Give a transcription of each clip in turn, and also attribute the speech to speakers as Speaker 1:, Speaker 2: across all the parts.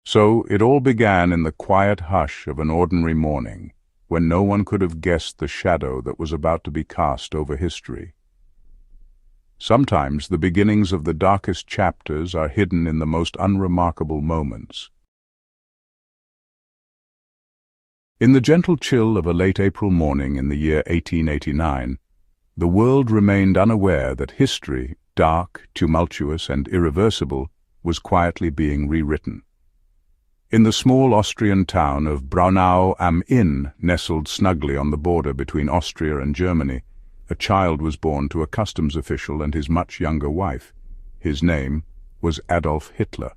Speaker 1: So it all began in the quiet hush of an ordinary morning, when no one could have guessed the shadow that was about to be cast over history. Sometimes the beginnings of the darkest chapters are hidden in the most unremarkable moments. In the gentle chill of a late April morning in the year 1889, the world remained unaware that history, dark, tumultuous, and irreversible, was quietly being rewritten. In the small Austrian town of Braunau am Inn, nestled snugly on the border between Austria and Germany, a child was born to a customs official and his much younger wife. His name was Adolf Hitler.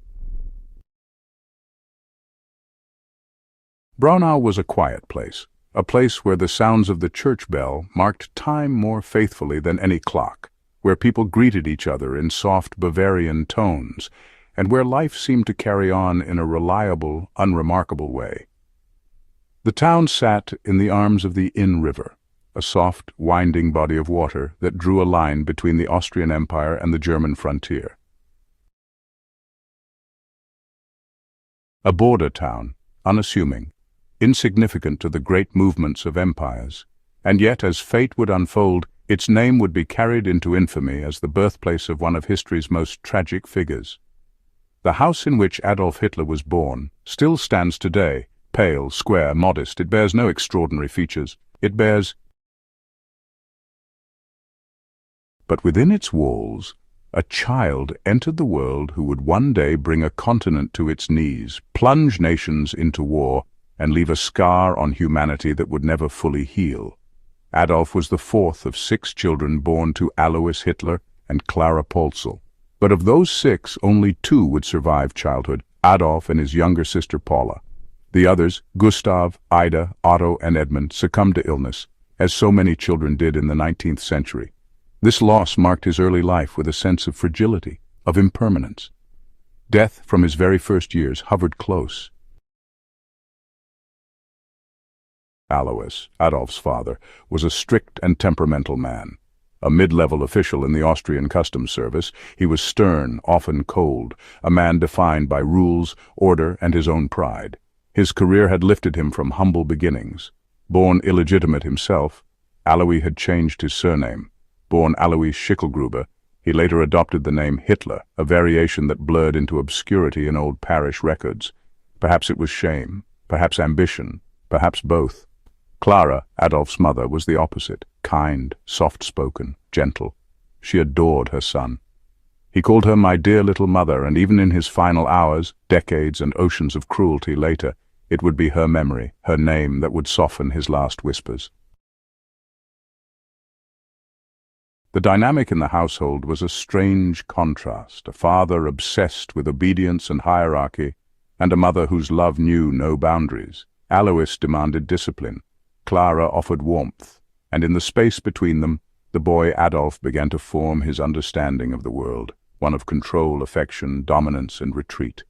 Speaker 1: Braunau was a quiet place, a place where the sounds of the church bell marked time more faithfully than any clock, where people greeted each other in soft Bavarian tones, and where life seemed to carry on in a reliable, unremarkable way. The town sat in the arms of the Inn River, a soft, winding body of water that drew a line between the Austrian Empire and the German frontier. A border town, unassuming, insignificant to the great movements of empires, and yet, as fate would unfold, its name would be carried into infamy as the birthplace of one of history's most tragic figures. The house in which Adolf Hitler was born still stands today, pale, square, modest. It bears no extraordinary features. But within its walls, a child entered the world who would one day bring a continent to its knees, plunge nations into war, and leave a scar on humanity that would never fully heal. Adolf was the fourth of 6 children born to Alois Hitler and Clara Polzel. But of those 6, only 2 would survive childhood, Adolf and his younger sister Paula. The others, Gustav, Ida, Otto, and Edmund, succumbed to illness, as so many children did in the 19th century. This loss marked his early life with a sense of fragility, of impermanence. Death, from his very first years, hovered close. Alois, Adolf's father, was a strict and temperamental man. A mid-level official in the Austrian customs service, he was stern, often cold, a man defined by rules, order, and his own pride. His career had lifted him from humble beginnings. Born illegitimate himself, Alois had changed his surname. Born Alois Schicklgruber, he later adopted the name Hitler, a variation that blurred into obscurity in old parish records. Perhaps it was shame, perhaps ambition, perhaps both. Clara, Adolf's mother, was the opposite, kind, soft-spoken, gentle. She adored her son. He called her my dear little mother, and even in his final hours, decades and oceans of cruelty later, it would be her memory, her name, that would soften his last whispers. The dynamic in the household was a strange contrast, a father obsessed with obedience and hierarchy, and a mother whose love knew no boundaries. Alois demanded discipline. Clara offered warmth, and in the space between them, the boy Adolf began to form his understanding of the world, one of control, affection, dominance, and retreat.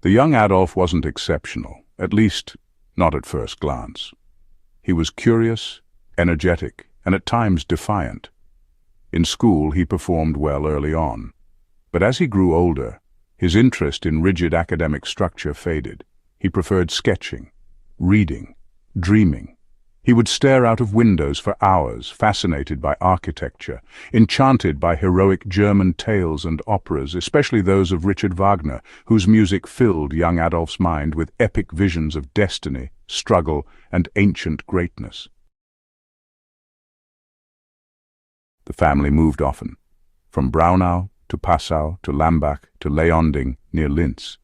Speaker 1: The young Adolf wasn't exceptional, at least not at first glance. He was curious, energetic, and at times defiant. In school he performed well early on, but as he grew older, his interest in rigid academic structure faded. He preferred sketching, reading, dreaming. He would stare out of windows for hours, fascinated by architecture, enchanted by heroic German tales and operas, especially those of Richard Wagner, whose music filled young Adolf's mind with epic visions of destiny, struggle, and ancient greatness. The family moved often, from Braunau to Passau to Lambach to Leonding near Linz.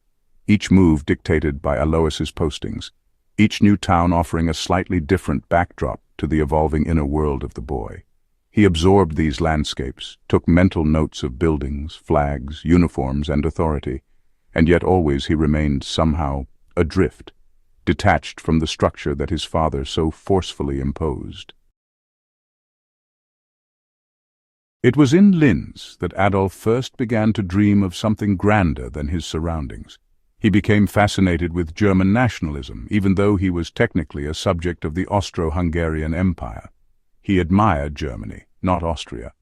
Speaker 1: Each move dictated by Alois's postings, each new town offering a slightly different backdrop to the evolving inner world of the boy. He absorbed these landscapes, took mental notes of buildings, flags, uniforms, and authority, and yet always he remained somehow adrift, detached from the structure that his father so forcefully imposed. It was in Linz that Adolf first began to dream of something grander than his surroundings. He became fascinated with German nationalism, even though he was technically a subject of the Austro-Hungarian Empire. He admired Germany, not Austria.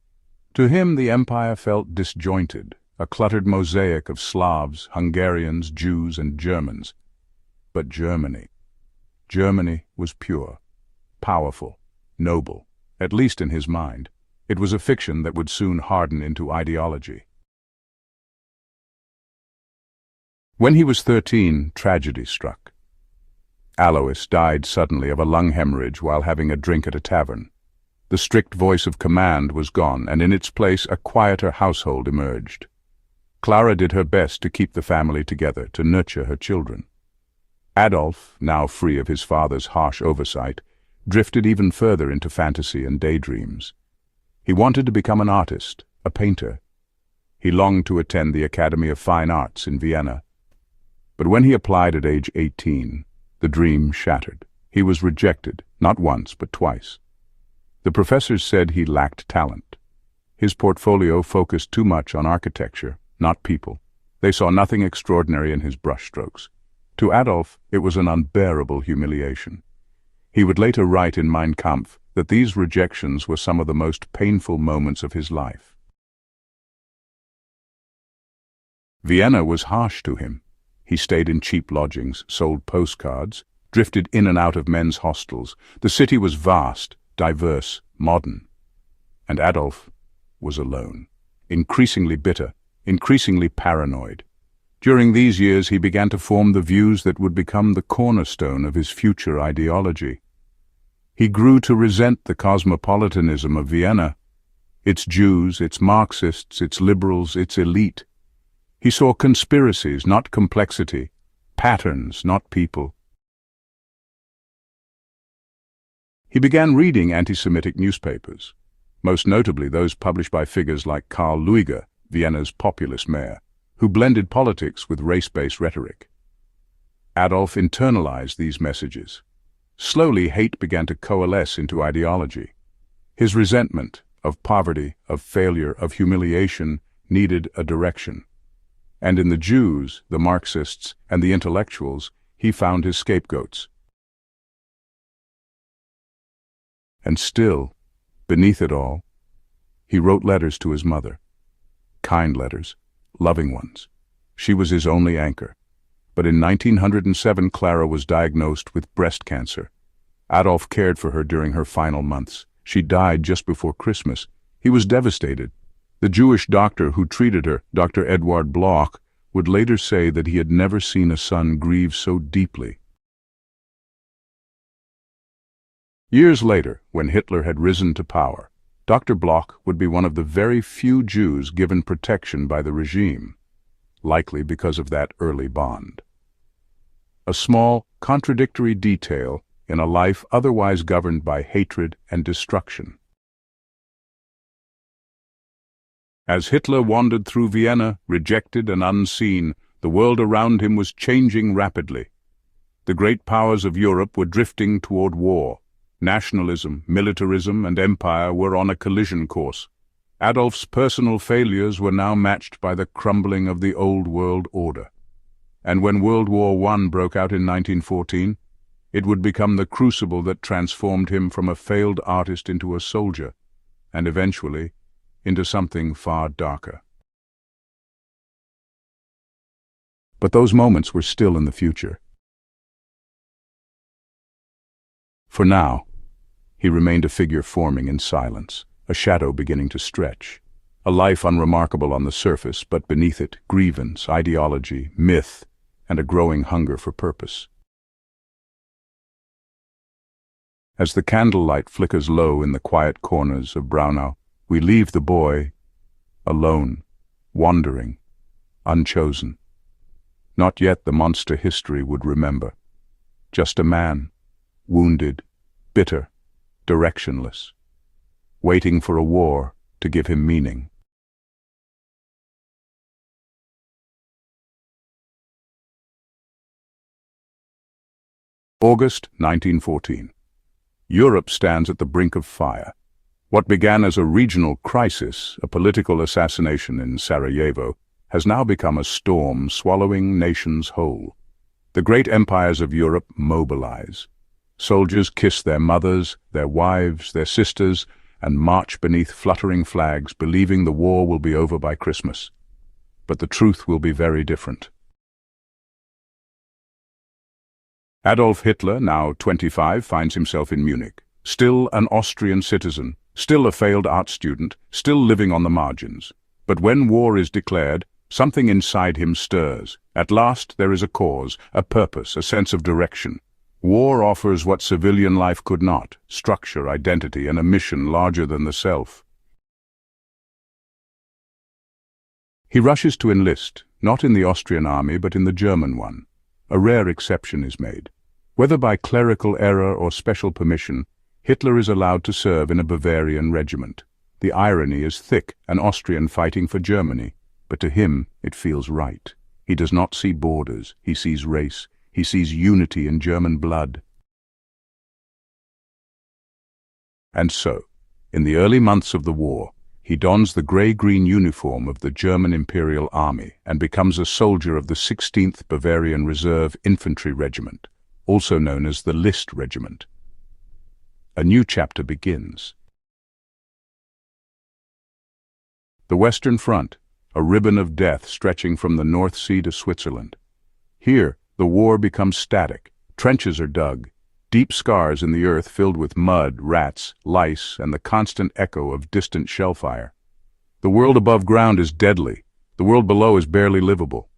Speaker 1: To him, the empire felt disjointed, a cluttered mosaic of Slavs, Hungarians, Jews, and Germans. But Germany was pure, powerful, noble, at least in his mind. It was a fiction that would soon harden into ideology. When he was 13, tragedy struck. Alois died suddenly of a lung hemorrhage while having a drink at a tavern. The strict voice of command was gone, and in its place a quieter household emerged. Clara did her best to keep the family together, to nurture her children. Adolf, now free of his father's harsh oversight, drifted even further into fantasy and daydreams. He wanted to become an artist, a painter. He longed to attend the Academy of Fine Arts in Vienna. But when he applied at age 18, the dream shattered. He was rejected, not once but twice. The professors said he lacked talent. His portfolio focused too much on architecture, not people. They saw nothing extraordinary in his brushstrokes. To Adolf, it was an unbearable humiliation. He would later write in Mein Kampf that these rejections were some of the most painful moments of his life. Vienna was harsh to him. He stayed in cheap lodgings, sold postcards, drifted in and out of men's hostels. The city was vast, diverse, modern. And Adolf was alone, increasingly bitter, increasingly paranoid. During these years he began to form the views that would become the cornerstone of his future ideology. He grew to resent the cosmopolitanism of Vienna, its Jews, its Marxists, its liberals, its elite. He saw conspiracies, not complexity, patterns, not people. He began reading anti-Semitic newspapers, most notably those published by figures like Karl Lueger, Vienna's populist mayor, who blended politics with race-based rhetoric. Adolf internalized these messages. Slowly, hate began to coalesce into ideology. His resentment of poverty, of failure, of humiliation needed a direction. And in the Jews, the Marxists, and the intellectuals, he found his scapegoats. And still, beneath it all, he wrote letters to his mother. Kind letters, loving ones. She was his only anchor. But in 1907, Clara was diagnosed with breast cancer. Adolf cared for her during her final months. She died just before Christmas. He was devastated. The Jewish doctor who treated her, Dr. Edward Bloch, would later say that he had never seen a son grieve so deeply. Years later, when Hitler had risen to power, Dr. Bloch would be one of the very few Jews given protection by the regime, likely because of that early bond. A small, contradictory detail in a life otherwise governed by hatred and destruction. As Hitler wandered through Vienna, rejected and unseen, the world around him was changing rapidly. The great powers of Europe were drifting toward war. Nationalism, militarism, and empire were on a collision course. Adolf's personal failures were now matched by the crumbling of the old world order. And when World War I broke out in 1914, it would become the crucible that transformed him from a failed artist into a soldier, and eventually into something far darker. But those moments were still in the future. For now, he remained a figure forming in silence, a shadow beginning to stretch, a life unremarkable on the surface, but beneath it, grievance, ideology, myth, and a growing hunger for purpose. As the candlelight flickers low in the quiet corners of Braunau, we leave the boy alone, wandering, unchosen. Not yet the monster history would remember. Just a man, wounded, bitter, directionless, waiting for a war to give him meaning. August 1914. Europe stands at the brink of fire. What began as a regional crisis, a political assassination in Sarajevo, has now become a storm swallowing nations whole. The great empires of Europe mobilize. Soldiers kiss their mothers, their wives, their sisters, and march beneath fluttering flags, believing the war will be over by Christmas. but the truth will be very different. Adolf Hitler, now 25, finds himself in Munich, still an Austrian citizen, still a failed art student, still living on the margins. But when war is declared, something inside him stirs. At last there is a cause, a purpose, a sense of direction. War offers what civilian life could not: structure, identity, and a mission larger than the self. He rushes to enlist, not in the Austrian army but in the German one. A rare exception is made. Whether by clerical error or special permission, Hitler is allowed to serve in a Bavarian regiment. The irony is thick, an Austrian fighting for Germany, but to him it feels right. He does not see borders, he sees race, he sees unity in German blood. And so, in the early months of the war, he dons the grey-green uniform of the German Imperial Army and becomes a soldier of the 16th Bavarian Reserve Infantry Regiment, also known as the List Regiment. A new chapter begins. The Western Front, a ribbon of death stretching from the North Sea to Switzerland. Here, the war becomes static. Trenches are dug, deep scars in the earth filled with mud, rats, lice, and the constant echo of distant shellfire. The world above ground is deadly. The world below is barely livable.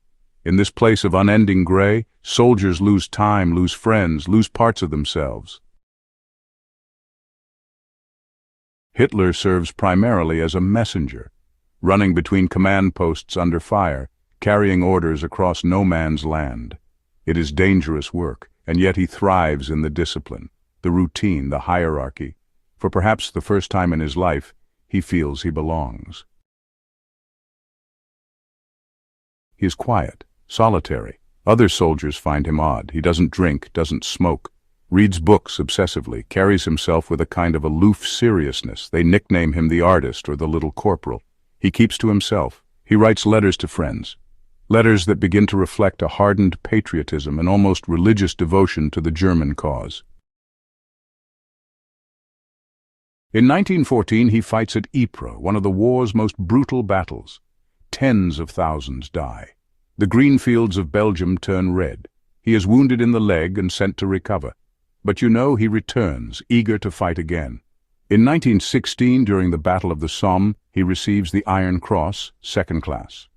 Speaker 1: In this place of unending gray, soldiers lose time, lose friends, lose parts of themselves. Hitler serves primarily as a messenger, running between command posts under fire, carrying orders across no man's land. It is dangerous work, and yet he thrives in the discipline, the routine, the hierarchy. For perhaps the first time in his life, he feels he belongs. He is quiet, solitary. Other soldiers find him odd. He doesn't drink, doesn't smoke, reads books obsessively, carries himself with a kind of aloof seriousness. They nickname him the artist or the little corporal. He keeps to himself. He writes letters to friends, letters that begin to reflect a hardened patriotism and almost religious devotion to the German cause. In 1914, he fights at Ypres, one of the war's most brutal battles. Tens of thousands die. The green fields of Belgium turn red. He is wounded in the leg and sent to recover. But he returns, eager to fight again. In 1916, during the Battle of the Somme, he receives the Iron Cross, second class.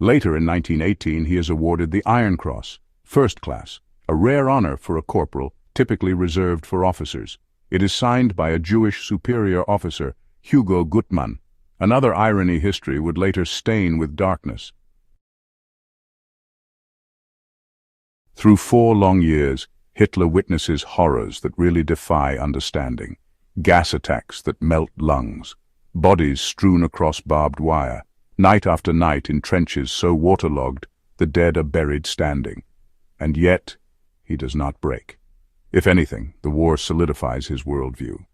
Speaker 1: Later, in 1918, he is awarded the Iron Cross, first class, a rare honor for a corporal, typically reserved for officers. It is signed by a Jewish superior officer, Hugo Gutmann. Another irony history would later stain with darkness. Through 4 long years, Hitler witnesses horrors that really defy understanding. Gas attacks that melt lungs, bodies strewn across barbed wire, night after night in trenches so waterlogged the dead are buried standing. And yet, he does not break. If anything, the war solidifies his worldview.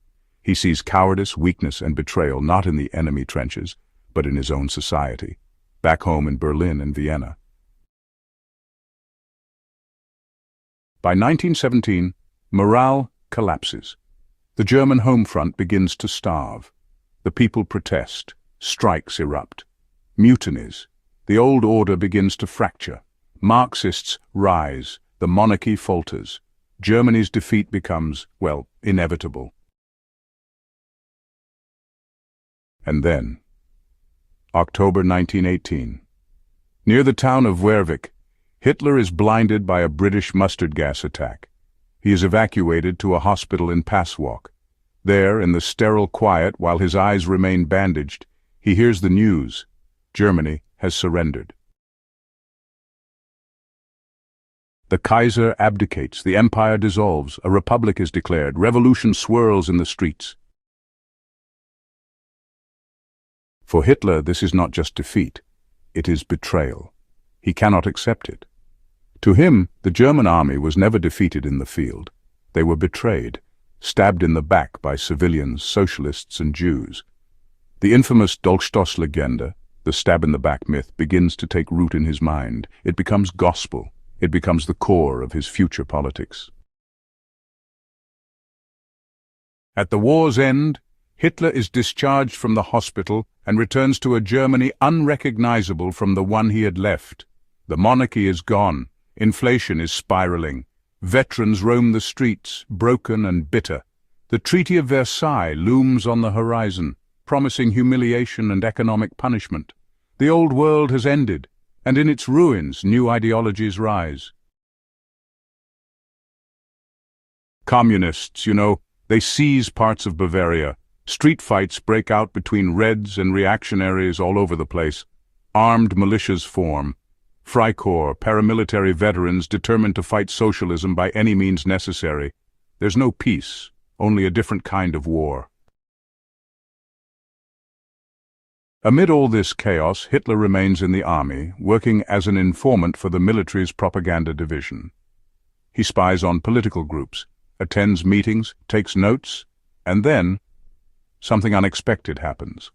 Speaker 1: He sees cowardice, weakness, and betrayal not in the enemy trenches, but in his own society, back home in Berlin and Vienna. By 1917, morale collapses. The German home front begins to starve. The people protest. Strikes erupt. Mutinies. The old order begins to fracture. Marxists rise. The monarchy falters. Germany's defeat becomes, inevitable. And then, October 1918. Near the town of Wervik, Hitler is blinded by a British mustard gas attack. He is evacuated to a hospital in Passwalk. There, in the sterile quiet, while his eyes remain bandaged, he hears the news. Germany has surrendered. The Kaiser abdicates, the empire dissolves, a republic is declared, revolution swirls in the streets. For Hitler, this is not just defeat, it is betrayal. He cannot accept it. To him, the German army was never defeated in the field. They were betrayed, stabbed in the back by civilians, socialists, and Jews. The infamous Dolchstoßlegende, the stab-in-the-back myth, begins to take root in his mind. It becomes gospel. It becomes the core of his future politics. At the war's end, Hitler is discharged from the hospital and returns to a Germany unrecognizable from the one he had left. The monarchy is gone, inflation is spiraling, veterans roam the streets, broken and bitter. The Treaty of Versailles looms on the horizon, promising humiliation and economic punishment. The old world has ended, and in its ruins new ideologies rise. Communists, they seize parts of Bavaria. Street fights break out between Reds and reactionaries all over the place. Armed militias form. Freikorps, paramilitary veterans determined to fight socialism by any means necessary. There's no peace, only a different kind of war. Amid all this chaos, Hitler remains in the army, working as an informant for the military's propaganda division. He spies on political groups, attends meetings, takes notes, and then something unexpected happens.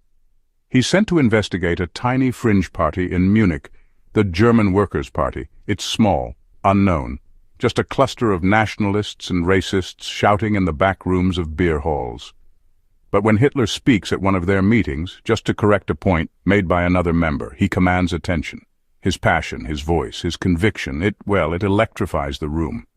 Speaker 1: He's sent to investigate a tiny fringe party in Munich, the German Workers' Party. It's small, unknown, just a cluster of nationalists and racists shouting in the back rooms of beer halls. But when Hitler speaks at one of their meetings, just to correct a point made by another member, he commands attention. His passion, his voice, his conviction, it electrifies the room.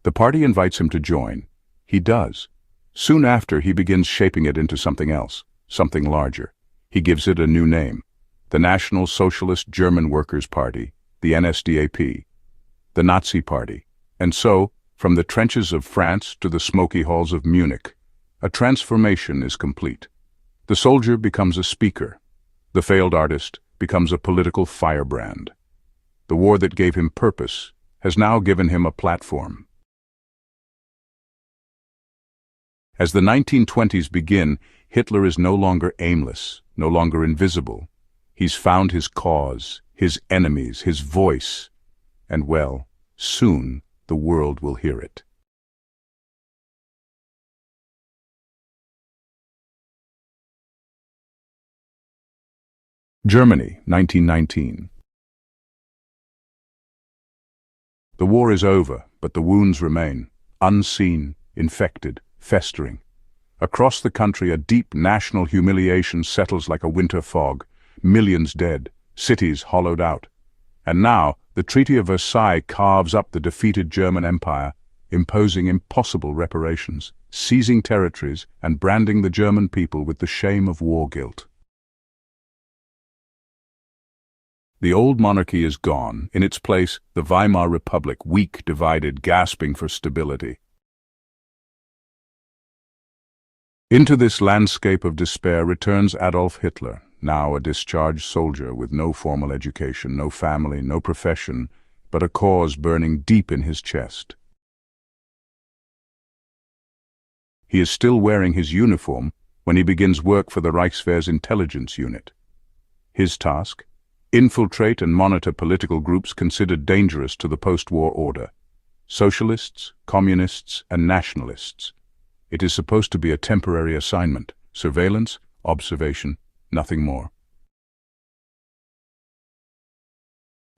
Speaker 1: The party invites him to join. He does. Soon after, he begins shaping it into something else, something larger. He gives it a new name, the National Socialist German Workers' Party, the NSDAP, the Nazi Party. And so, from the trenches of France to the smoky halls of Munich, a transformation is complete. The soldier becomes a speaker. The failed artist becomes a political firebrand. The war that gave him purpose has now given him a platform. As the 1920s begin, Hitler is no longer aimless, no longer invisible. He's found his cause, his enemies, his voice, and soon the world will hear it. Germany, 1919. The war is over, but the wounds remain, unseen, infected, festering. Across the country, a deep national humiliation settles like a winter fog, millions dead, cities hollowed out. And now, the Treaty of Versailles carves up the defeated German Empire, imposing impossible reparations, seizing territories, and branding the German people with the shame of war guilt. The old monarchy is gone. In its place, the Weimar Republic, weak, divided, gasping for stability. Into this landscape of despair returns Adolf Hitler, now a discharged soldier with no formal education, no family, no profession, but a cause burning deep in his chest. He is still wearing his uniform when he begins work for the Reichswehr's intelligence unit. His task? Infiltrate and monitor political groups considered dangerous to the post-war order. Socialists, communists, and nationalists. It is supposed to be a temporary assignment, surveillance, observation, nothing more.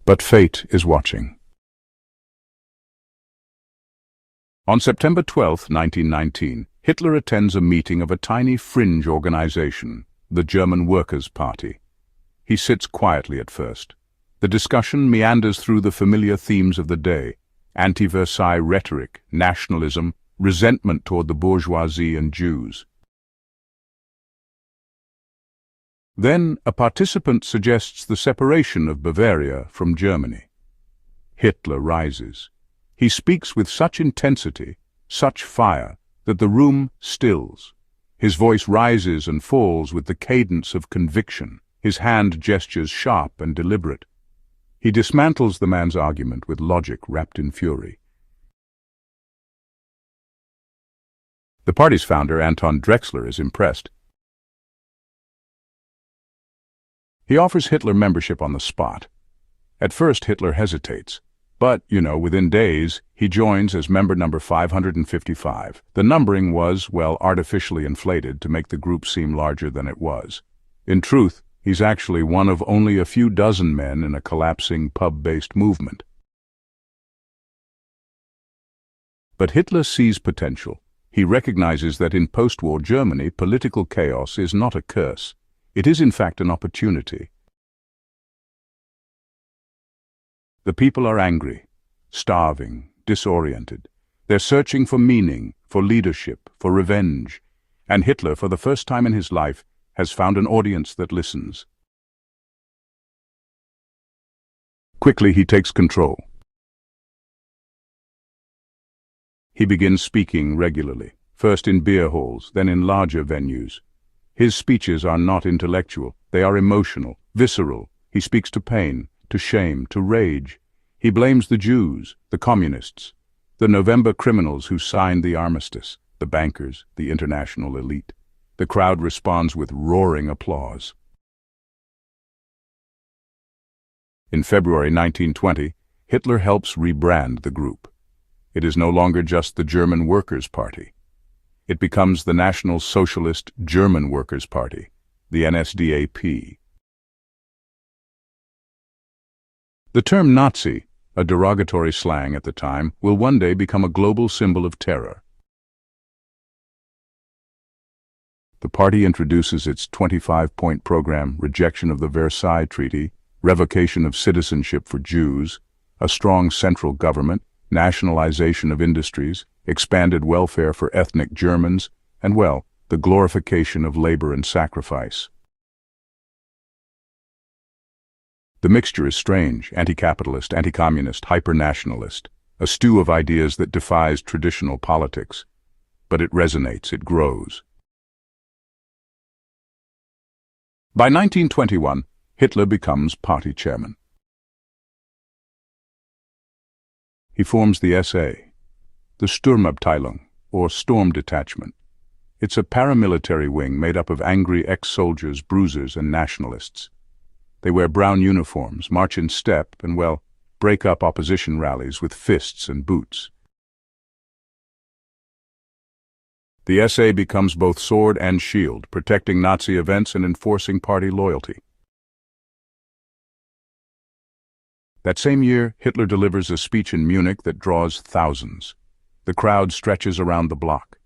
Speaker 1: But fate is watching. On September 12, 1919, Hitler attends a meeting of a tiny fringe organization, the German Workers' Party. He sits quietly at first. The discussion meanders through the familiar themes of the day: anti-Versailles rhetoric, nationalism, resentment toward the bourgeoisie and Jews. Then a participant suggests the separation of Bavaria from Germany. Hitler rises. He speaks with such intensity, such fire, that the room stills. His voice rises and falls with the cadence of conviction, his hand gestures sharp and deliberate. He dismantles the man's argument with logic wrapped in fury. The party's founder, Anton Drexler, is impressed. He offers Hitler membership on the spot. At first, Hitler hesitates. But, within days, he joins as member number 555. The numbering was, artificially inflated to make the group seem larger than it was. In truth, he's actually one of only a few dozen men in a collapsing pub-based movement. But Hitler sees potential. He recognizes that in post-war Germany, political chaos is not a curse. It is in fact an opportunity. The people are angry, starving, disoriented. They're searching for meaning, for leadership, for revenge. And Hitler, for the first time in his life, has found an audience that listens. Quickly, he takes control. He begins speaking regularly, first in beer halls, then in larger venues. His speeches are not intellectual, they are emotional, visceral. He speaks to pain, to shame, to rage. He blames the Jews, the communists, the November criminals who signed the armistice, the bankers, the international elite. The crowd responds with roaring applause. In February 1920, Hitler helps rebrand the group. It is no longer just the German Workers' Party. It becomes the National Socialist German Workers' Party, the NSDAP. The term Nazi, a derogatory slang at the time, will one day become a global symbol of terror. The party introduces its 25-point program: rejection of the Versailles Treaty, revocation of citizenship for Jews, a strong central government, nationalization of industries, expanded welfare for ethnic Germans, and, well, the glorification of labor and sacrifice. The mixture is strange: anti-capitalist, anti-communist, hyper-nationalist, a stew of ideas that defies traditional politics. But it resonates, it grows. By 1921, Hitler becomes party chairman. He forms the SA, the Sturmabteilung, or Storm Detachment. It's a paramilitary wing made up of angry ex-soldiers, bruisers, and nationalists. They wear brown uniforms, march in step, and, well, break up opposition rallies with fists and boots. The SA becomes both sword and shield, protecting Nazi events and enforcing party loyalty. That same year, Hitler delivers a speech in Munich that draws thousands. The crowd stretches around the block.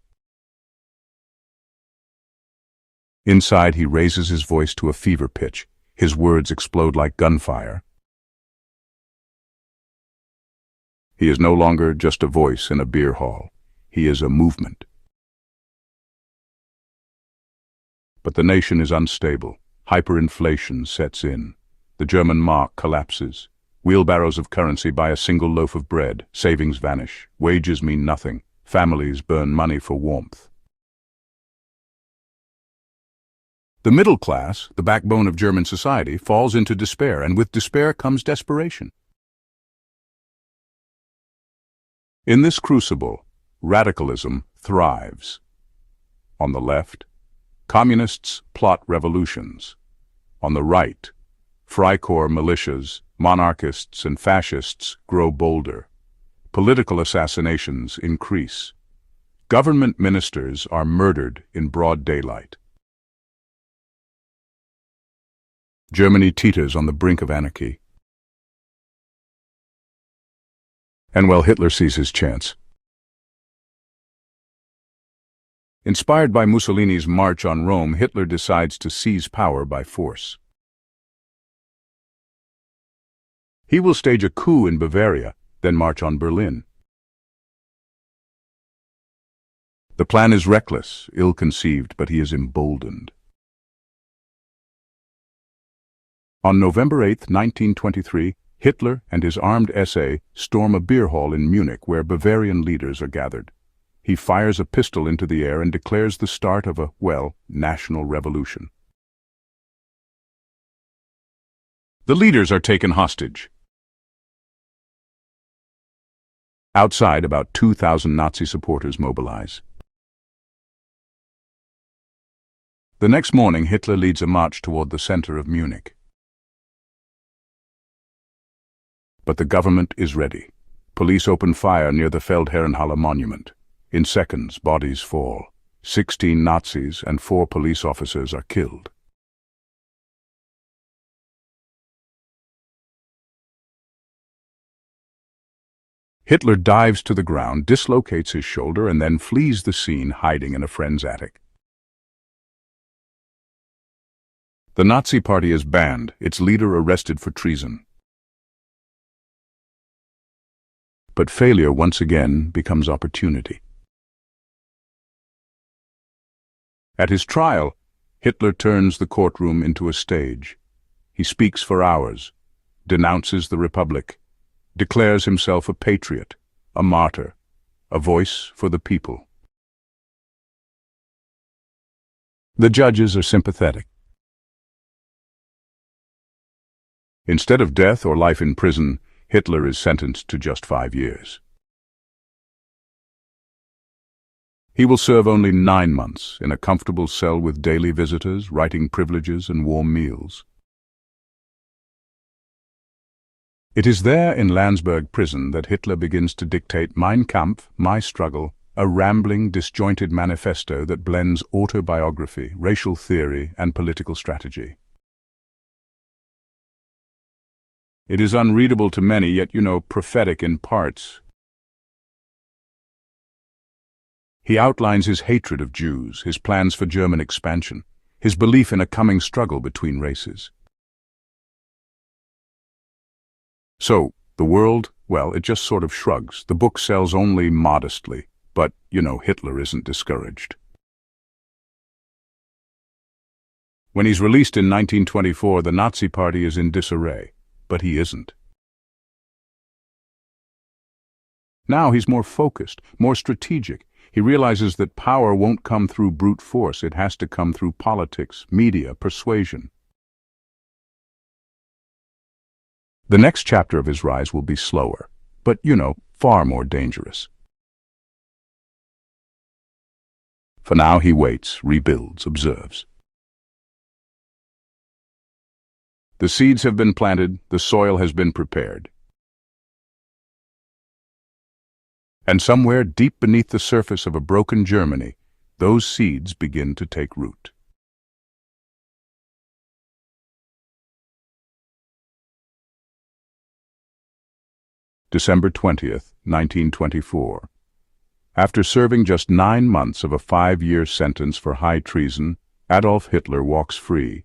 Speaker 1: Inside, he raises his voice to a fever pitch. His words explode like gunfire. He is no longer just a voice in a beer hall. He is a movement. But the nation is unstable. Hyperinflation sets in. The German mark collapses. Wheelbarrows of currency buy a single loaf of bread. Savings vanish. Wages mean nothing. Families burn money for warmth. The middle class, the backbone of German society, falls into despair, and with despair comes desperation. In this crucible, radicalism thrives. On the left, communists plot revolutions. On the right, Freikorps militias, monarchists and fascists grow bolder. Political assassinations increase. Government ministers are murdered in broad daylight. Germany teeters on the brink of anarchy. And, well, Hitler sees his chance. Inspired by Mussolini's march on Rome, Hitler decides to seize power by force. He will stage a coup in Bavaria, then march on Berlin. The plan is reckless, ill-conceived, but he is emboldened. On November 8, 1923, Hitler and his armed SA storm a beer hall in Munich where Bavarian leaders are gathered. He fires a pistol into the air and declares the start of a, well, national revolution. The leaders are taken hostage. Outside, about 2,000 Nazi supporters mobilize. The next morning, Hitler leads a march toward the center of Munich. But the government is ready. Police open fire near the Feldherrenhalle monument. In seconds, bodies fall. 16 Nazis and 4 police officers are killed. Hitler dives to the ground, dislocates his shoulder, and then flees the scene, hiding in a friend's attic. The Nazi Party is banned, its leader arrested for treason. But failure once again becomes opportunity. At his trial, Hitler turns the courtroom into a stage. He speaks for hours, denounces the Republic, declares himself a patriot, a martyr, a voice for the people. The judges are sympathetic. Instead of death or life in prison, Hitler is sentenced to just 5 years. He will serve only 9 months in a comfortable cell with daily visitors, writing privileges, and warm meals. It is there in Landsberg prison that Hitler begins to dictate Mein Kampf, My Struggle, a rambling, disjointed manifesto that blends autobiography, racial theory, and political strategy. It is unreadable to many, yet prophetic in parts. He outlines his hatred of Jews, his plans for German expansion, his belief in a coming struggle between races. So, the world, well, it just sort of shrugs. The book sells only modestly, but, Hitler isn't discouraged. When he's released in 1924, the Nazi Party is in disarray, but he isn't. Now he's more focused, more strategic. He realizes that power won't come through brute force, it has to come through politics, media, persuasion. The next chapter of his rise will be slower, but, far more dangerous. For now he waits, rebuilds, observes. The seeds have been planted, the soil has been prepared. And somewhere deep beneath the surface of a broken Germany, those seeds begin to take root. December 20th, 1924. After serving just 9 months of a 5-year sentence for high treason, Adolf Hitler walks free.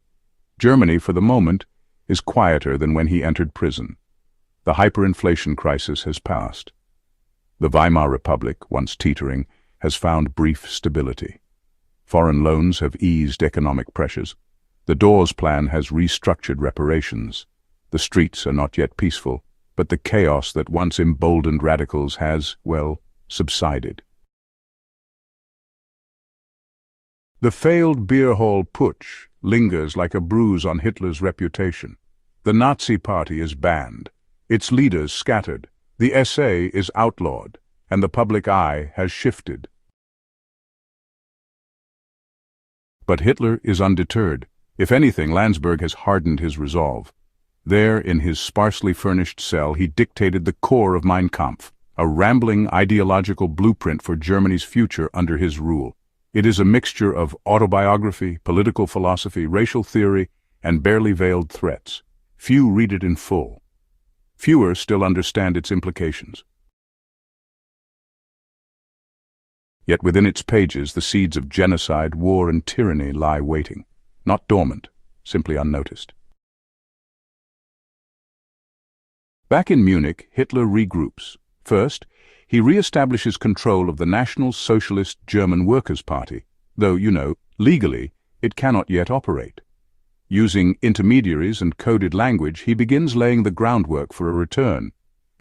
Speaker 1: Germany, for the moment, is quieter than when he entered prison. The hyperinflation crisis has passed. The Weimar Republic, once teetering, has found brief stability. Foreign loans have eased economic pressures. The Dawes Plan has restructured reparations. The streets are not yet peaceful, but the chaos that once emboldened radicals has, subsided. The failed beer hall putsch lingers like a bruise on Hitler's reputation. The Nazi Party is banned, its leaders scattered, the SA is outlawed, and the public eye has shifted. But Hitler is undeterred. If anything, Landsberg has hardened his resolve. There, in his sparsely furnished cell, he dictated the core of Mein Kampf, a rambling ideological blueprint for Germany's future under his rule. It is a mixture of autobiography, political philosophy, racial theory, and barely veiled threats. Few read it in full. Fewer still understand its implications. Yet within its pages, the seeds of genocide, war, and tyranny lie waiting, not dormant, simply unnoticed. Back in Munich, Hitler regroups. First, he re-establishes control of the National Socialist German Workers' Party, though, legally, it cannot yet operate. Using intermediaries and coded language, he begins laying the groundwork for a return.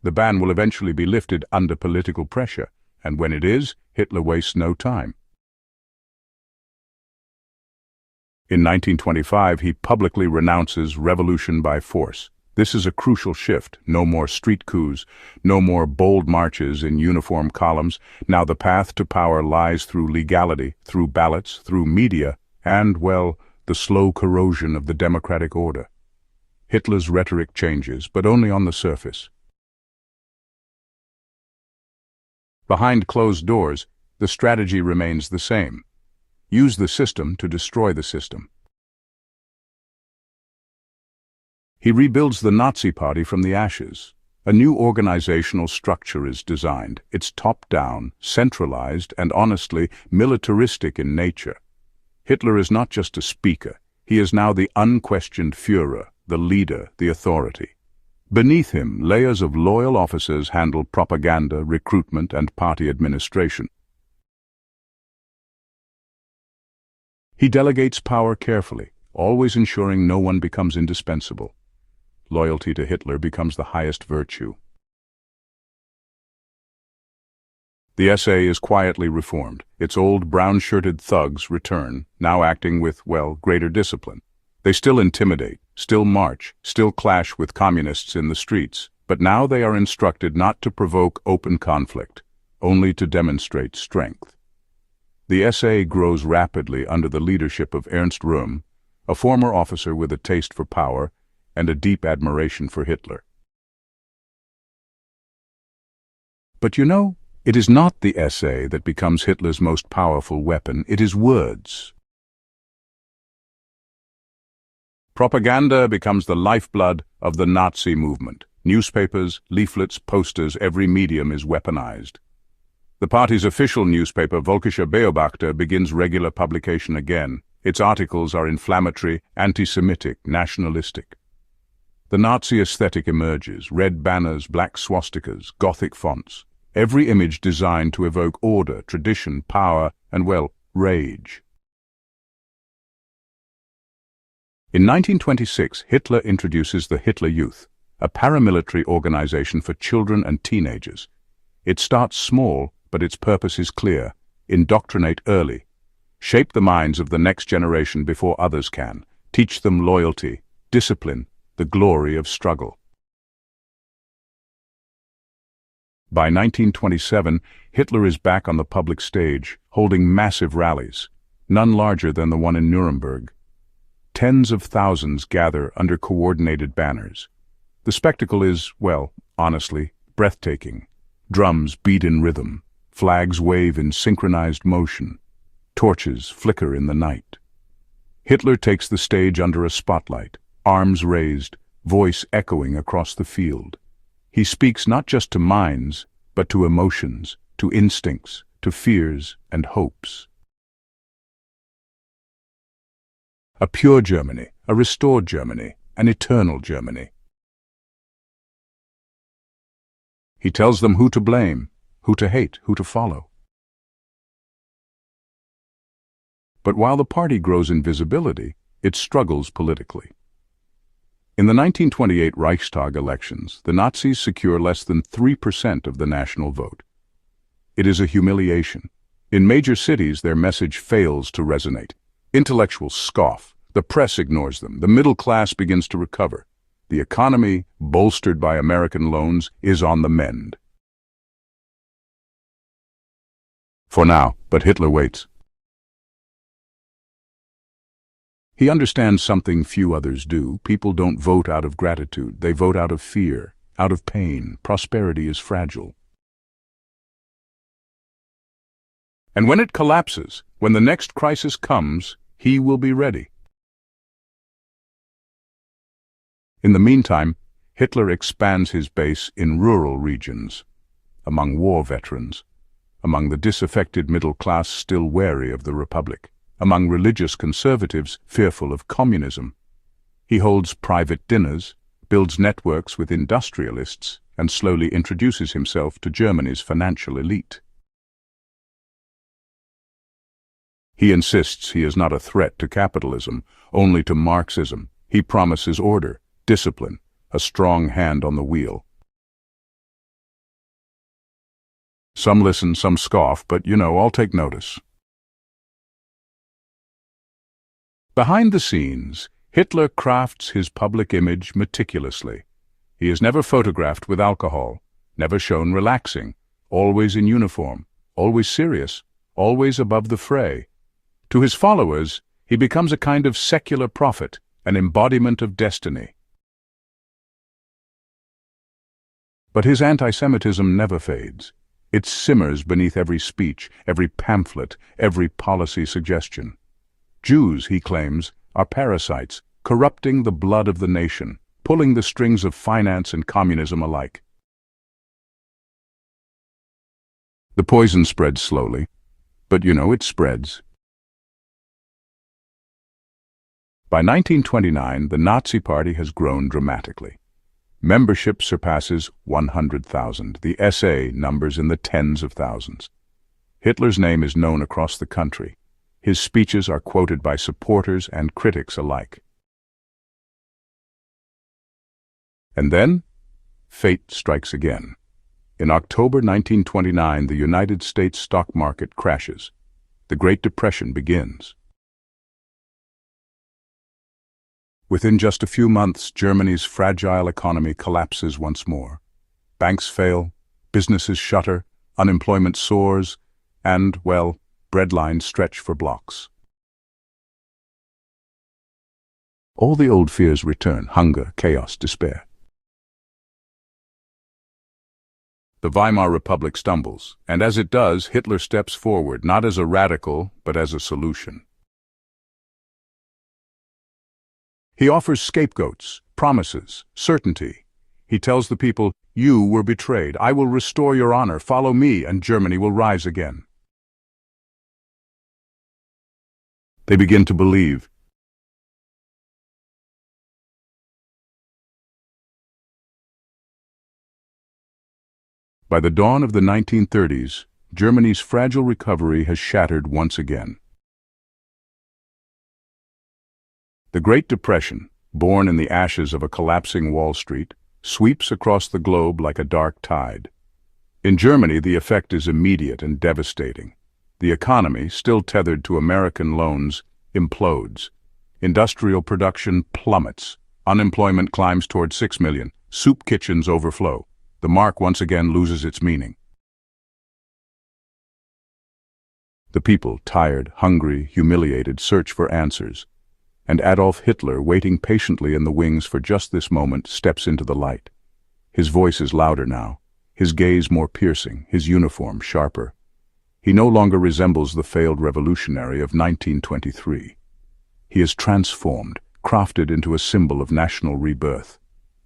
Speaker 1: The ban will eventually be lifted under political pressure, and when it is, Hitler wastes no time. In 1925, he publicly renounces revolution by force. This is a crucial shift. No more street coups, no more bold marches in uniform columns. Now the path to power lies through legality, through ballots, through media, and, the slow corrosion of the democratic order. Hitler's rhetoric changes, but only on the surface. Behind closed doors, the strategy remains the same. Use the system to destroy the system. He rebuilds the Nazi Party from the ashes. A new organizational structure is designed. It's top-down, centralized, and honestly militaristic in nature. Hitler is not just a speaker. He is now the unquestioned Führer, the leader, the authority. Beneath him, layers of loyal officers handle propaganda, recruitment, and party administration. He delegates power carefully, always ensuring no one becomes indispensable. Loyalty to Hitler becomes the highest virtue. The SA is quietly reformed. Its old brown-shirted thugs return, now acting with, well, greater discipline. They still intimidate, still march, still clash with communists in the streets, but now they are instructed not to provoke open conflict, only to demonstrate strength. The SA grows rapidly under the leadership of Ernst Röhm, a former officer with a taste for power and a deep admiration for Hitler. But you know, it is not the SA that becomes Hitler's most powerful weapon, it is words. Propaganda becomes the lifeblood of the Nazi movement. Newspapers, leaflets, posters, every medium is weaponized. The party's official newspaper, Völkischer Beobachter, begins regular publication again. Its articles are inflammatory, anti-Semitic, nationalistic. The Nazi aesthetic emerges: red banners, black swastikas, Gothic fonts. Every image designed to evoke order, tradition, power, and, well, rage. In 1926, Hitler introduces the Hitler Youth, a paramilitary organization for children and teenagers. It starts small, but its purpose is clear: indoctrinate early. Shape the minds of the next generation before others can. Teach them loyalty, discipline, the glory of struggle. By 1927, Hitler is back on the public stage, holding massive rallies, none larger than the one in Nuremberg. Tens of thousands gather under coordinated banners. The spectacle is, well, honestly, breathtaking. Drums beat in rhythm, flags wave in synchronized motion, torches flicker in the night. Hitler takes the stage under a spotlight, arms raised, voice echoing across the field. He speaks not just to minds, but to emotions, to instincts, to fears and hopes. A pure Germany, a restored Germany, an eternal Germany. He tells them who to blame, who to hate, who to follow. But while the party grows in visibility, it struggles politically. In the 1928 Reichstag elections, the Nazis secure less than 3% of the national vote. It is a humiliation. In major cities, their message fails to resonate. Intellectuals scoff. The press ignores them. The middle class begins to recover. The economy, bolstered by American loans, is on the mend. For now, but Hitler waits. He understands something few others do. People don't vote out of gratitude. They vote out of fear, out of pain. Prosperity is fragile. And when it collapses, when the next crisis comes, he will be ready. In the meantime, Hitler expands his base in rural regions, among war veterans, among the disaffected middle class still wary of the Republic, among religious conservatives fearful of communism. He holds private dinners, builds networks with industrialists, and slowly introduces himself to Germany's financial elite. He insists he is not a threat to capitalism, only to Marxism. He promises order, discipline, a strong hand on the wheel. Some listen, some scoff, but I'll take notice. Behind the scenes, Hitler crafts his public image meticulously. He is never photographed with alcohol, never shown relaxing, always in uniform, always serious, always above the fray. To his followers, he becomes a kind of secular prophet, an embodiment of destiny. But his anti-Semitism never fades. It simmers beneath every speech, every pamphlet, every policy suggestion. Jews, he claims, are parasites, corrupting the blood of the nation, pulling the strings of finance and communism alike. The poison spreads slowly, but it spreads. By 1929, the Nazi Party has grown dramatically. Membership surpasses 100,000. The SA numbers in the tens of thousands. Hitler's name is known across the country. His speeches are quoted by supporters and critics alike. And then, fate strikes again. In October 1929, the United States stock market crashes. The Great Depression begins. Within just a few months, Germany's fragile economy collapses once more. Banks fail, businesses shutter, unemployment soars, and, breadlines stretch for blocks. All the old fears return: hunger, chaos, despair. The Weimar Republic stumbles, and as it does, Hitler steps forward, not as a radical, but as a solution. He offers scapegoats, promises, certainty. He tells the people, "You were betrayed. I will restore your honor. Follow me, and Germany will rise again." They begin to believe. By the dawn of the 1930s, Germany's fragile recovery has shattered once again. The Great Depression, born in the ashes of a collapsing Wall Street, sweeps across the globe like a dark tide. In Germany, the effect is immediate and devastating. The economy, still tethered to American loans, implodes. Industrial production plummets. Unemployment climbs toward 6 million. Soup kitchens overflow. The mark once again loses its meaning. The people, tired, hungry, humiliated, search for answers. And Adolf Hitler, waiting patiently in the wings for just this moment, steps into the light. His voice is louder now, his gaze more piercing, his uniform sharper. He no longer resembles the failed revolutionary of 1923. He is transformed, crafted into a symbol of national rebirth.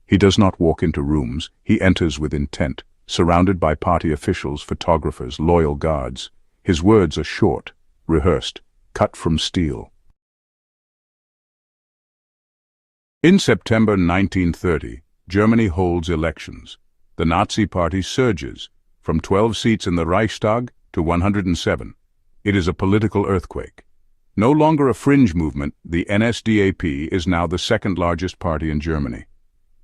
Speaker 1: He does not walk into rooms, he enters with intent, surrounded by party officials, photographers, loyal guards. His words are short, rehearsed, cut from steel. In September 1930, Germany holds elections. The Nazi Party surges, from 12 seats in the Reichstag to 107. It is a political earthquake. No longer a fringe movement, the NSDAP is now the second largest party in Germany.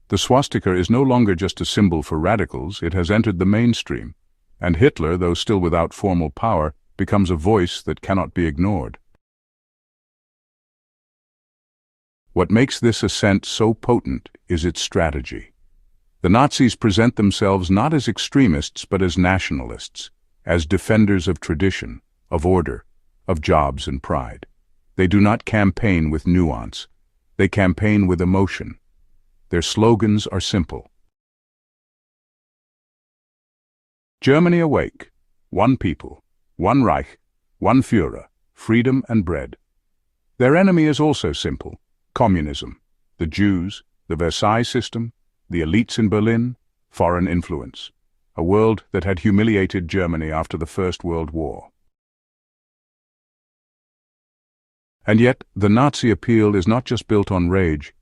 Speaker 1: The swastika is no longer just a symbol for radicals, it has entered the mainstream. And Hitler, though still without formal power, becomes a voice that cannot be ignored. What makes this ascent so potent is its strategy. The Nazis present themselves not as extremists but as nationalists, as defenders of tradition, of order, of jobs and pride. They do not campaign with nuance. They campaign with emotion. Their slogans are simple. Germany awake. One people. One Reich. One Führer. Freedom and bread. Their enemy is also simple. Communism. The Jews. The Versailles system. The elites in Berlin. Foreign influence. A world that had humiliated Germany after the First World War. And yet, the Nazi appeal is not just built on rage.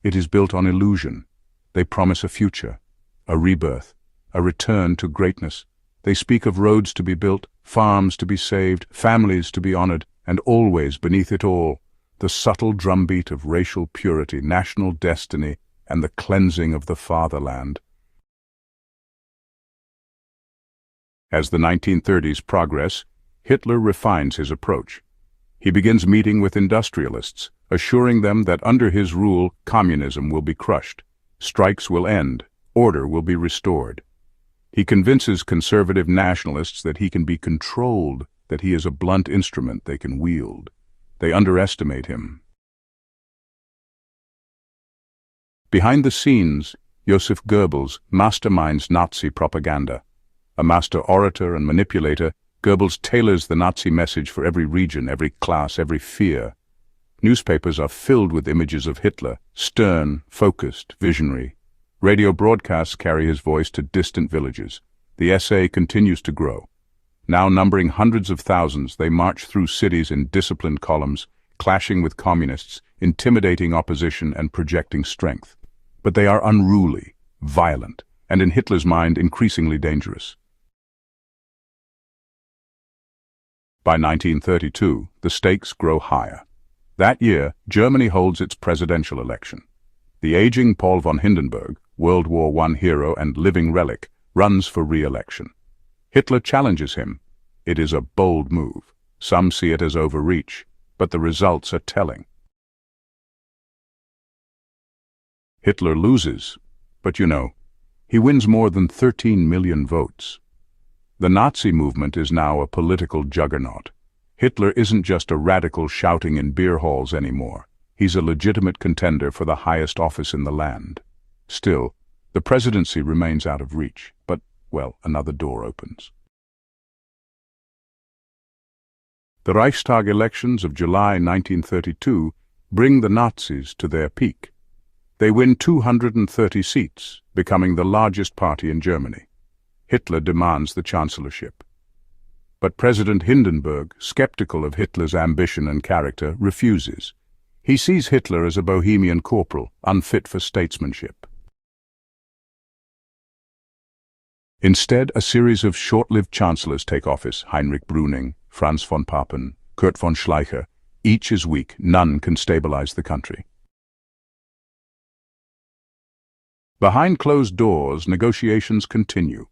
Speaker 1: It is built on illusion. They promise a future, a rebirth, a return to greatness. They speak of roads to be built, farms to be saved, families to be honored, and always beneath it all, the subtle drumbeat of racial purity, national destiny, and the cleansing of the fatherland. As the 1930s progress, Hitler refines his approach. He begins meeting with industrialists, assuring them that under his rule, communism will be crushed, strikes will end, order will be restored. He convinces conservative nationalists that he can be controlled, that he is a blunt instrument they can wield. They underestimate him. Behind the scenes, Joseph Goebbels masterminds Nazi propaganda. A master orator and manipulator, Goebbels tailors the Nazi message for every region, every class, every fear. Newspapers are filled with images of Hitler, stern, focused, visionary. Radio broadcasts carry his voice to distant villages. The SA continues to grow. Now numbering hundreds of thousands, they march through cities in disciplined columns, clashing with communists, intimidating opposition and projecting strength. But they are unruly, violent, and in Hitler's mind increasingly dangerous. By 1932, the stakes grow higher. That year, Germany holds its presidential election. The aging Paul von Hindenburg, World War I hero and living relic, runs for re-election. Hitler challenges him. It is a bold move. Some see it as overreach, but the results are telling. Hitler loses, but he wins more than 13 million votes. The Nazi movement is now a political juggernaut. Hitler isn't just a radical shouting in beer halls anymore. He's a legitimate contender for the highest office in the land. Still, the presidency remains out of reach, but, well, another door opens. The Reichstag elections of July 1932 bring the Nazis to their peak. They win 230 seats, becoming the largest party in Germany. Hitler demands the chancellorship. But President Hindenburg, skeptical of Hitler's ambition and character, refuses. He sees Hitler as a bohemian corporal, unfit for statesmanship. Instead, a series of short-lived chancellors take office: Heinrich Brüning, Franz von Papen, Kurt von Schleicher. Each is weak, none can stabilize the country. Behind closed doors, negotiations continue.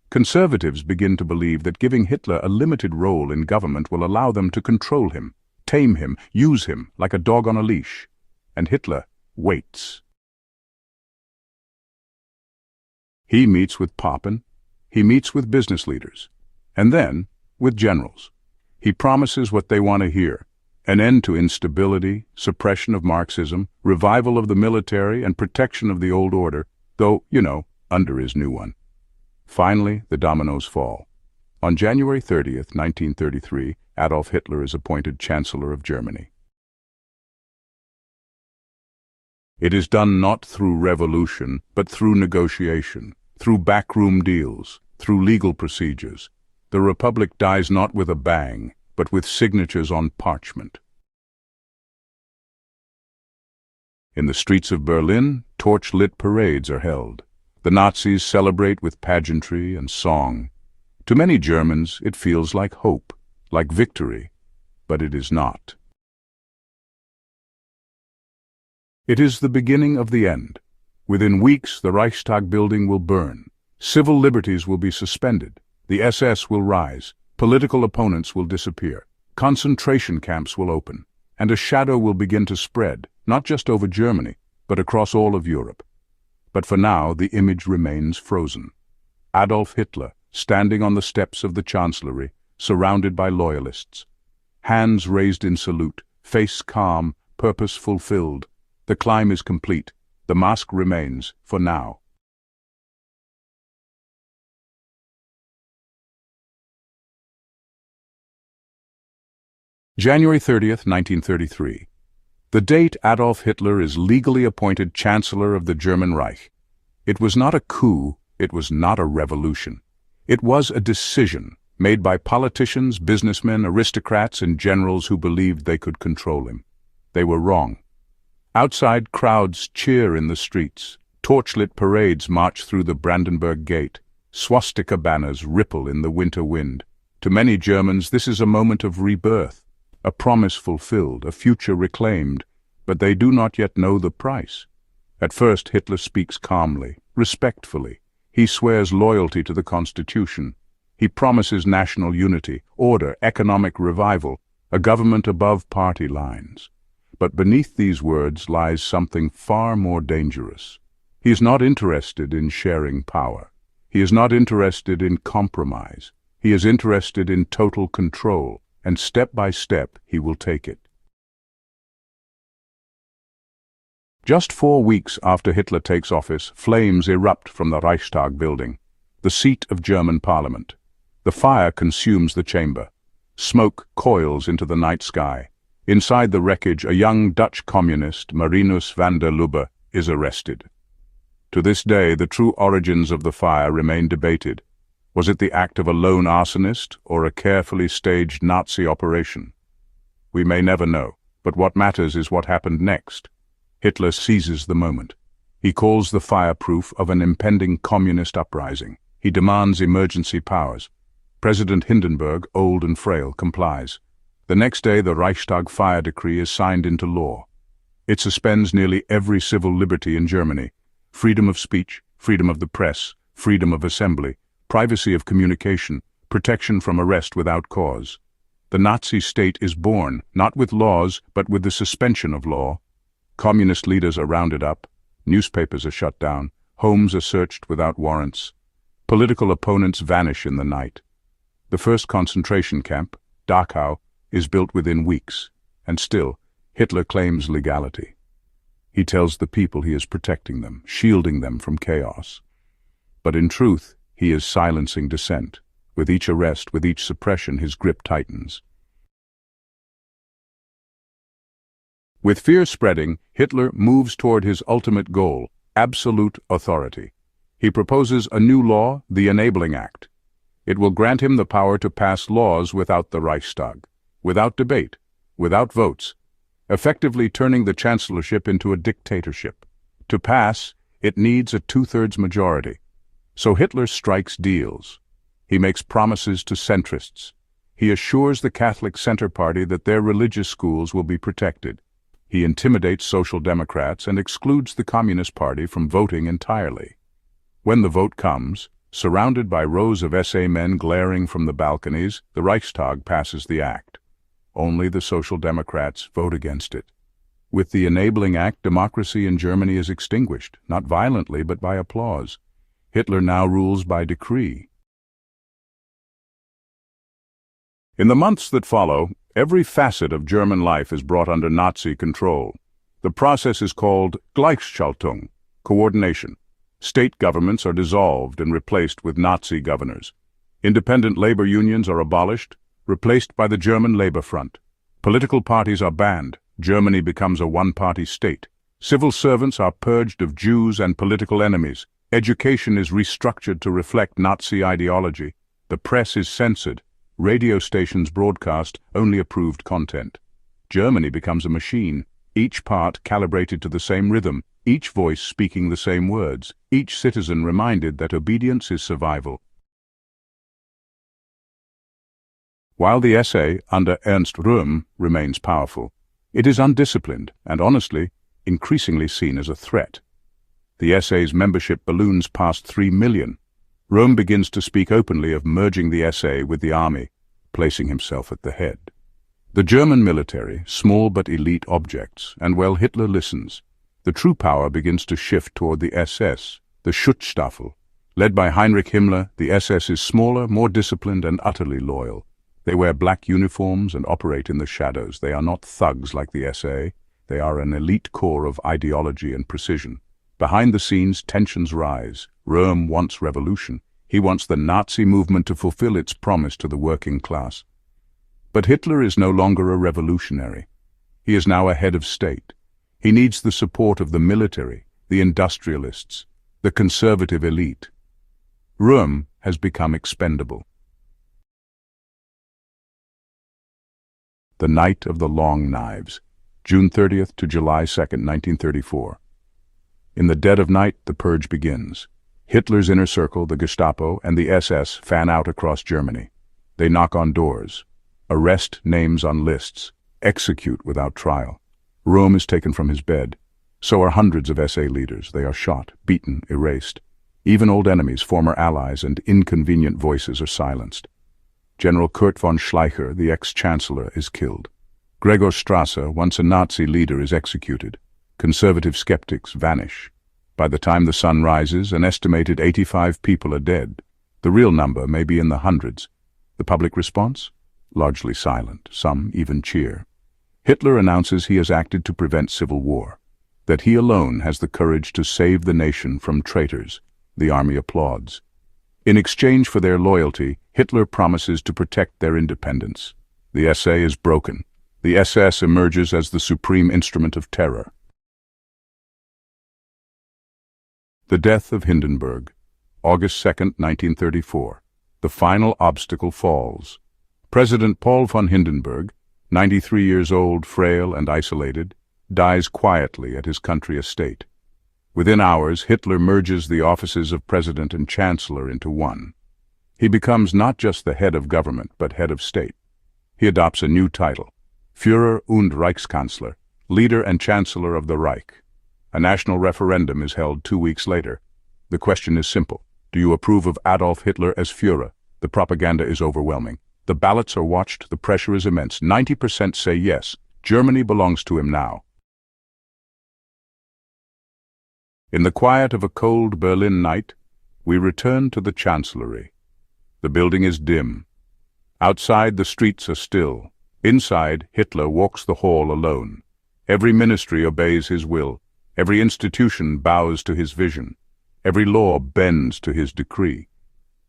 Speaker 1: Conservatives begin to believe that giving Hitler a limited role in government will allow them to control him, tame him, use him like a dog on a leash. And Hitler waits. He meets with Papen, he meets with business leaders, and then with generals. He promises what they want to hear: an end to instability, suppression of Marxism, revival of the military, and protection of the old order, though, under his new one. Finally, the dominoes fall. On January 30th, 1933, Adolf Hitler is appointed Chancellor of Germany. It is done not through revolution, but through negotiation, through backroom deals, through legal procedures. The Republic dies not with a bang, but with signatures on parchment. In the streets of Berlin, torch-lit parades are held. The Nazis celebrate with pageantry and song. To many Germans, it feels like hope, like victory, but it is not. It is the beginning of the end. Within weeks, the Reichstag building will burn. Civil liberties will be suspended. The SS will rise. Political opponents will disappear. Concentration camps will open. And a shadow will begin to spread, not just over Germany, but across all of Europe. But for now, the image remains frozen. Adolf Hitler, standing on the steps of the Chancellery, surrounded by loyalists. Hands raised in salute, face calm, purpose fulfilled. The climb is complete. The mask remains, for now. January 30th, 1933. The date Adolf Hitler is legally appointed Chancellor of the German Reich. It was not a coup, it was not a revolution. It was a decision made by politicians, businessmen, aristocrats, and generals who believed they could control him. They were wrong. Outside, crowds cheer in the streets. Torchlit parades march through the Brandenburg Gate. Swastika banners ripple in the winter wind. To many Germans, this is a moment of rebirth. A promise fulfilled, a future reclaimed, but they do not yet know the price. At first, Hitler speaks calmly, respectfully. He swears loyalty to the Constitution. He promises national unity, order, economic revival, a government above party lines. But beneath these words lies something far more dangerous. He is not interested in sharing power. He is not interested in compromise. He is interested in total control. And step by step he will take it. Just 4 weeks after Hitler takes office, flames erupt from the Reichstag building, the seat of German parliament. The fire consumes the chamber. Smoke coils into the night sky. Inside the wreckage, a young Dutch communist, Marinus van der Lubbe, is arrested. To this day, the true origins of the fire remain debated. Was it the act of a lone arsonist or a carefully staged Nazi operation? We may never know, but what matters is what happened next. Hitler seizes the moment. He calls the fireproof of an impending communist uprising. He demands emergency powers. President Hindenburg, old and frail, complies. The next day, the Reichstag fire decree is signed into law. It suspends nearly every civil liberty in Germany: freedom of speech, freedom of the press, freedom of assembly, privacy of communication, protection from arrest without cause. The Nazi state is born, not with laws, but with the suspension of law. Communist leaders are rounded up, newspapers are shut down, homes are searched without warrants. Political opponents vanish in the night. The first concentration camp, Dachau, is built within weeks, and still, Hitler claims legality. He tells the people he is protecting them, shielding them from chaos. But in truth, he is silencing dissent. With each arrest, with each suppression, his grip tightens. With fear spreading, Hitler moves toward his ultimate goal: absolute authority. He proposes a new law, the Enabling Act. It will grant him the power to pass laws without the Reichstag, without debate, without votes, effectively turning the chancellorship into a dictatorship. To pass, it needs a two-thirds majority. So Hitler strikes deals. He makes promises to centrists. He assures the Catholic Center Party that their religious schools will be protected. He intimidates Social Democrats and excludes the Communist Party from voting entirely. When the vote comes, surrounded by rows of SA men glaring from the balconies, the Reichstag passes the act. Only the Social Democrats vote against it. With the Enabling Act, democracy in Germany is extinguished, not violently but by applause. Hitler now rules by decree. In the months that follow, every facet of German life is brought under Nazi control. The process is called Gleichschaltung, coordination. State governments are dissolved and replaced with Nazi governors. Independent labor unions are abolished, replaced by the German Labor Front. Political parties are banned. Germany becomes a one-party state. Civil servants are purged of Jews and political enemies. Education is restructured to reflect Nazi ideology. The press is censored. Radio stations broadcast only approved content. Germany becomes a machine, each part calibrated to the same rhythm, each voice speaking the same words, each citizen reminded that obedience is survival. While the SA, under Ernst Röhm, remains powerful, it is undisciplined and, honestly, increasingly seen as a threat. The SA's membership balloons past 3 million. Röhm begins to speak openly of merging the SA with the army, placing himself at the head. The German military, small but elite objects, and while Hitler listens, the true power begins to shift toward the SS, the Schutzstaffel. Led by Heinrich Himmler, the SS is smaller, more disciplined, and utterly loyal. They wear black uniforms and operate in the shadows. They are not thugs like the SA. They are an elite corps of ideology and precision. Behind the scenes, tensions rise. Röhm wants revolution. He wants the Nazi movement to fulfill its promise to the working class. But Hitler is no longer a revolutionary. He is now a head of state. He needs the support of the military, the industrialists, the conservative elite. Röhm has become expendable. The Night of the Long Knives, June 30th to July 2nd, 1934. In the dead of night, the purge begins. Hitler's inner circle, the Gestapo, and the SS fan out across Germany. They knock on doors, arrest names on lists, execute without trial. Röhm is taken from his bed. So are hundreds of SA leaders. They are shot, beaten, erased. Even old enemies, former allies, and inconvenient voices are silenced. General Kurt von Schleicher, the ex-chancellor, is killed. Gregor Strasser, once a Nazi leader, is executed. Conservative skeptics vanish. By the time the sun rises, an estimated 85 people are dead. The real number may be in the hundreds. The public response? Largely silent. Some even cheer. Hitler announces he has acted to prevent civil war, that he alone has the courage to save the nation from traitors. The army applauds. In exchange for their loyalty, Hitler promises to protect their independence. The SA is broken. The SS emerges as the supreme instrument of terror. The death of Hindenburg, August 2nd, 1934. The final obstacle falls. President Paul von Hindenburg, 93 years old, frail and isolated, dies quietly at his country estate. Within hours, Hitler merges the offices of president and chancellor into one. He becomes not just the head of government, but head of state. He adopts a new title, Führer und Reichskanzler, leader and chancellor of the Reich. A national referendum is held 2 weeks later. The question is simple. Do you approve of Adolf Hitler as Führer? The propaganda is overwhelming. The ballots are watched, the pressure is immense. 90% say yes, Germany belongs to him now. In the quiet of a cold Berlin night, we return to the chancellery. The building is dim. Outside, the streets are still. Inside, Hitler walks the hall alone. Every ministry obeys his will. Every institution bows to his vision. Every law bends to his decree.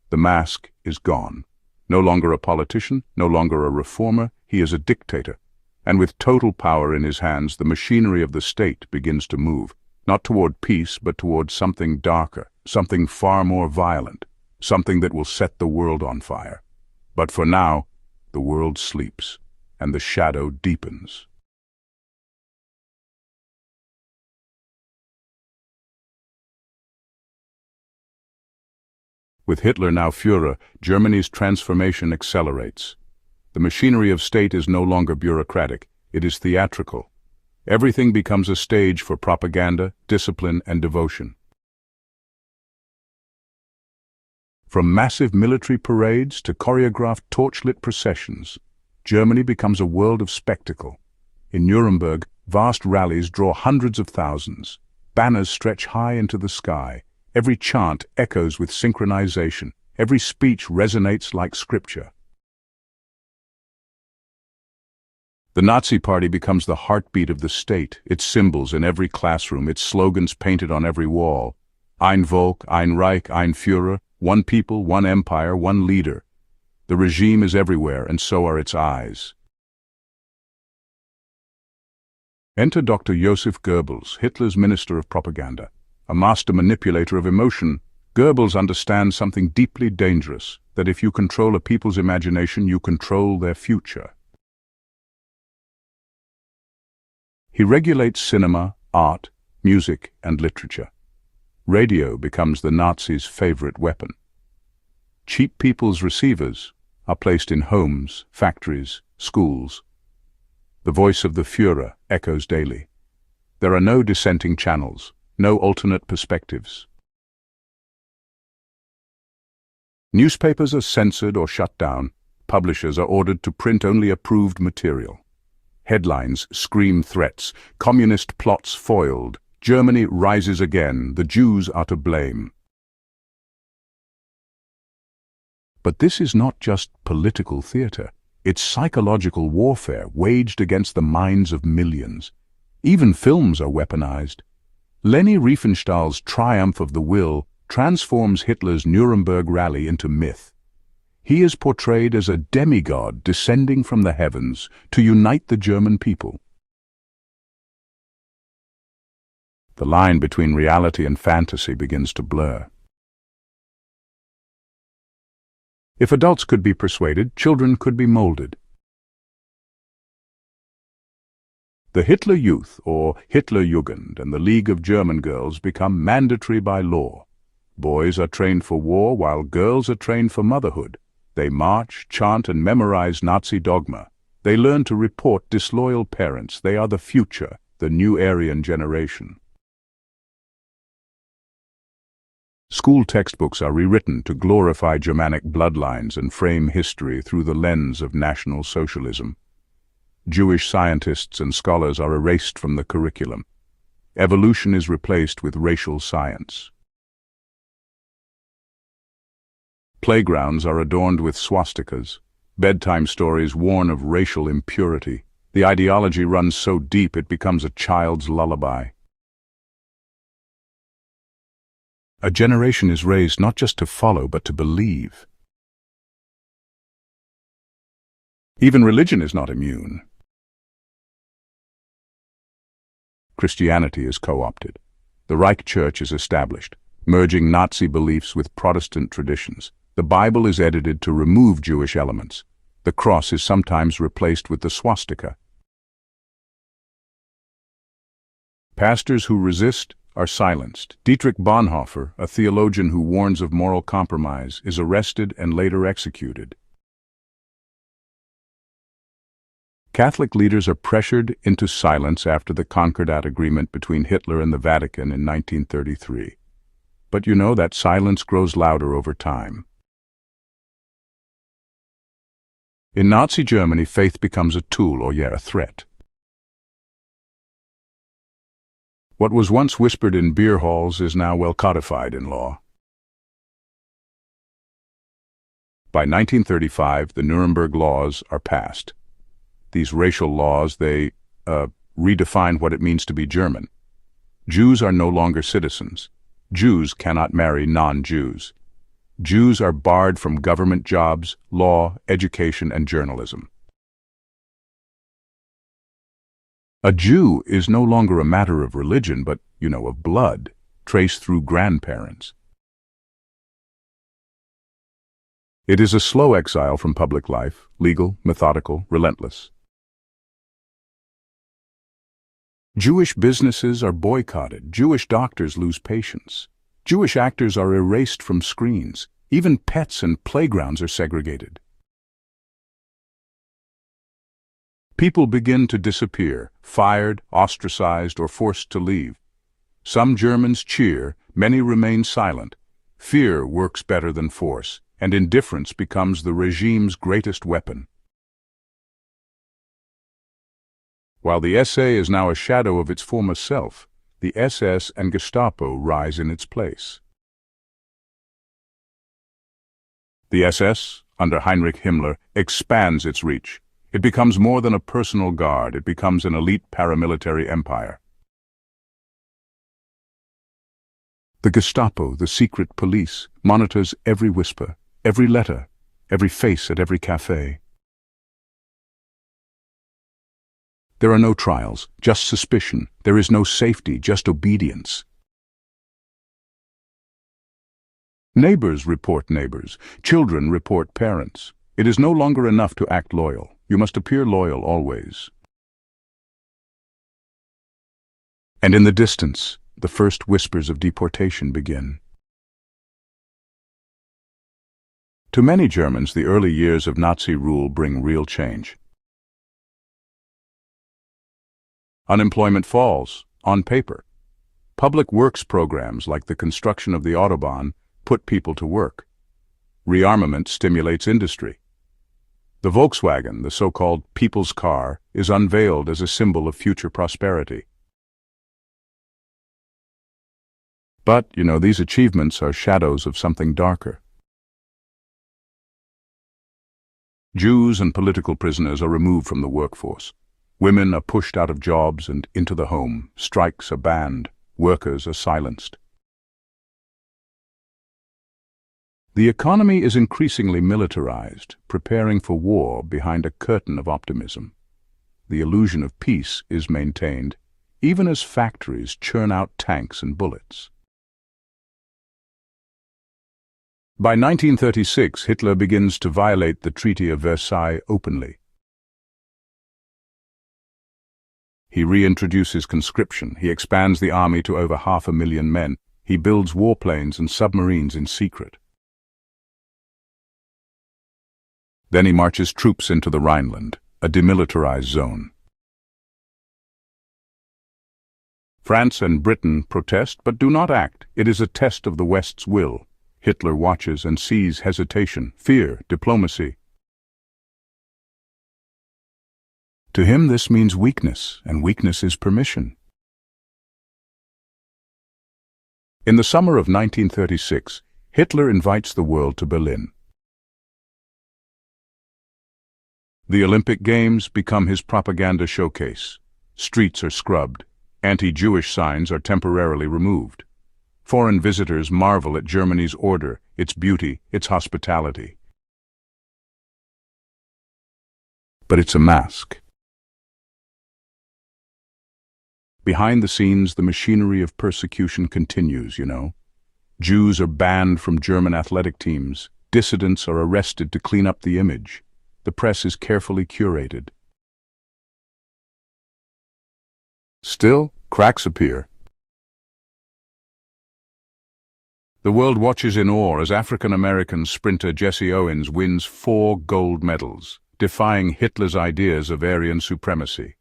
Speaker 1: The mask is gone. No longer a politician, no longer a reformer, he is a dictator. And with total power in his hands, the machinery of the state begins to move, not toward peace, but toward something darker, something far more violent, something that will set the world on fire. But for now, the world sleeps, and the shadow deepens. With Hitler now Führer, Germany's transformation accelerates. The machinery of state is no longer bureaucratic, it is theatrical. Everything becomes a stage for propaganda, discipline, and devotion. From massive military parades to choreographed torchlit processions, Germany becomes a world of spectacle. In Nuremberg, vast rallies draw hundreds of thousands. Banners stretch high into the sky. Every chant echoes with synchronization. Every speech resonates like scripture. The Nazi Party becomes the heartbeat of the state, its symbols in every classroom, its slogans painted on every wall. Ein Volk, ein Reich, ein Führer, one people, one empire, one leader. The regime is everywhere, and so are its eyes. Enter Dr. Joseph Goebbels, Hitler's minister of propaganda. A master manipulator of emotion, Goebbels understands something deeply dangerous, that if you control a people's imagination, you control their future. He regulates cinema, art, music, and literature. Radio becomes the Nazis' favorite weapon. Cheap people's receivers are placed in homes, factories, schools. The voice of the Führer echoes daily. There are no dissenting channels, no alternate perspectives. Newspapers are censored or shut down. Publishers are ordered to print only approved material. Headlines scream threats. Communist plots foiled. Germany rises again. The Jews are to blame. But this is not just political theater. It's psychological warfare waged against the minds of millions. Even films are weaponized. Leni Riefenstahl's Triumph of the Will transforms Hitler's Nuremberg rally into myth. He is portrayed as a demigod descending from the heavens to unite the German people. The line between reality and fantasy begins to blur. If adults could be persuaded, children could be molded. The Hitler Youth, or Hitlerjugend, and the League of German Girls become mandatory by law. Boys are trained for war while girls are trained for motherhood. They march, chant, and memorize Nazi dogma. They learn to report disloyal parents. They are the future, the new Aryan generation. School textbooks are rewritten to glorify Germanic bloodlines and frame history through the lens of National Socialism. Jewish scientists and scholars are erased from the curriculum. Evolution is replaced with racial science. Playgrounds are adorned with swastikas. Bedtime stories warn of racial impurity. The ideology runs so deep it becomes a child's lullaby. A generation is raised not just to follow, but to believe. Even religion is not immune. Christianity is co-opted. The Reich Church is established, merging Nazi beliefs with Protestant traditions. The Bible is edited to remove Jewish elements. The cross is sometimes replaced with the swastika. Pastors who resist are silenced. Dietrich Bonhoeffer, a theologian who warns of moral compromise, is arrested and later executed. Catholic leaders are pressured into silence after the Concordat Agreement between Hitler and the Vatican in 1933. But you know that silence grows louder over time. In Nazi Germany, faith becomes a tool or a threat. What was once whispered in beer halls is now well codified in law. By 1935, the Nuremberg laws are passed. These racial laws, they redefine what it means to be German. Jews are no longer citizens. Jews cannot marry non-Jews. Jews are barred from government jobs, law, education, and journalism. A Jew is no longer a matter of religion, but, of blood, traced through grandparents. It is a slow exile from public life, legal, methodical, relentless. Jewish businesses are boycotted. Jewish doctors lose patients. Jewish actors are erased from screens. Even pets and playgrounds are segregated. People begin to disappear, fired, ostracized, or forced to leave. Some Germans cheer, many remain silent. Fear works better than force, and indifference becomes the regime's greatest weapon. While the SA is now a shadow of its former self, the SS and Gestapo rise in its place. The SS, under Heinrich Himmler, expands its reach. It becomes more than a personal guard, it becomes an elite paramilitary empire. The Gestapo, the secret police, monitors every whisper, every letter, every face at every café. There are no trials, just suspicion. There is no safety, just obedience. Neighbors report neighbors. Children report parents. It is no longer enough to act loyal. You must appear loyal always. And in the distance, the first whispers of deportation begin. To many Germans, the early years of Nazi rule bring real change. Unemployment falls, on paper. Public works programs like the construction of the Autobahn put people to work. Rearmament stimulates industry. The Volkswagen, the so-called people's car, is unveiled as a symbol of future prosperity. But, these achievements are shadows of something darker. Jews and political prisoners are removed from the workforce. Women are pushed out of jobs and into the home. Strikes are banned. Workers are silenced. The economy is increasingly militarized, preparing for war behind a curtain of optimism. The illusion of peace is maintained, even as factories churn out tanks and bullets. By 1936, Hitler begins to violate the Treaty of Versailles openly. He reintroduces conscription. He expands the army to over 500,000 men. He builds warplanes and submarines in secret. Then he marches troops into the Rhineland, a demilitarized zone. France and Britain protest but do not act. It is a test of the West's will. Hitler watches and sees hesitation, fear, diplomacy. To him this means weakness, and weakness is permission. In the summer of 1936, Hitler invites the world to Berlin. The Olympic Games become his propaganda showcase. Streets are scrubbed. Anti-Jewish signs are temporarily removed. Foreign visitors marvel at Germany's order, its beauty, its hospitality. But it's a mask. Behind the scenes, the machinery of persecution continues, Jews are banned from German athletic teams, Dissidents are arrested to clean up the image. The press is carefully curated. Still, cracks appear. The world watches in awe as African-American sprinter Jesse Owens wins 4 gold medals, defying Hitler's ideas of Aryan supremacy.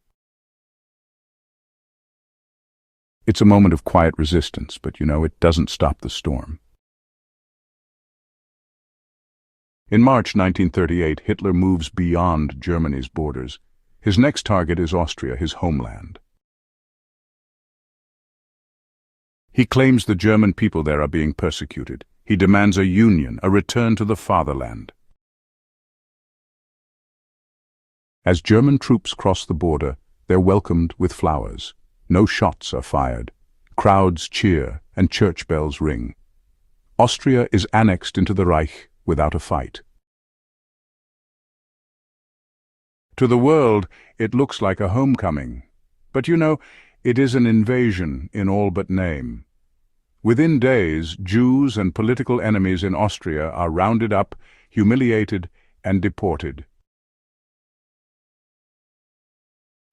Speaker 1: It's a moment of quiet resistance, but it doesn't stop the storm. In March 1938, Hitler moves beyond Germany's borders. His next target is Austria, his homeland. He claims the German people there are being persecuted. He demands a union, a return to the fatherland. As German troops cross the border, they're welcomed with flowers. No shots are fired. Crowds cheer and church bells ring. Austria is annexed into the Reich without a fight. To the world, it looks like a homecoming. But it is an invasion in all but name. Within days, Jews and political enemies in Austria are rounded up, humiliated, and deported.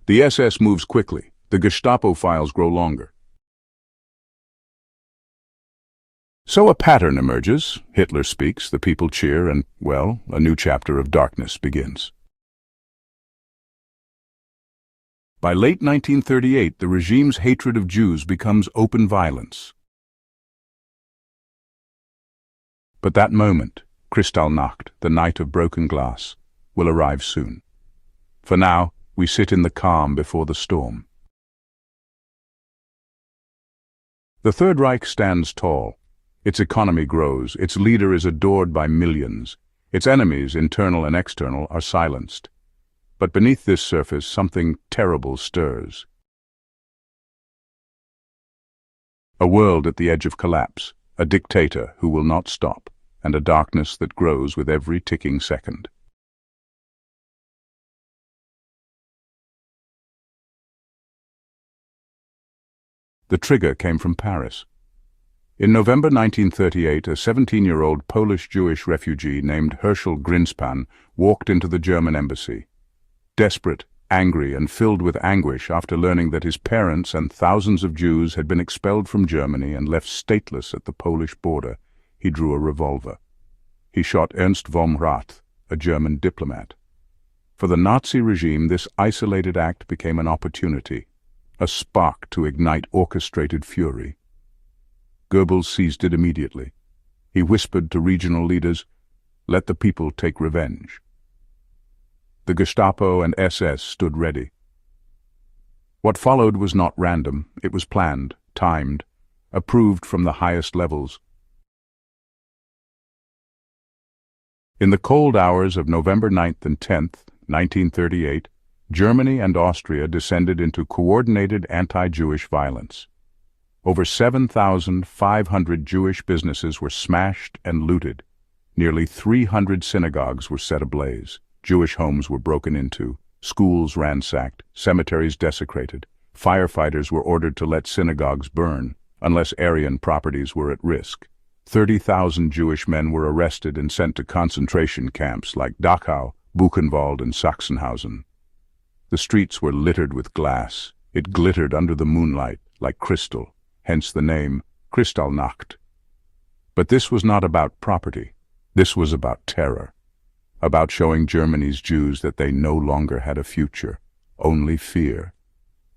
Speaker 1: The SS moves quickly. The Gestapo files grow longer. So a pattern emerges. Hitler speaks, the people cheer, and, a new chapter of darkness begins. By late 1938, the regime's hatred of Jews becomes open violence. But that moment, Kristallnacht, the night of broken glass, will arrive soon. For now, we sit in the calm before the storm. The Third Reich stands tall. Its economy grows. Its leader is adored by millions. Its enemies, internal and external, are silenced. But beneath this surface, something terrible stirs. A world at the edge of collapse, a dictator who will not stop, and a darkness that grows with every ticking second. The trigger came from Paris. In November 1938, a 17-year-old Polish-Jewish refugee named Herschel Grinspan walked into the German embassy. Desperate, angry, and filled with anguish after learning that his parents and thousands of Jews had been expelled from Germany and left stateless at the Polish border, he drew a revolver. He shot Ernst vom Rath, a German diplomat. For the Nazi regime, this isolated act became an opportunity, a spark to ignite orchestrated fury. Goebbels seized it immediately. He whispered to regional leaders, "Let the people take revenge." The Gestapo and SS stood ready. What followed was not random. It was planned, timed, approved from the highest levels. In the cold hours of November 9th and 10th, 1938, Germany and Austria descended into coordinated anti-Jewish violence. Over 7,500 Jewish businesses were smashed and looted. Nearly 300 synagogues were set ablaze. Jewish homes were broken into, schools ransacked, cemeteries desecrated. Firefighters were ordered to let synagogues burn, unless Aryan properties were at risk. 30,000 Jewish men were arrested and sent to concentration camps like Dachau, Buchenwald, and Sachsenhausen. The streets were littered with glass. It glittered under the moonlight like crystal, hence the name Kristallnacht. But this was not about property. This was about terror. About showing Germany's Jews that they no longer had a future, only fear.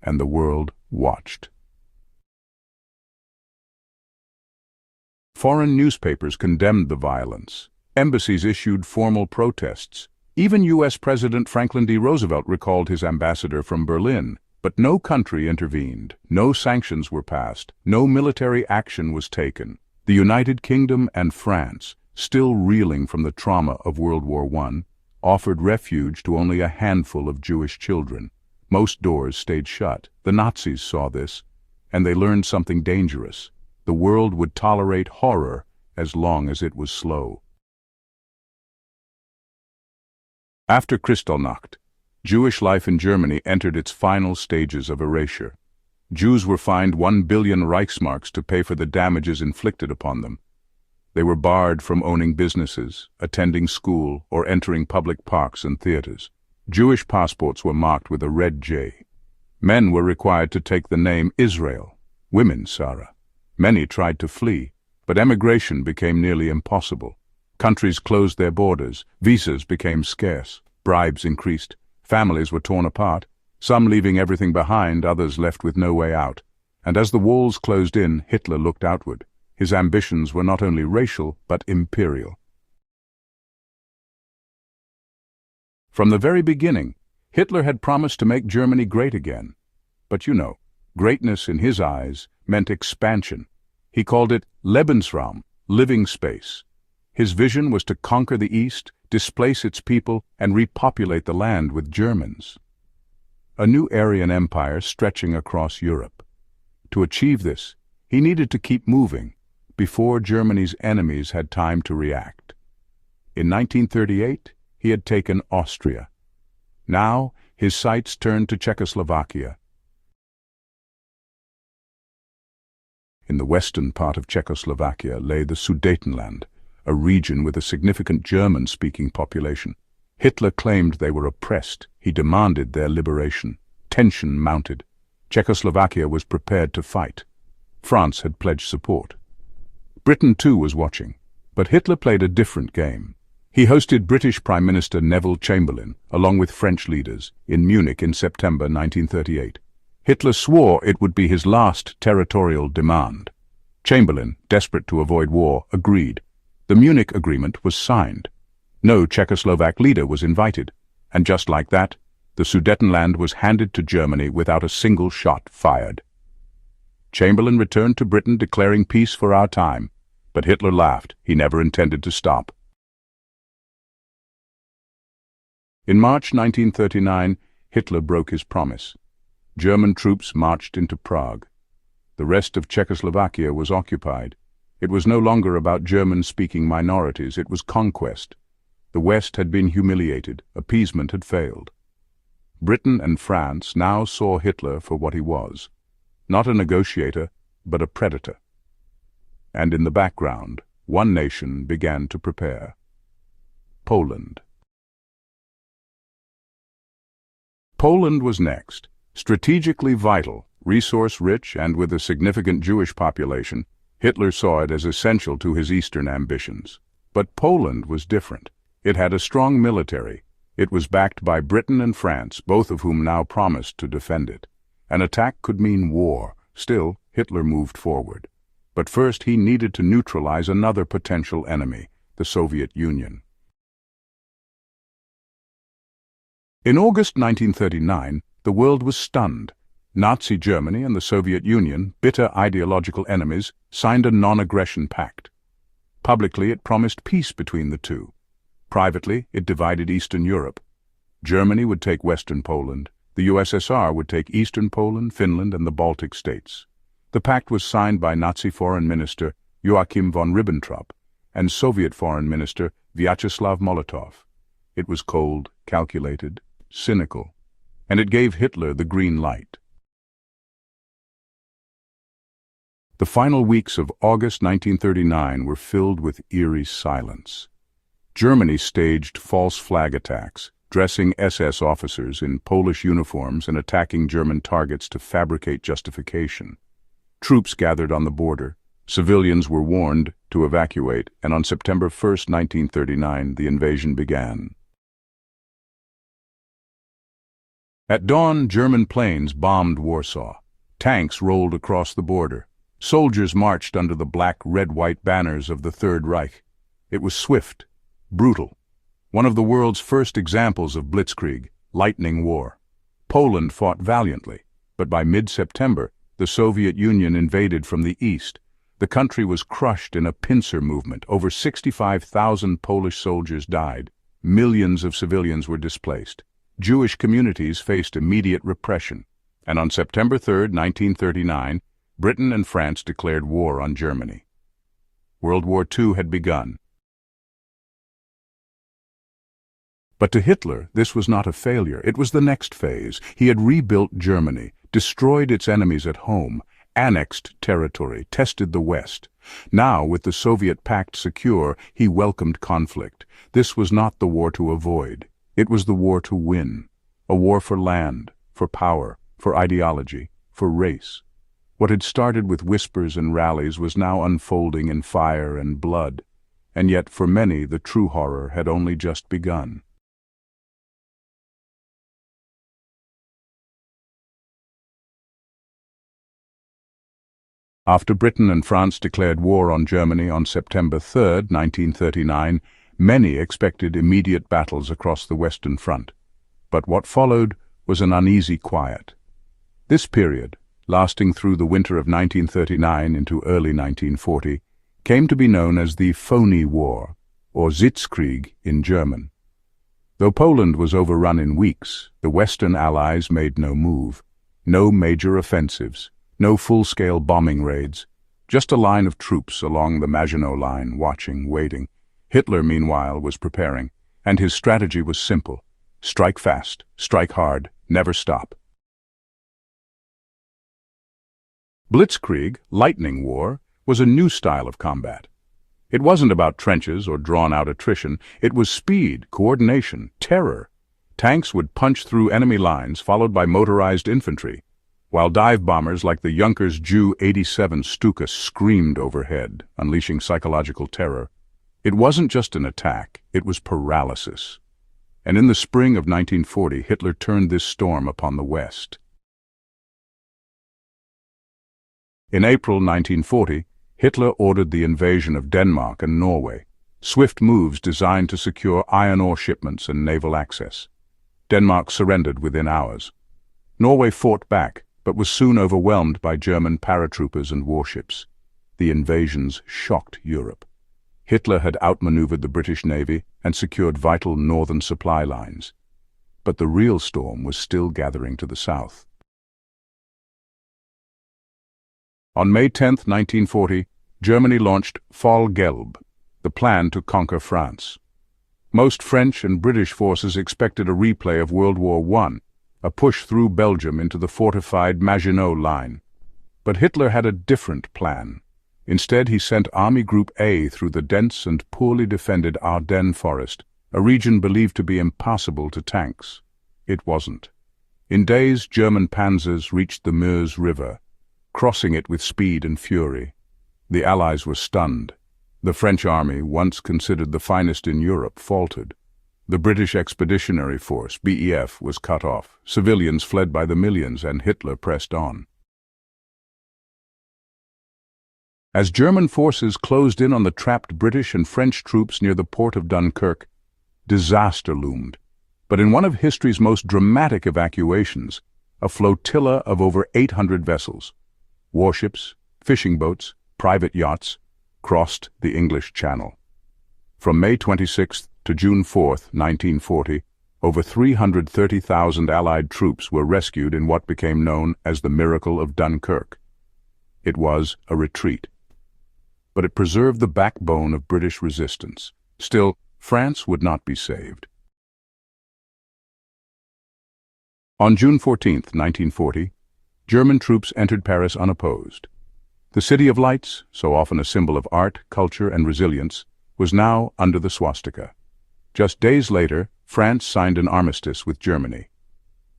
Speaker 1: And the world watched. Foreign newspapers condemned the violence. Embassies issued formal protests. Even U.S. President Franklin D. Roosevelt recalled his ambassador from Berlin. But no country intervened. No sanctions were passed. No military action was taken. The United Kingdom and France, still reeling from the trauma of World War I, offered refuge to only a handful of Jewish children. Most doors stayed shut. The Nazis saw this, and they learned something dangerous. The world would tolerate horror as long as it was slow. After Kristallnacht, Jewish life in Germany entered its final stages of erasure. Jews were fined 1 billion Reichsmarks to pay for the damages inflicted upon them. They were barred from owning businesses, attending school, or entering public parks and theaters. Jewish passports were marked with a red J. Men were required to take the name Israel, women Sarah. Many tried to flee, but emigration became nearly impossible. Countries closed their borders, visas became scarce, bribes increased, families were torn apart, some leaving everything behind, others left with no way out. And as the walls closed in, Hitler looked outward. His ambitions were not only racial, but imperial. From the very beginning, Hitler had promised to make Germany great again. But you know, greatness in his eyes meant expansion. He called it Lebensraum, living space. His vision was to conquer the East, displace its people, and repopulate the land with Germans. A new Aryan empire stretching across Europe. To achieve this, he needed to keep moving, before Germany's enemies had time to react. In 1938, he had taken Austria. Now, his sights turned to Czechoslovakia. In the western part of Czechoslovakia lay the Sudetenland, a region with a significant German-speaking population. Hitler claimed they were oppressed. He demanded their liberation. Tension mounted. Czechoslovakia was prepared to fight. France had pledged support. Britain too was watching, but Hitler played a different game. He hosted British Prime Minister Neville Chamberlain, along with French leaders, in Munich in September 1938. Hitler swore it would be his last territorial demand. Chamberlain, desperate to avoid war, agreed. The Munich Agreement was signed. No Czechoslovak leader was invited, and just like that, the Sudetenland was handed to Germany without a single shot fired. Chamberlain returned to Britain declaring peace for our time, but Hitler laughed. He never intended to stop. In March 1939, Hitler broke his promise. German troops marched into Prague. The rest of Czechoslovakia was occupied. It was no longer about German-speaking minorities, it was conquest. The West had been humiliated, appeasement had failed. Britain and France now saw Hitler for what he was, not a negotiator, but a predator. And in the background, one nation began to prepare. Poland. Poland was next. Strategically vital, resource-rich, and with a significant Jewish population, Hitler saw it as essential to his Eastern ambitions. But Poland was different. It had a strong military. It was backed by Britain and France, both of whom now promised to defend it. An attack could mean war. Still, Hitler moved forward. But first he needed to neutralize another potential enemy, the Soviet Union. In August 1939, the world was stunned. Nazi Germany and the Soviet Union, bitter ideological enemies, signed a non-aggression pact. Publicly, it promised peace between the two. Privately, it divided Eastern Europe. Germany would take Western Poland. The USSR would take Eastern Poland, Finland, and the Baltic states. The pact was signed by Nazi Foreign Minister Joachim von Ribbentrop and Soviet Foreign Minister Vyacheslav Molotov. It was cold, calculated, cynical, and it gave Hitler the green light. The final weeks of August 1939 were filled with eerie silence. Germany staged false flag attacks, dressing SS officers in Polish uniforms and attacking German targets to fabricate justification. Troops gathered on the border. Civilians were warned to evacuate, and on September 1, 1939, the invasion began. At dawn, German planes bombed Warsaw. Tanks rolled across the border. Soldiers marched under the black, red-white banners of the Third Reich. It was swift, brutal. One of the world's first examples of blitzkrieg, lightning war. Poland fought valiantly, but by mid-September, the Soviet Union invaded from the east. The country was crushed in a pincer movement. Over 65,000 Polish soldiers died. Millions of civilians were displaced. Jewish communities faced immediate repression. And on September 3, 1939, Britain and France declared war on Germany. World War II had begun. But to Hitler, this was not a failure. It was the next phase. He had rebuilt Germany, destroyed its enemies at home, annexed territory, tested the West. Now, with the Soviet pact secure, he welcomed conflict. This was not the war to avoid. It was the war to win. A war for land, for power, for ideology, for race. What had started with whispers and rallies was now unfolding in fire and blood. And yet, for many, the true horror had only just begun. After Britain and France declared war on Germany on September 3, 1939, many expected immediate battles across the Western Front. But what followed was an uneasy quiet. This period, lasting through the winter of 1939 into early 1940, came to be known as the Phony War, or Sitzkrieg in German. Though Poland was overrun in weeks, the Western Allies made no move. No major offensives, no full-scale bombing raids, just a line of troops along the Maginot Line, watching, waiting. Hitler, meanwhile, was preparing, and his strategy was simple. Strike fast, strike hard, never stop. Blitzkrieg, lightning war, was a new style of combat. It wasn't about trenches or drawn-out attrition. It was speed, coordination, terror. Tanks would punch through enemy lines, followed by motorized infantry, while dive bombers like the Junkers Ju-87 Stuka screamed overhead, unleashing psychological terror. It wasn't just an attack, it was paralysis. And in the spring of 1940, Hitler turned this storm upon the West. In April 1940, Hitler ordered the invasion of Denmark and Norway, swift moves designed to secure iron ore shipments and naval access. Denmark surrendered within hours. Norway fought back, but was soon overwhelmed by German paratroopers and warships. The invasions shocked Europe. Hitler had outmaneuvered the British Navy and secured vital northern supply lines. But the real storm was still gathering to the south. On May 10, 1940, Germany launched Fall Gelb, the plan to conquer France. Most French and British forces expected a replay of World War I, a push through Belgium into the fortified Maginot Line. But Hitler had a different plan. Instead, he sent Army Group A through the dense and poorly defended Ardennes forest, a region believed to be impassable to tanks. It wasn't. In days, German panzers reached the Meuse River, crossing it with speed and fury. The Allies were stunned. The French army, once considered the finest in Europe, faltered. The British Expeditionary Force, BEF, was cut off. Civilians fled by the millions, and Hitler pressed on. As German forces closed in on the trapped British and French troops near the port of Dunkirk, disaster loomed. But in one of history's most dramatic evacuations, a flotilla of over 800 vessels, warships, fishing boats, private yachts, crossed the English Channel. From May 26 to June 4, 1940, over 330,000 Allied troops were rescued in what became known as the Miracle of Dunkirk. It was a retreat, but it preserved the backbone of British resistance. Still, France would not be saved. On June 14, 1940, German troops entered Paris unopposed. The City of Lights, so often a symbol of art, culture, and resilience, was now under the swastika. Just days later, France signed an armistice with Germany.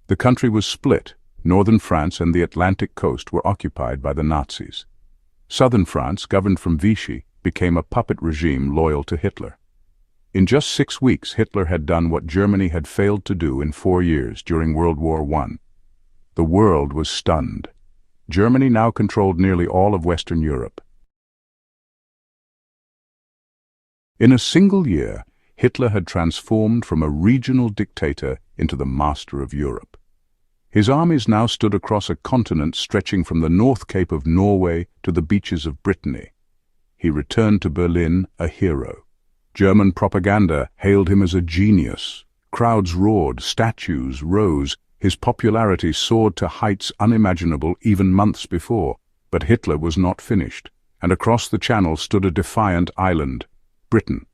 Speaker 1: The country was split. Northern France and the Atlantic coast were occupied by the Nazis. Southern France, governed from Vichy, became a puppet regime loyal to Hitler. In just 6 weeks, Hitler had done what Germany had failed to do in 4 years during World War I. The world was stunned. Germany now controlled nearly all of Western Europe. In a single year, Hitler had transformed from a regional dictator into the master of Europe. His armies now stood across a continent stretching from the North Cape of Norway to the beaches of Brittany. He returned to Berlin a hero. German propaganda hailed him as a genius. Crowds roared, statues rose. His popularity soared to heights unimaginable even months before. But Hitler was not finished, and across the Channel stood a defiant island, Britain.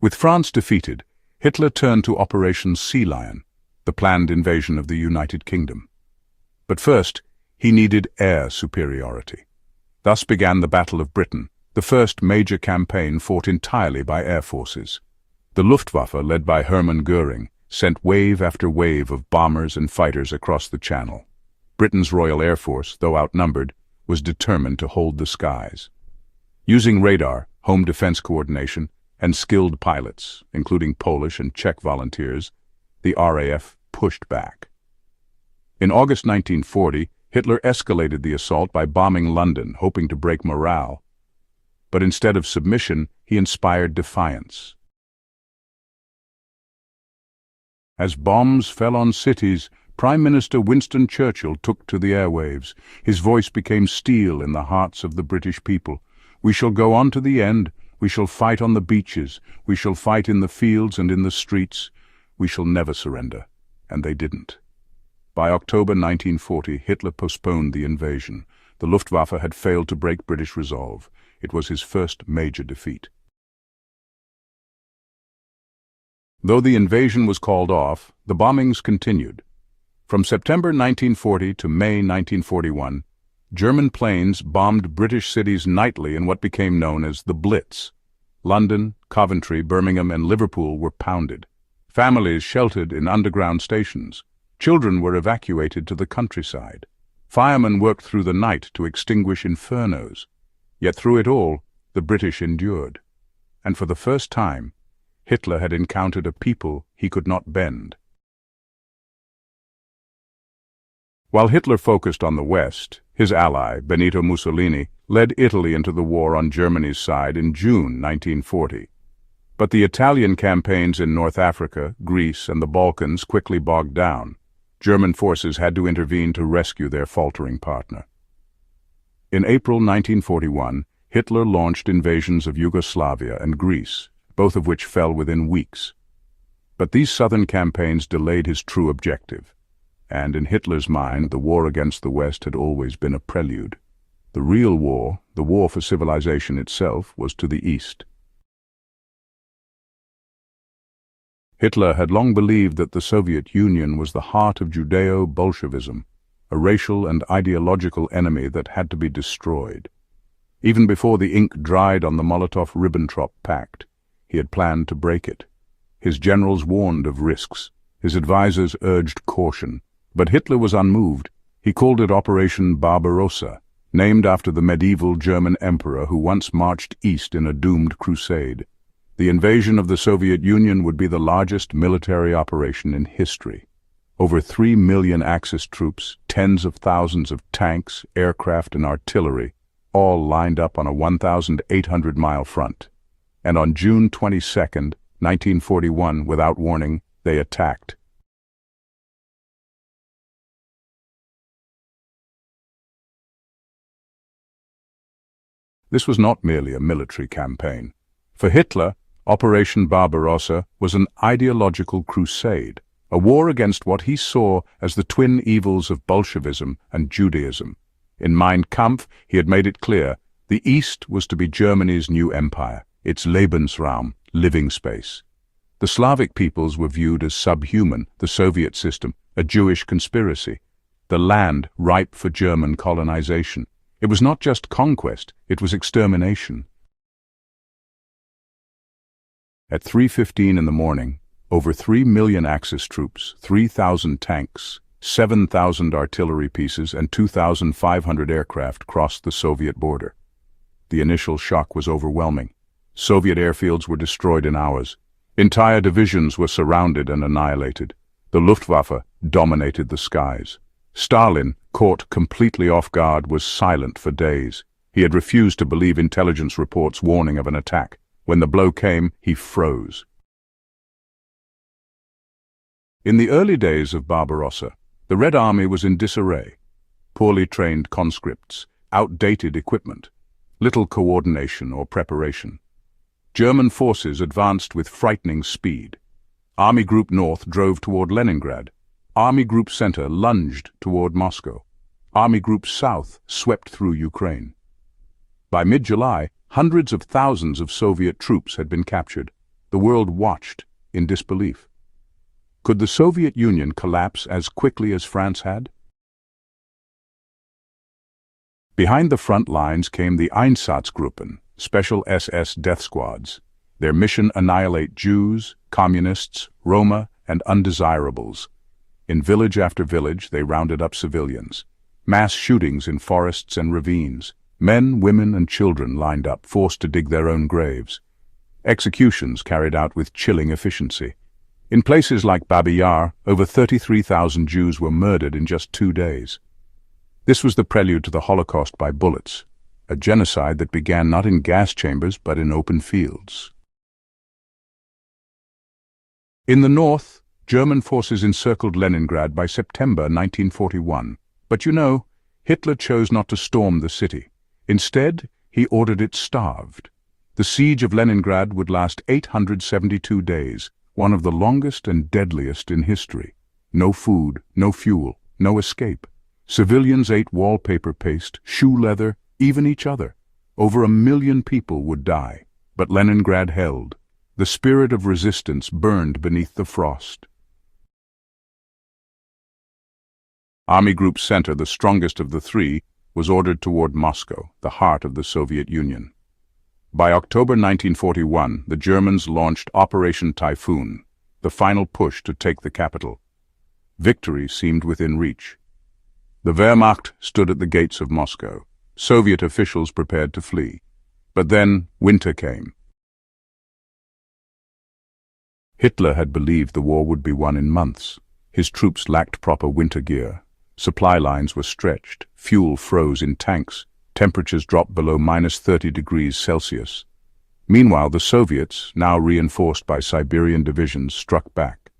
Speaker 1: With France defeated, Hitler turned to Operation Sea Lion, the planned invasion of the United Kingdom. But first, he needed air superiority. Thus began the Battle of Britain, the first major campaign fought entirely by air forces. The Luftwaffe, led by Hermann Göring, sent wave after wave of bombers and fighters across the Channel. Britain's Royal Air Force, though outnumbered, was determined to hold the skies. Using radar, home defense coordination, and skilled pilots, including Polish and Czech volunteers, the RAF pushed back. In August 1940, Hitler escalated the assault by bombing London, hoping to break morale. But instead of submission, he inspired defiance. As bombs fell on cities, Prime Minister Winston Churchill took to the airwaves. His voice became steel in the hearts of the British people. "We shall go on to the end. We shall fight on the beaches. We shall fight in the fields and in the streets. We shall never surrender." And they didn't. By October 1940, Hitler postponed the invasion. The Luftwaffe had failed to break British resolve. It was his first major defeat. Though the invasion was called off, the bombings continued. From September 1940 to May 1941, German planes bombed British cities nightly in what became known as the Blitz. London, Coventry, Birmingham, and Liverpool were pounded. Families sheltered in underground stations. Children were evacuated to the countryside. Firemen worked through the night to extinguish infernos. Yet through it all, the British endured. And for the first time, Hitler had encountered a people he could not bend. While Hitler focused on the West, his ally, Benito Mussolini, led Italy into the war on Germany's side in June 1940. But the Italian campaigns in North Africa, Greece, and the Balkans quickly bogged down. German forces had to intervene to rescue their faltering partner. In April 1941, Hitler launched invasions of Yugoslavia and Greece, both of which fell within weeks. But these southern campaigns delayed his true objective. And in Hitler's mind, the war against the West had always been a prelude. The real war, the war for civilization itself, was to the east. Hitler had long believed that the Soviet Union was the heart of Judeo-Bolshevism, a racial and ideological enemy that had to be destroyed. Even before the ink dried on the Molotov-Ribbentrop Pact, he had planned to break it. His generals warned of risks. His advisors urged caution. But Hitler was unmoved. He called it Operation Barbarossa, named after the medieval German emperor who once marched east in a doomed crusade. The invasion of the Soviet Union would be the largest military operation in history. Over 3 million Axis troops, tens of thousands of tanks, aircraft, and artillery, all lined up on a 1,800-mile front. And on June 22, 1941, without warning, they attacked. This was not merely a military campaign. For Hitler, Operation Barbarossa was an ideological crusade, a war against what he saw as the twin evils of Bolshevism and Judaism. In Mein Kampf, he had made it clear, the East was to be Germany's new empire, its Lebensraum, living space. The Slavic peoples were viewed as subhuman, the Soviet system, a Jewish conspiracy, the land ripe for German colonization. It was not just conquest, it was extermination. At 3:15 in the morning, over 3 million Axis troops, 3,000 tanks, 7,000 artillery pieces, and 2,500 aircraft crossed the Soviet border. The initial shock was overwhelming. Soviet airfields were destroyed in hours. Entire divisions were surrounded and annihilated. The Luftwaffe dominated the skies. Stalin, caught completely off guard, was silent for days. He had refused to believe intelligence reports warning of an attack. When the blow came, he froze. In the early days of Barbarossa, the Red Army was in disarray. Poorly trained conscripts, outdated equipment, little coordination or preparation. German forces advanced with frightening speed. Army Group North drove toward Leningrad. Army Group Center lunged toward Moscow. Army Group South swept through Ukraine. By mid-July, hundreds of thousands of Soviet troops had been captured. The world watched in disbelief. Could the Soviet Union collapse as quickly as France had? Behind the front lines came the Einsatzgruppen, special SS death squads. Their mission: annihilate Jews, communists, Roma, and undesirables. In village after village, they rounded up civilians. Mass shootings in forests and ravines. Men, women, and children lined up, forced to dig their own graves. Executions carried out with chilling efficiency. In places like Babi Yar, over 33,000 Jews were murdered in just 2 days. This was the prelude to the Holocaust by bullets, a genocide that began not in gas chambers but in open fields. In the north, German forces encircled Leningrad by September 1941. But you know, Hitler chose not to storm the city. Instead, he ordered it starved. The siege of Leningrad would last 872 days, one of the longest and deadliest in history. No food, no fuel, no escape. Civilians ate wallpaper paste, shoe leather, even each other. Over 1 million people would die. But Leningrad held. The spirit of resistance burned beneath the frost. Army Group Center, the strongest of the three, was ordered toward Moscow, the heart of the Soviet Union. By October 1941, the Germans launched Operation Typhoon, the final push to take the capital. Victory seemed within reach. The Wehrmacht stood at the gates of Moscow. Soviet officials prepared to flee. But then winter came. Hitler had believed the war would be won in months. His troops lacked proper winter gear. Supply lines were stretched. Fuel froze in tanks. Temperatures dropped below -30°C. Meanwhile, the Soviets, now reinforced by Siberian divisions, struck back.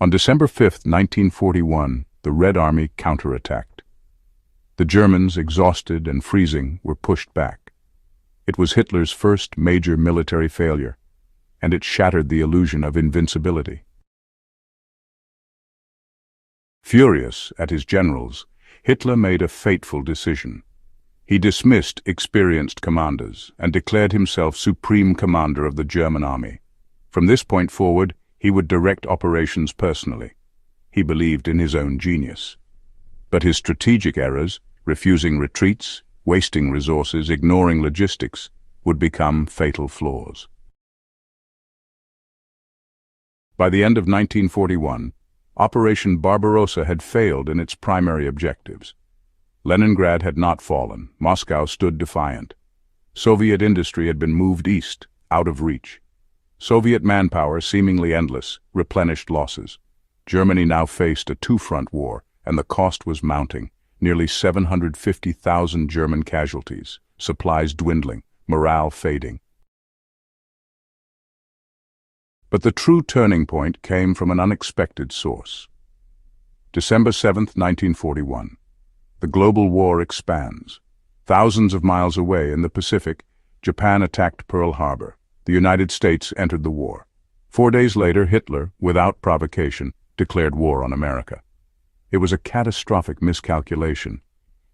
Speaker 1: On December 5, 1941, the Red Army counterattacked. The Germans, exhausted and freezing, were pushed back. It was Hitler's first major military failure, and it shattered the illusion of invincibility. Furious at his generals, Hitler made a fateful decision. He dismissed experienced commanders and declared himself supreme commander of the German army. From this point forward, he would direct operations personally. He believed in his own genius. But his strategic errors, refusing retreats, wasting resources, ignoring logistics, would become fatal flaws. By the end of 1941, Operation Barbarossa had failed in its primary objectives. Leningrad had not fallen. Moscow stood defiant. Soviet industry had been moved east, out of reach. Soviet manpower, seemingly endless, replenished losses. Germany now faced a two-front war, and the cost was mounting. Nearly 750,000 German casualties, supplies dwindling, morale fading. But the true turning point came from an unexpected source. December 7, 1941. The global war expands. Thousands of miles away in the Pacific, Japan attacked Pearl Harbor. The United States entered the war. 4 days later, Hitler, without provocation, declared war on America. It was a catastrophic miscalculation.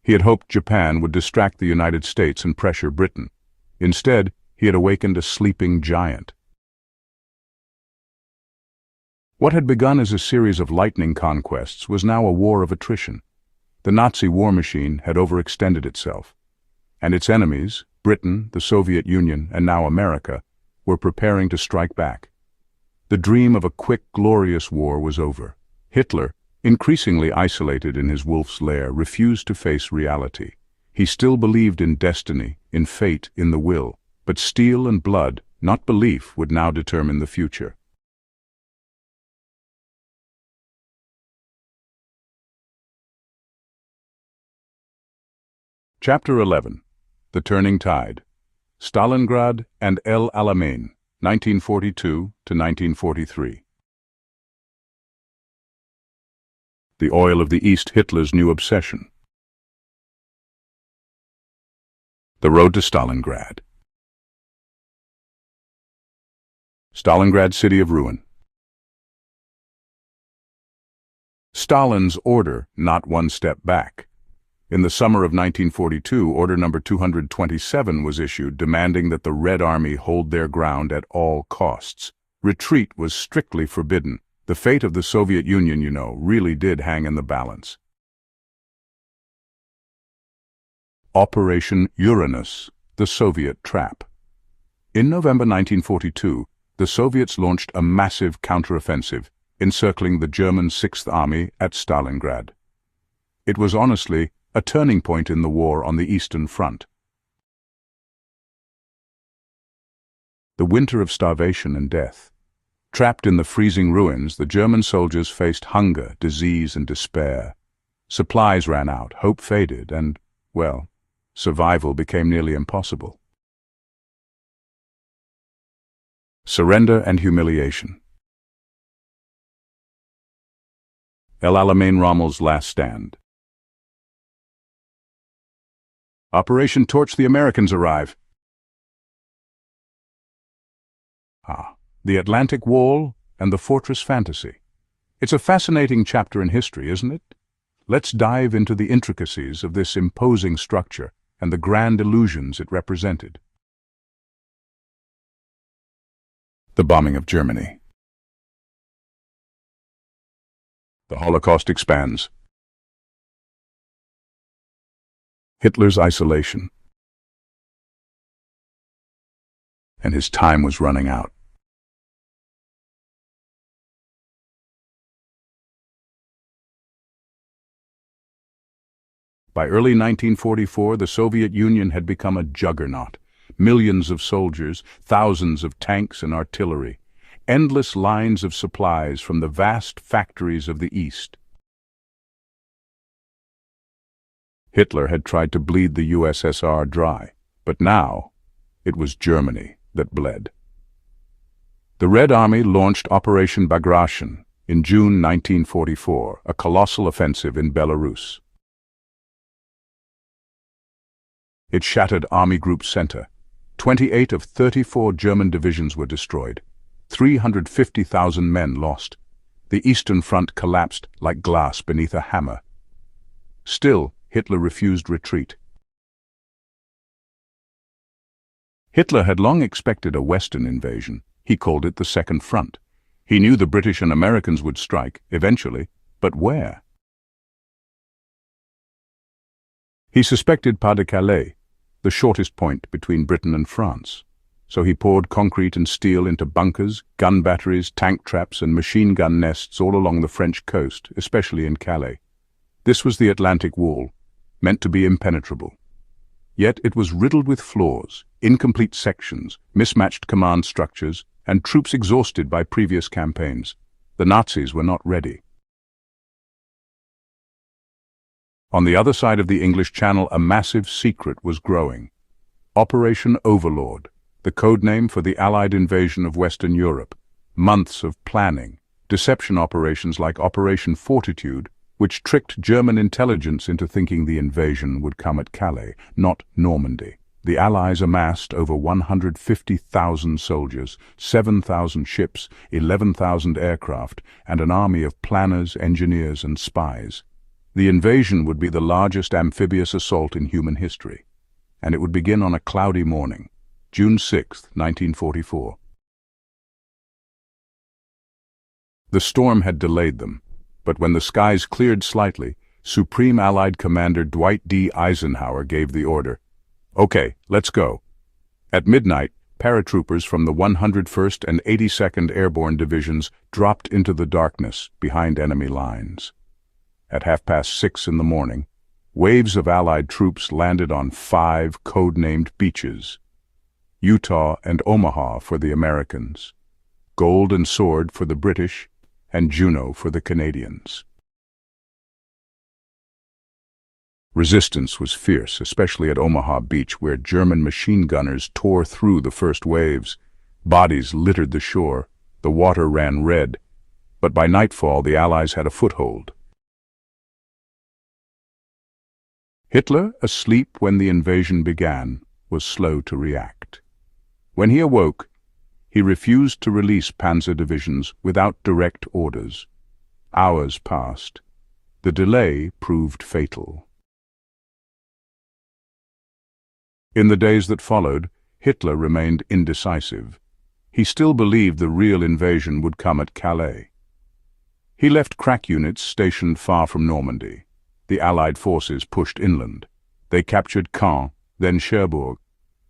Speaker 1: He had hoped Japan would distract the United States and pressure Britain. Instead, he had awakened a sleeping giant. What had begun as a series of lightning conquests was now a war of attrition. The Nazi war machine had overextended itself, and its enemies, Britain, the Soviet Union, and now America, were preparing to strike back. The dream of a quick, glorious war was over. Hitler, increasingly isolated in his wolf's lair, refused to face reality. He still believed in destiny, in fate, in the will, but steel and blood, not belief, would now determine the future. Chapter 11. The Turning Tide. Stalingrad and El Alamein, 1942 to 1943. The oil of the East, Hitler's new obsession. The road to Stalingrad. Stalingrad, city of ruin. Stalin's order, not one step back. In the summer of 1942, Order Number 227 was issued, demanding that the Red Army hold their ground at all costs. Retreat was strictly forbidden. The fate of the Soviet Union, you know, really did hang in the balance. Operation Uranus, the Soviet trap. In November 1942, the Soviets launched a massive counteroffensive, encircling the German Sixth Army at Stalingrad. It was honestly a turning point in the war on the Eastern Front. The winter of starvation and death. Trapped in the freezing ruins, the German soldiers faced hunger, disease, and despair. Supplies ran out, hope faded, and, well, survival became nearly impossible. Surrender and humiliation. El Alamein Rommel's last stand. Operation Torch the Americans arrive. The Atlantic Wall and the Fortress Fantasy. It's a fascinating chapter in history, isn't it? Let's dive into the intricacies of this imposing structure and the grand illusions it represented. The bombing of Germany. The Holocaust expands. Hitler's isolation. And his time was running out. By early 1944, the Soviet Union had become a juggernaut. Millions of soldiers, thousands of tanks and artillery, endless lines of supplies from the vast factories of the East. Hitler had tried to bleed the USSR dry, but now it was Germany that bled. The Red Army launched Operation Bagration in June 1944, a colossal offensive in Belarus. It shattered Army Group Center. 28 of 34 German divisions were destroyed. 350,000 men lost. The Eastern Front collapsed like glass beneath a hammer. Still, Hitler refused retreat. Hitler had long expected a Western invasion. He called it the Second Front. He knew the British and Americans would strike, eventually, but where? He suspected Pas-de-Calais, the shortest point between Britain and France. So he poured concrete and steel into bunkers, gun batteries, tank traps, and machine gun nests all along the French coast, especially in Calais. This was the Atlantic Wall, meant to be impenetrable. Yet it was riddled with flaws, incomplete sections, mismatched command structures, and troops exhausted by previous campaigns. The Nazis were not ready. On the other side of the English Channel, a massive secret was growing. Operation Overlord, the codename for the Allied invasion of Western Europe. Months of planning, deception operations like Operation Fortitude, which tricked German intelligence into thinking the invasion would come at Calais, not Normandy. The Allies amassed over 150,000 soldiers, 7,000 ships, 11,000 aircraft, and an army of planners, engineers, and spies. The invasion would be the largest amphibious assault in human history, and it would begin on a cloudy morning, June 6, 1944. The storm had delayed them, but when the skies cleared slightly, Supreme Allied Commander Dwight D. Eisenhower gave the order, "Okay, let's go." At midnight, paratroopers from the 101st and 82nd Airborne Divisions dropped into the darkness behind enemy lines. At 6:30 in the morning, waves of Allied troops landed on 5 code-named beaches: Utah and Omaha for the Americans, Gold and Sword for the British, and Juno for the Canadians. Resistance was fierce, especially at Omaha Beach, where German machine gunners tore through the first waves. Bodies littered the shore, the water ran red, but by nightfall the Allies had a foothold. Hitler, asleep when the invasion began, was slow to react. When he awoke, he refused to release panzer divisions without direct orders. Hours passed. The delay proved fatal. In the days that followed, Hitler remained indecisive. He still believed the real invasion would come at Calais. He left crack units stationed far from Normandy. The Allied forces pushed inland. They captured Caen, then Cherbourg.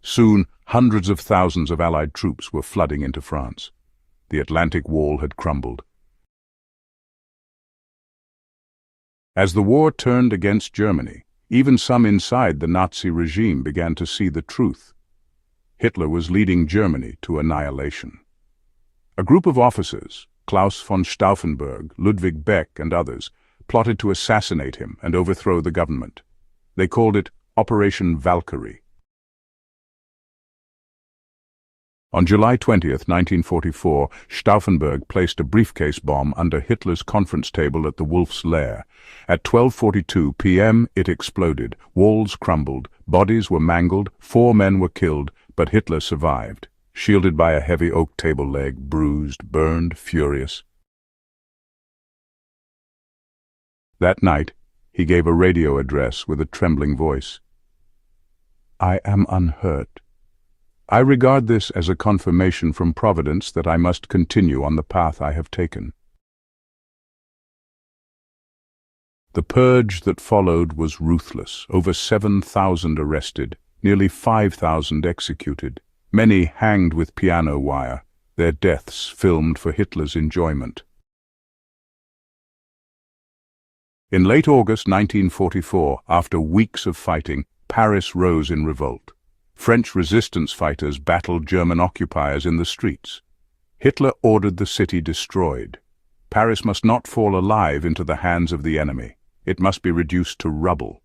Speaker 1: Soon, hundreds of thousands of Allied troops were flooding into France. The Atlantic Wall had crumbled. As the war turned against Germany, even some inside the Nazi regime began to see the truth. Hitler was leading Germany to annihilation. A group of officers, Claus von Stauffenberg, Ludwig Beck, and others, plotted to assassinate him and overthrow the government. They called it Operation Valkyrie. On July 20th, 1944, Stauffenberg placed a briefcase bomb under Hitler's conference table at the Wolf's Lair. At 12:42 p.m. it exploded, walls crumbled, bodies were mangled, 4 men were killed, but Hitler survived, shielded by a heavy oak table leg, bruised, burned, furious. That night, he gave a radio address with a trembling voice. "I am unhurt. I regard this as a confirmation from Providence that I must continue on the path I have taken." The purge that followed was ruthless. Over 7,000 arrested, nearly 5,000 executed, many hanged with piano wire, their deaths filmed for Hitler's enjoyment. In late August 1944, after weeks of fighting, Paris rose in revolt. French resistance fighters battled German occupiers in the streets. Hitler ordered the city destroyed. Paris must not fall alive into the hands of the enemy. It must be reduced to rubble.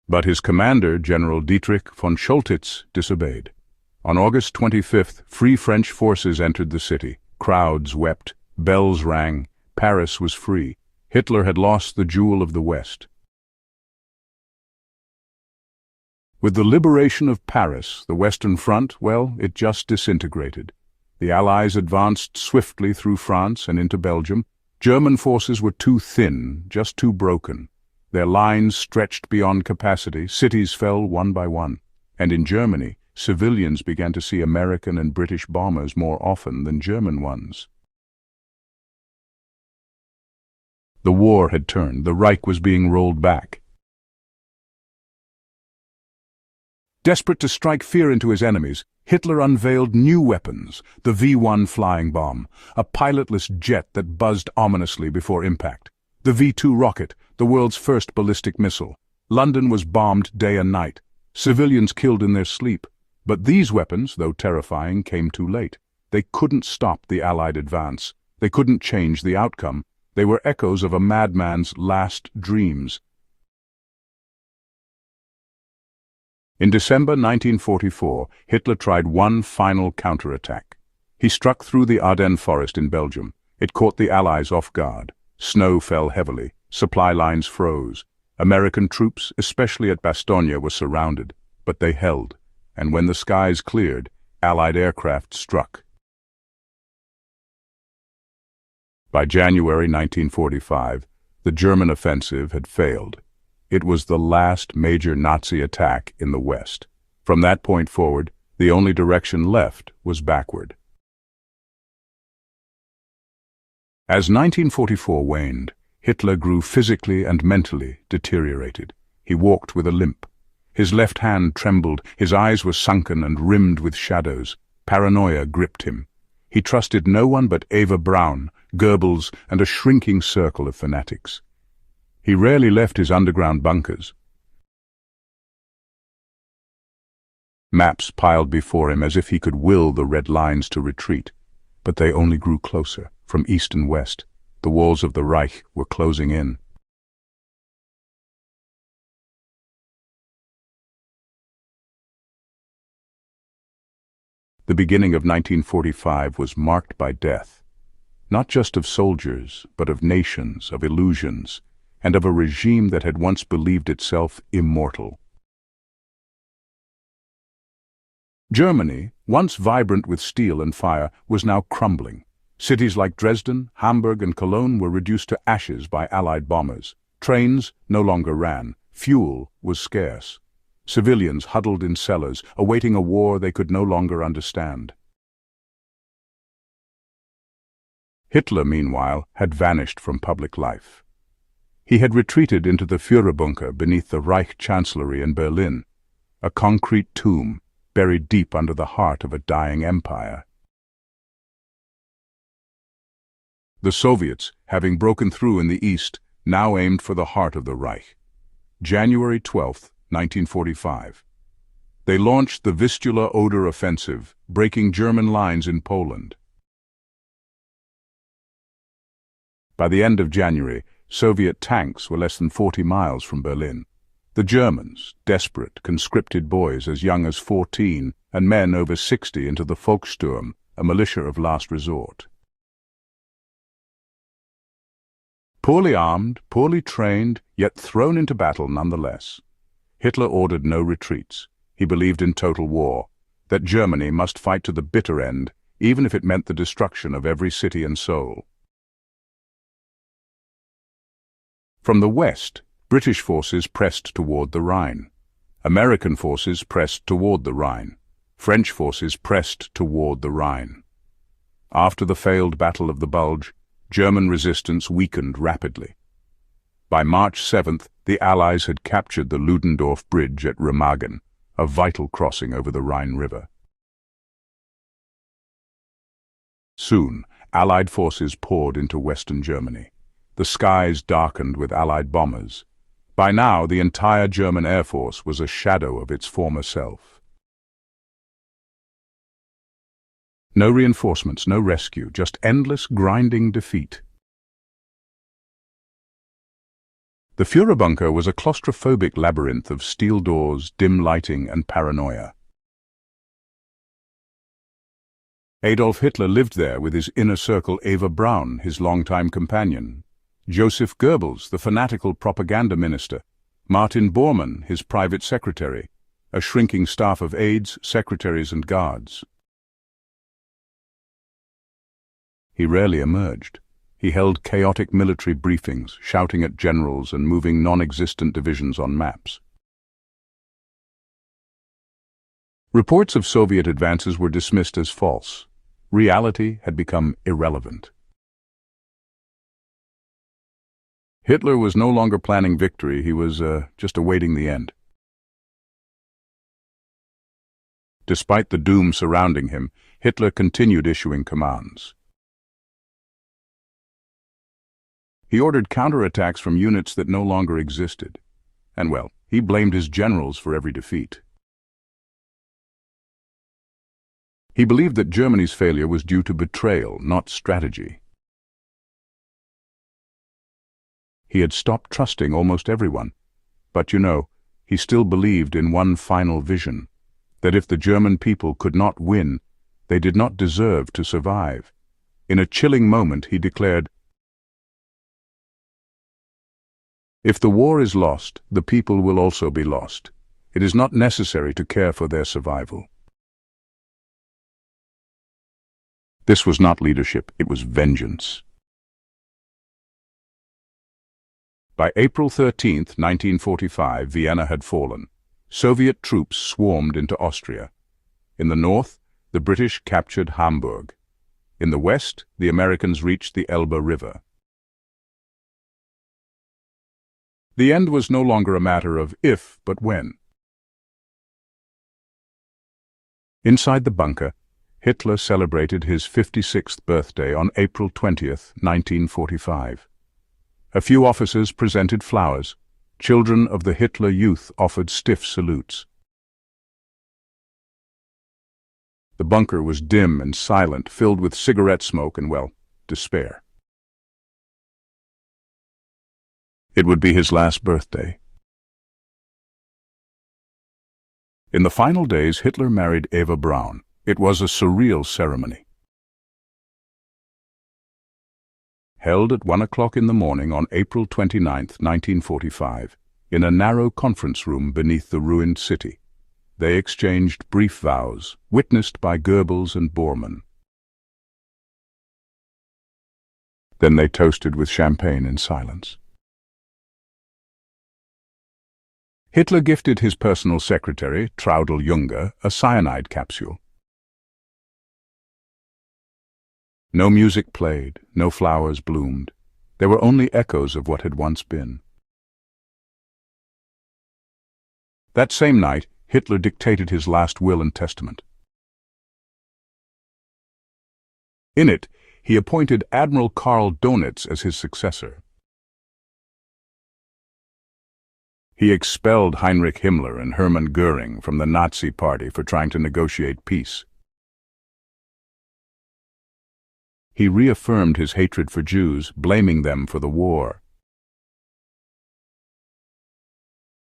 Speaker 1: But his commander, General Dietrich von Choltitz, disobeyed. On August 25th, Free French forces entered the city. Crowds wept, bells rang, Paris was free. Hitler had lost the jewel of the West. With the liberation of Paris, the Western Front, well, it just disintegrated. The Allies advanced swiftly through France and into Belgium. German forces were too thin, just too broken. Their lines stretched beyond capacity, cities fell one by one. And in Germany, civilians began to see American and British bombers more often than German ones. The war had turned. The Reich was being rolled back. Desperate to strike fear into his enemies, Hitler unveiled new weapons, the V-1 flying bomb, a pilotless jet that buzzed ominously before impact. The V-2 rocket, the world's first ballistic missile. London was bombed day and night. Civilians killed in their sleep. But these weapons, though terrifying, came too late. They couldn't stop the Allied advance. They couldn't change the outcome. They were echoes of a madman's last dreams. In December 1944, Hitler tried one final counterattack. He struck through the Ardennes forest in Belgium. It caught the Allies off guard. Snow fell heavily. Supply lines froze. American troops, especially at Bastogne, were surrounded. But they held. And when the skies cleared, Allied aircraft struck. By January 1945, the German offensive had failed. It was the last major Nazi attack in the West. From that point forward, the only direction left was backward. As 1944 waned, Hitler grew physically and mentally deteriorated. He walked with a limp. His left hand trembled, his eyes were sunken and rimmed with shadows. Paranoia gripped him. He trusted no one but Eva Braun, Goebbels, and a shrinking circle of fanatics. He rarely left his underground bunkers. Maps piled before him as if he could will the red lines to retreat, but they only grew closer, from east and west. The walls of the Reich were closing in. The beginning of 1945 was marked by death, not just of soldiers, but of nations, of illusions, and of a regime that had once believed itself immortal. Germany, once vibrant with steel and fire, was now crumbling. Cities like Dresden, Hamburg, and Cologne were reduced to ashes by Allied bombers. Trains no longer ran. Fuel was scarce. Civilians huddled in cellars, awaiting a war they could no longer understand. Hitler, meanwhile, had vanished from public life. He had retreated into the Führerbunker beneath the Reich Chancellery in Berlin, a concrete tomb buried deep under the heart of a dying empire. The Soviets, having broken through in the east, now aimed for the heart of the Reich. January 12, 1945. They launched the Vistula-Oder offensive, breaking German lines in Poland. By the end of January, Soviet tanks were less than 40 miles from Berlin. The Germans, desperate, conscripted boys as young as 14 and men over 60 into the Volkssturm, a militia of last resort. Poorly armed, poorly trained, yet thrown into battle nonetheless. Hitler ordered no retreats. He believed in total war, that Germany must fight to the bitter end, even if it meant the destruction of every city and soul. From the west, British forces pressed toward the Rhine. American forces pressed toward the Rhine. French forces pressed toward the Rhine. After the failed Battle of the Bulge, German resistance weakened rapidly. By March 7th, the Allies had captured the Ludendorff Bridge at Remagen, a vital crossing over the Rhine River. Soon, Allied forces poured into western Germany. The skies darkened with Allied bombers. By now, the entire German Air Force was a shadow of its former self. No reinforcements, no rescue, just endless grinding defeat. The Führerbunker was a claustrophobic labyrinth of steel doors, dim lighting, and paranoia. Adolf Hitler lived there with his inner circle Eva Braun, his longtime companion, Joseph Goebbels, the fanatical propaganda minister, Martin Bormann, his private secretary, a shrinking staff of aides, secretaries, and guards. He rarely emerged. He held chaotic military briefings, shouting at generals and moving non-existent divisions on maps. Reports of Soviet advances were dismissed as false. Reality had become irrelevant. Hitler was no longer planning victory, he was just awaiting the end. Despite the doom surrounding him, Hitler continued issuing commands. He ordered counterattacks from units that no longer existed. And well, he blamed his generals for every defeat. He believed that Germany's failure was due to betrayal, not strategy. He had stopped trusting almost everyone. But he still believed in one final vision, that if the German people could not win, they did not deserve to survive. In a chilling moment, he declared, "If the war is lost, the people will also be lost. It is not necessary to care for their survival." This was not leadership, it was vengeance. By April 13, 1945, Vienna had fallen. Soviet troops swarmed into Austria. In the north, the British captured Hamburg. In the west, the Americans reached the Elbe River. The end was no longer a matter of if, but when. Inside the bunker, Hitler celebrated his 56th birthday on April 20, 1945. A few officers presented flowers. Children of the Hitler Youth offered stiff salutes. The bunker was dim and silent, filled with cigarette smoke and, despair. It would be his last birthday. In the final days, Hitler married Eva Braun. It was a surreal ceremony. Held at 1 o'clock in the morning on April 29, 1945, in a narrow conference room beneath the ruined city. They exchanged brief vows, witnessed by Goebbels and Bormann. Then they toasted with champagne in silence. Hitler gifted his personal secretary, Traudl Junge, a cyanide capsule. No music played, no flowers bloomed. They were only echoes of what had once been. That same night, Hitler dictated his last will and testament. In it, he appointed Admiral Karl Dönitz as his successor. He expelled Heinrich Himmler and Hermann Göring from the Nazi Party for trying to negotiate peace. He reaffirmed his hatred for Jews, blaming them for the war.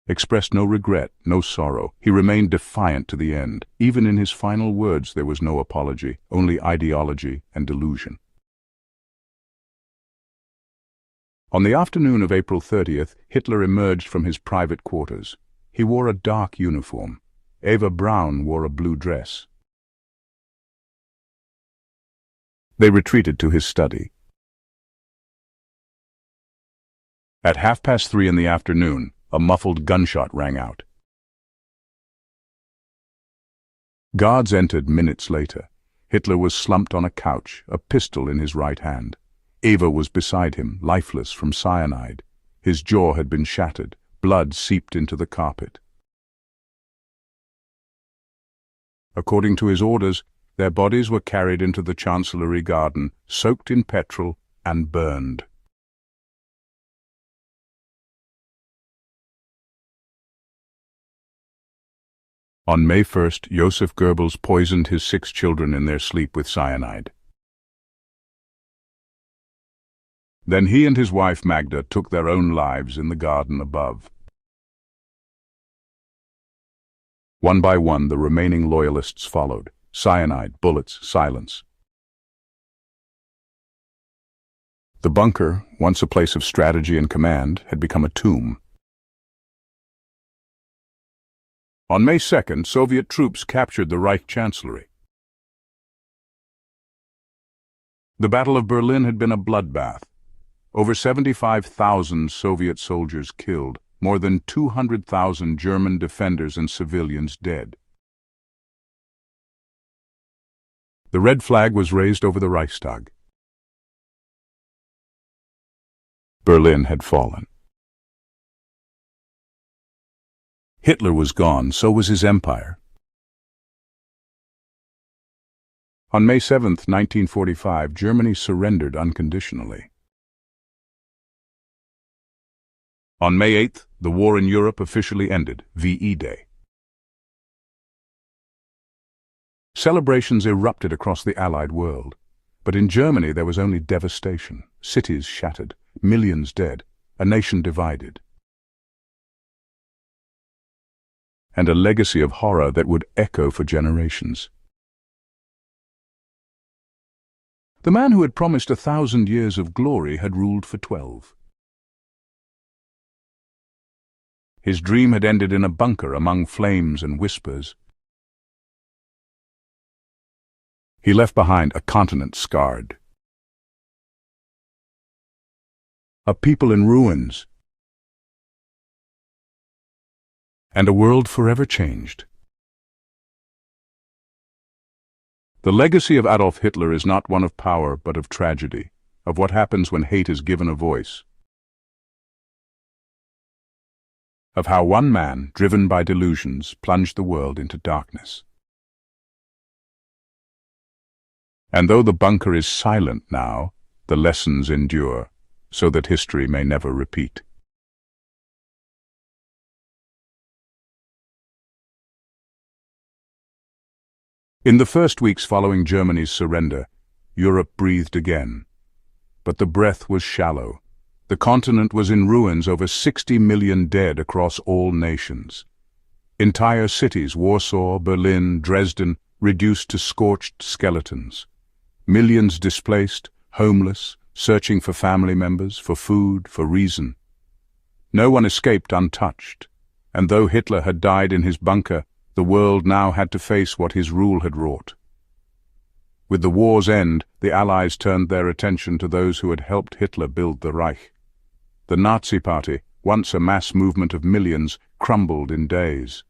Speaker 1: Expressed no regret, no sorrow. He remained defiant to the end. Even in his final words there was no apology, only ideology and delusion. On the afternoon of April 30th, Hitler emerged from his private quarters. He wore a dark uniform. Eva Braun wore a blue dress. They retreated to his study. At 3:30 in the afternoon, a muffled gunshot rang out. Guards entered minutes later. Hitler was slumped on a couch, a pistol in his right hand. Eva was beside him, lifeless from cyanide. His jaw had been shattered. Blood seeped into the carpet. According to his orders, their bodies were carried into the Chancellery garden, soaked in petrol, and burned. On May 1st, Joseph Goebbels poisoned his 6 children in their sleep with cyanide. Then he and his wife Magda took their own lives in the garden above. One by one, the remaining loyalists followed. Cyanide, bullets, silence. The bunker, once a place of strategy and command, had become a tomb. On May 2nd, Soviet troops captured the Reich Chancellery. The Battle of Berlin had been a bloodbath. Over 75,000 Soviet soldiers killed, more than 200,000 German defenders and civilians dead. The red flag was raised over the Reichstag. Berlin had fallen. Hitler was gone, so was his empire. On May 7, 1945, Germany surrendered unconditionally. On May 8th, the war in Europe officially ended, VE Day. Celebrations erupted across the Allied world. But in Germany there was only devastation, cities shattered, millions dead, a nation divided. And a legacy of horror that would echo for generations. The man who had promised 1,000 years of glory had ruled for 12. His dream had ended in a bunker among flames and whispers. He left behind a continent scarred, a people in ruins, and a world forever changed. The legacy of Adolf Hitler is not one of power, but of tragedy, of what happens when hate is given a voice. Of how one man, driven by delusions, plunged the world into darkness. And though the bunker is silent now, the lessons endure, so that history may never repeat. In the first weeks following Germany's surrender, Europe breathed again. But the breath was shallow. The continent was in ruins, over 60 million dead across all nations. Entire cities, Warsaw, Berlin, Dresden, reduced to scorched skeletons. Millions displaced, homeless, searching for family members, for food, for reason. No one escaped untouched, and though Hitler had died in his bunker, the world now had to face what his rule had wrought. With the war's end, the Allies turned their attention to those who had helped Hitler build the Reich. The Nazi Party, once a mass movement of millions, crumbled in days.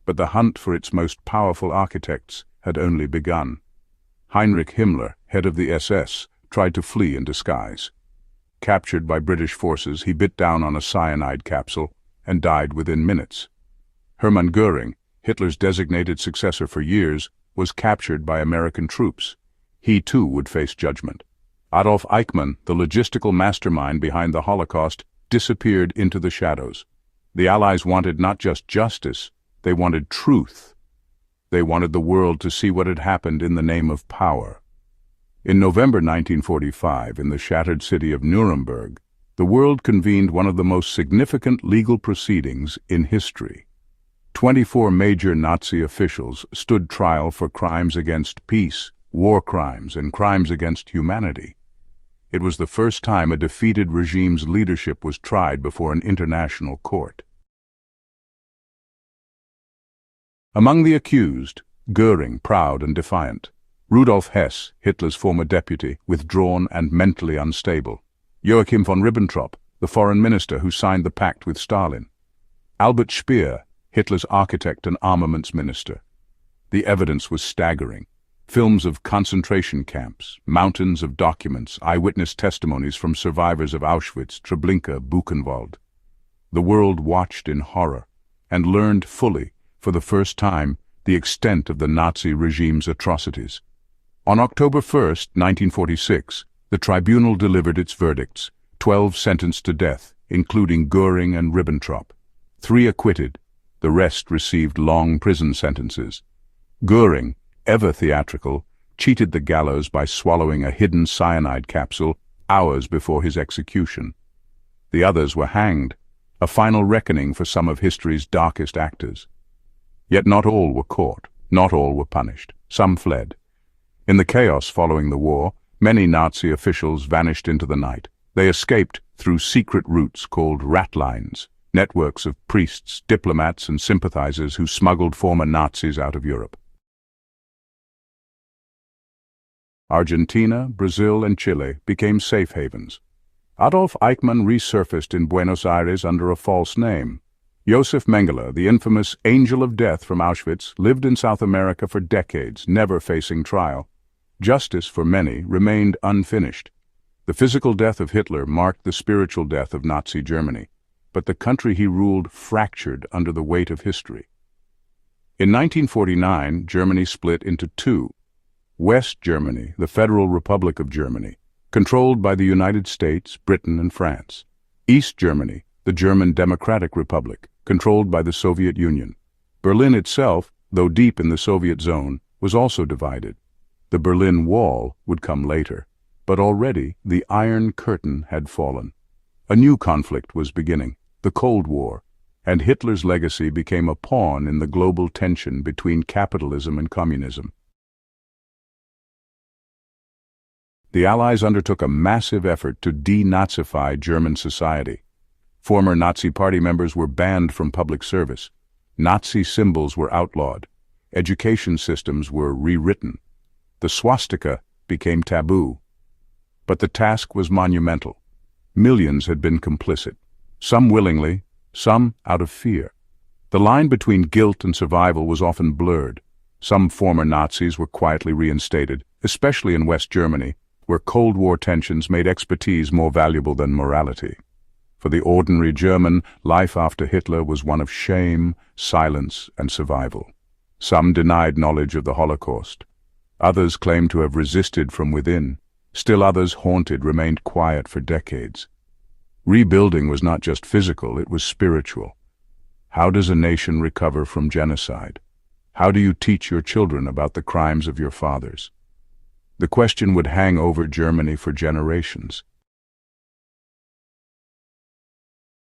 Speaker 1: But the hunt for its most powerful architects had only begun. Heinrich Himmler, head of the SS, tried to flee in disguise. Captured by British forces, he bit down on a cyanide capsule and died within minutes. Hermann Göring, Hitler's designated successor for years, was captured by American troops. He too would face judgment. Adolf Eichmann, the logistical mastermind behind the Holocaust, disappeared into the shadows. The Allies wanted not just justice, they wanted truth. They wanted the world to see what had happened in the name of power. In November 1945, in the shattered city of Nuremberg, the world convened one of the most significant legal proceedings in history. 24 major Nazi officials stood trial for crimes against peace, war crimes, and crimes against humanity. It was the first time a defeated regime's leadership was tried before an international court. Among the accused, Göring, proud and defiant; Rudolf Hess, Hitler's former deputy, withdrawn and mentally unstable; Joachim von Ribbentrop, the foreign minister who signed the pact with Stalin; Albert Speer, Hitler's architect and armaments minister. The evidence was staggering. Films of concentration camps, mountains of documents, eyewitness testimonies from survivors of Auschwitz, Treblinka, Buchenwald. The world watched in horror and learned fully, for the first time, the extent of the Nazi regime's atrocities. On October 1, 1946, the tribunal delivered its verdicts, 12 sentenced to death, including Göring and Ribbentrop. 3 acquitted, the rest received long prison sentences. Göring, ever theatrical, cheated the gallows by swallowing a hidden cyanide capsule hours before his execution. The others were hanged, a final reckoning for some of history's darkest actors. Yet not all were caught, not all were punished. Some fled. In the chaos following the war, many Nazi officials vanished into the night. They escaped through secret routes called ratlines, networks of priests, diplomats, and sympathizers who smuggled former Nazis out of Europe. Argentina, Brazil, and Chile became safe havens. Adolf Eichmann resurfaced in Buenos Aires under a false name. Josef Mengele, the infamous Angel of Death from Auschwitz, lived in South America for decades, never facing trial. Justice, for many, remained unfinished. The physical death of Hitler marked the spiritual death of Nazi Germany, but the country he ruled fractured under the weight of history. In 1949, Germany split into two. West Germany, the Federal Republic of Germany, controlled by the United States, Britain, and France. East Germany, the German Democratic Republic, controlled by the Soviet Union. Berlin itself, though deep in the Soviet zone, was also divided. The Berlin Wall would come later, but already the Iron Curtain had fallen. A new conflict was beginning, the Cold War, and Hitler's legacy became a pawn in the global tension between capitalism and communism. The Allies undertook a massive effort to denazify German society. Former Nazi Party members were banned from public service. Nazi symbols were outlawed. Education systems were rewritten. The swastika became taboo. But the task was monumental. Millions had been complicit, some willingly, some out of fear. The line between guilt and survival was often blurred. Some former Nazis were quietly reinstated, especially in West Germany, where Cold War tensions made expertise more valuable than morality. For the ordinary German, life after Hitler was one of shame, silence, and survival. Some denied knowledge of the Holocaust. Others claimed to have resisted from within. Still others, haunted, remained quiet for decades. Rebuilding was not just physical, it was spiritual. How does a nation recover from genocide? How do you teach your children about the crimes of your fathers? The question would hang over Germany for generations.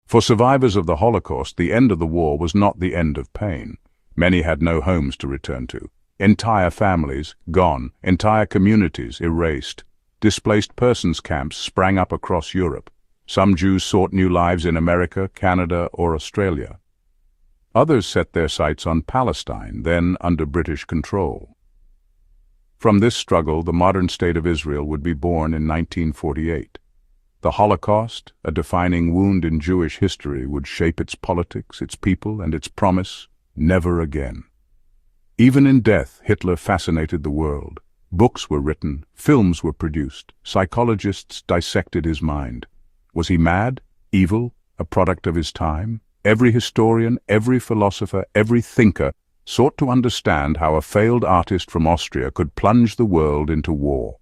Speaker 1: For survivors of the Holocaust, the end of the war was not the end of pain. Many had no homes to return to. Entire families gone, entire communities erased. Displaced persons camps sprang up across Europe. Some Jews sought new lives in America, Canada, or Australia. Others set their sights on Palestine, then under British control. From this struggle, the modern state of Israel would be born in 1948. The Holocaust, a defining wound in Jewish history, would shape its politics, its people, and its promise, never again. Even in death, Hitler fascinated the world. Books were written, films were produced, psychologists dissected his mind. Was he mad, evil, a product of his time? Every historian, every philosopher, every thinker sought to understand how a failed artist from Austria could plunge the world into war.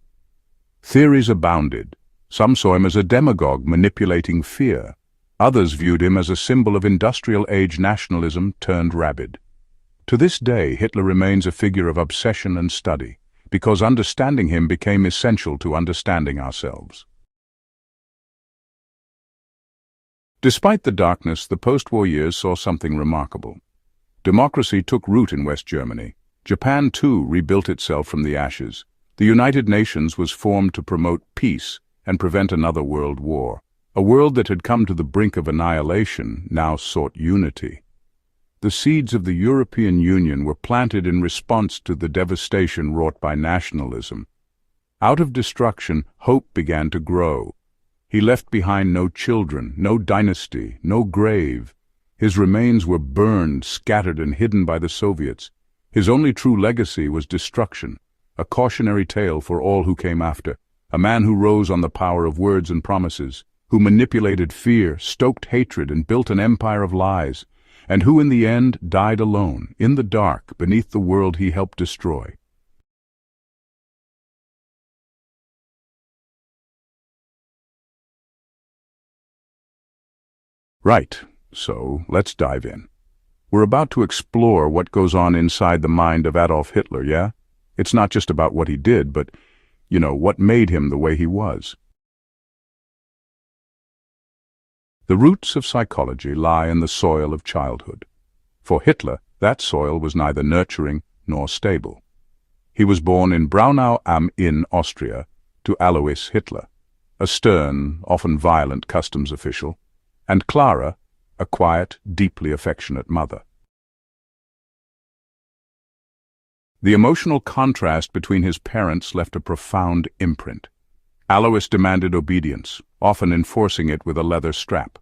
Speaker 1: Theories abounded. Some saw him as a demagogue manipulating fear. Others viewed him as a symbol of industrial-age nationalism turned rabid. To this day, Hitler remains a figure of obsession and study, because understanding him became essential to understanding ourselves. Despite the darkness, the post-war years saw something remarkable. Democracy took root in West Germany. Japan, too, rebuilt itself from the ashes. The United Nations was formed to promote peace and prevent another world war. A world that had come to the brink of annihilation now sought unity. The seeds of the European Union were planted in response to the devastation wrought by nationalism. Out of destruction, hope began to grow. He left behind no children, no dynasty, no grave. His remains were burned, scattered, and hidden by the Soviets. His only true legacy was destruction, a cautionary tale for all who came after. A man who rose on the power of words and promises, who manipulated fear, stoked hatred, and built an empire of lies, and who in the end died alone, in the dark, beneath the world he helped destroy. Right, so let's dive in. We're about to explore what goes on inside the mind of Adolf Hitler, yeah? It's not just about what he did, but, what made him the way he was. The roots of psychology lie in the soil of childhood. For Hitler, that soil was neither nurturing nor stable. He was born in Braunau am Inn, Austria, to Alois Hitler, a stern, often violent customs official, and Clara, a quiet, deeply affectionate mother. The emotional contrast between his parents left a profound imprint. Alois demanded obedience, often enforcing it with a leather strap.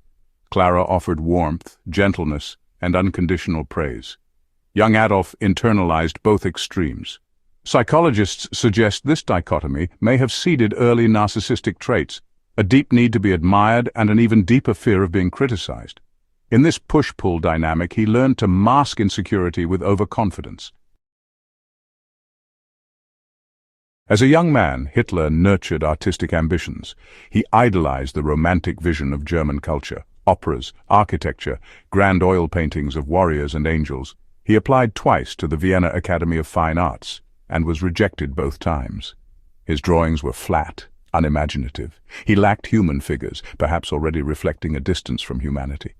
Speaker 1: Clara offered warmth, gentleness, and unconditional praise. Young Adolf internalized both extremes. Psychologists suggest this dichotomy may have seeded early narcissistic traits, a deep need to be admired and an even deeper fear of being criticized. In this push-pull dynamic, he learned to mask insecurity with overconfidence. As a young man, Hitler nurtured artistic ambitions. He idolized the romantic vision of German culture, operas, architecture, grand oil paintings of warriors and angels. He applied twice to the Vienna Academy of Fine Arts, and was rejected both times. His drawings were flat, unimaginative. He lacked human figures, perhaps already reflecting a distance from humanity.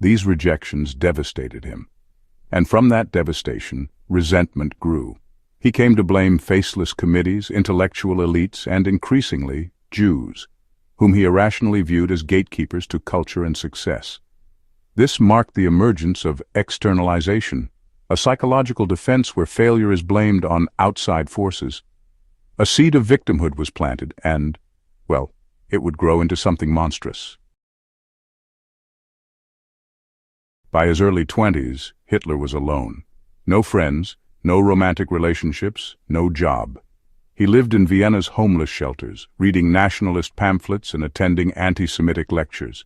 Speaker 1: These rejections devastated him, and from that devastation, resentment grew. He came to blame faceless committees, intellectual elites, and increasingly, Jews, whom he irrationally viewed as gatekeepers to culture and success. This marked the emergence of externalization, a psychological defense where failure is blamed on outside forces. A seed of victimhood was planted, and, it would grow into something monstrous. By his early 20s, Hitler was alone. No friends, no romantic relationships, no job. He lived in Vienna's homeless shelters, reading nationalist pamphlets and attending anti-Semitic lectures.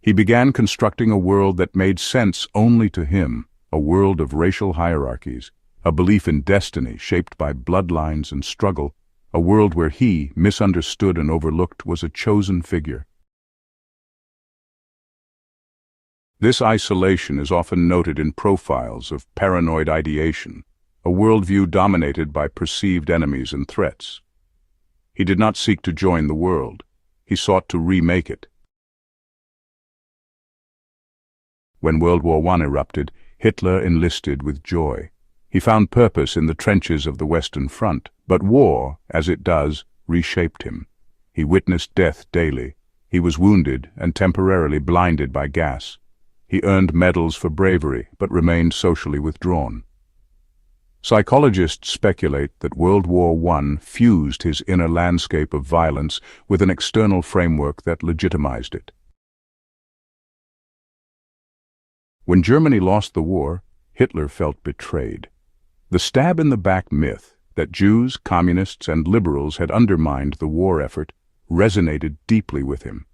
Speaker 1: He began constructing a world that made sense only to him, a world of racial hierarchies, a belief in destiny shaped by bloodlines and struggle, a world where he, misunderstood and overlooked, was a chosen figure. This isolation is often noted in profiles of paranoid ideation, a worldview dominated by perceived enemies and threats. He did not seek to join the world. He sought to remake it. When World War I erupted, Hitler enlisted with joy. He found purpose in the trenches of the Western Front, but war, as it does, reshaped him. He witnessed death daily. He was wounded and temporarily blinded by gas. He earned medals for bravery, but remained socially withdrawn. Psychologists speculate that World War I fused his inner landscape of violence with an external framework that legitimized it. When Germany lost the war, Hitler felt betrayed. The stab-in-the-back myth, that Jews, communists, and liberals had undermined the war effort, resonated deeply with him.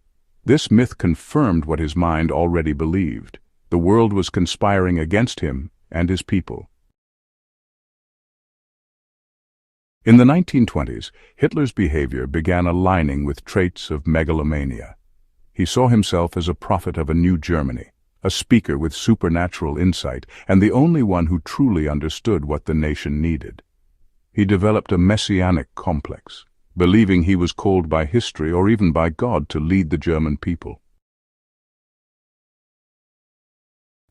Speaker 1: This myth confirmed what his mind already believed. The world was conspiring against him and his people. In the 1920s, Hitler's behavior began aligning with traits of megalomania. He saw himself as a prophet of a new Germany, a speaker with supernatural insight, and the only one who truly understood what the nation needed. He developed a messianic complex, believing he was called by history or even by God to lead the German people.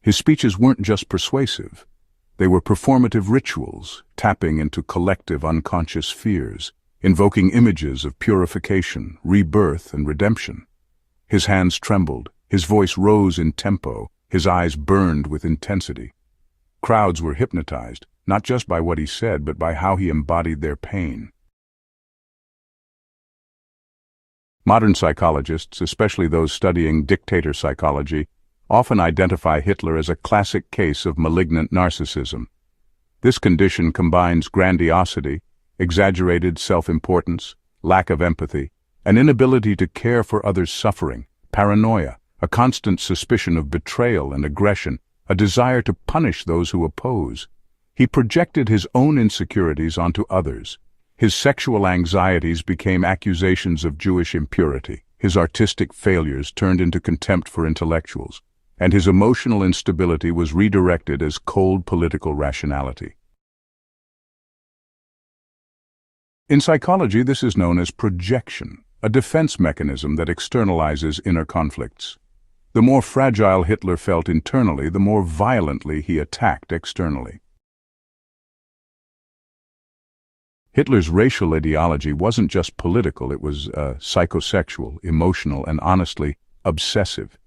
Speaker 1: His speeches weren't just persuasive. They were performative rituals, tapping into collective unconscious fears, invoking images of purification, rebirth, and redemption. His hands trembled, his voice rose in tempo, his eyes burned with intensity. Crowds were hypnotized, not just by what he said, but by how he embodied their pain. Modern psychologists, especially those studying dictator psychology, often identify Hitler as a classic case of malignant narcissism. This condition combines grandiosity, exaggerated self-importance, lack of empathy, an inability to care for others' suffering, paranoia, a constant suspicion of betrayal and aggression, a desire to punish those who oppose. He projected his own insecurities onto others. His sexual anxieties became accusations of Jewish impurity. His artistic failures turned into contempt for intellectuals, and his emotional instability was redirected as cold political rationality. In psychology, this is known as projection, a defense mechanism that externalizes inner conflicts. The more fragile Hitler felt internally, the more violently he attacked externally. Hitler's racial ideology wasn't just political, it was psychosexual, emotional, and honestly, obsessive.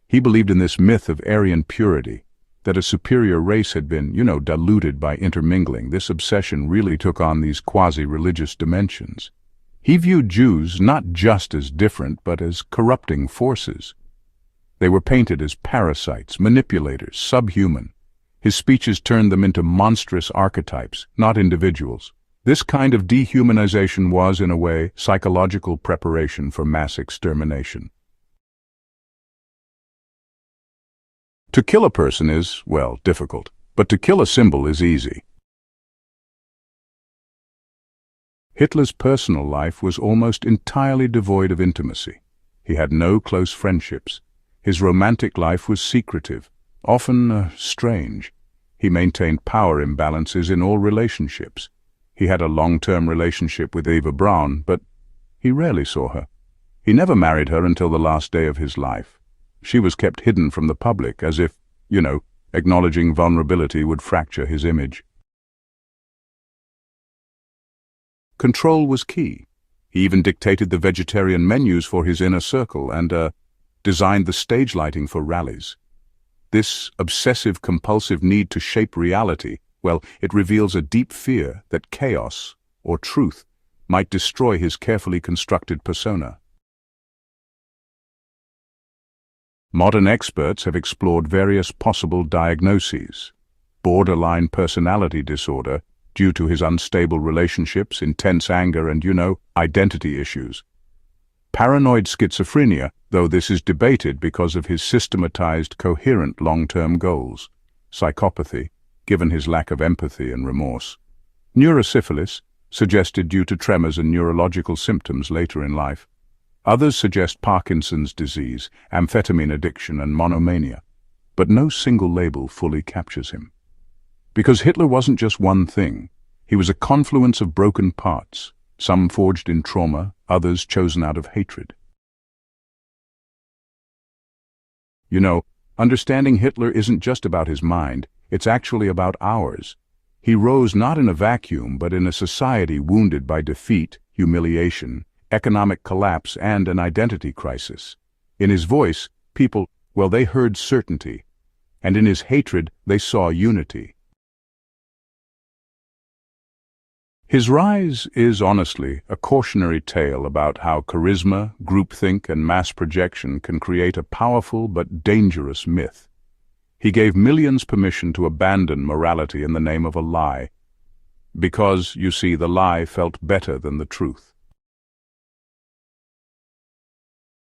Speaker 1: He believed in this myth of Aryan purity, that a superior race had been, diluted by intermingling. This obsession really took on these quasi-religious dimensions. He viewed Jews not just as different, but as corrupting forces. They were painted as parasites, manipulators, subhuman. His speeches turned them into monstrous archetypes, not individuals. This kind of dehumanization was, in a way, psychological preparation for mass extermination. To kill a person is, well, difficult, but to kill a symbol is easy. Hitler's personal life was almost entirely devoid of intimacy. He had no close friendships. His romantic life was secretive, often strange. He maintained power imbalances in all relationships. He had a long-term relationship with Eva Braun, but he rarely saw her. He never married her until the last day of his life. She was kept hidden from the public, as if, acknowledging vulnerability would fracture his image. Control was key. He even dictated the vegetarian menus for his inner circle and designed the stage lighting for rallies. This obsessive-compulsive need to shape reality, well, it reveals a deep fear that chaos, or truth, might destroy his carefully constructed persona. Modern experts have explored various possible diagnoses. Borderline personality disorder, due to his unstable relationships, intense anger, and, identity issues. Paranoid schizophrenia, though this is debated because of his systematized, coherent long-term goals. Psychopathy, given his lack of empathy and remorse. Neurosyphilis, suggested due to tremors and neurological symptoms later in life. Others suggest Parkinson's disease, amphetamine addiction, and monomania. But no single label fully captures him. Because Hitler wasn't just one thing. He was a confluence of broken parts, some forged in trauma, others chosen out of hatred. Understanding Hitler isn't just about his mind, it's actually about ours. He rose not in a vacuum, but in a society wounded by defeat, humiliation, economic collapse, and an identity crisis. In his voice, people, they heard certainty, and in his hatred, they saw unity. His rise is, honestly, a cautionary tale about how charisma, groupthink, and mass projection can create a powerful but dangerous myth. He gave millions permission to abandon morality in the name of a lie. Because, you see, the lie felt better than the truth.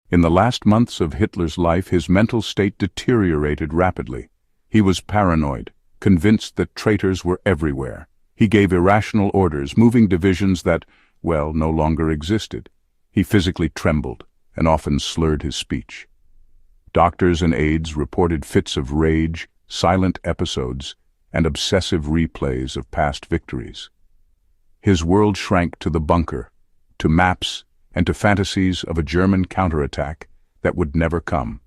Speaker 1: In the last months of Hitler's life, his mental state deteriorated rapidly. He was paranoid, convinced that traitors were everywhere. He gave irrational orders, moving divisions that, well, no longer existed. He physically trembled and often slurred his speech. Doctors and aides reported fits of rage, silent episodes, and obsessive replays of past victories. His world shrank to the bunker, to maps, and to fantasies of a German counterattack that would never come.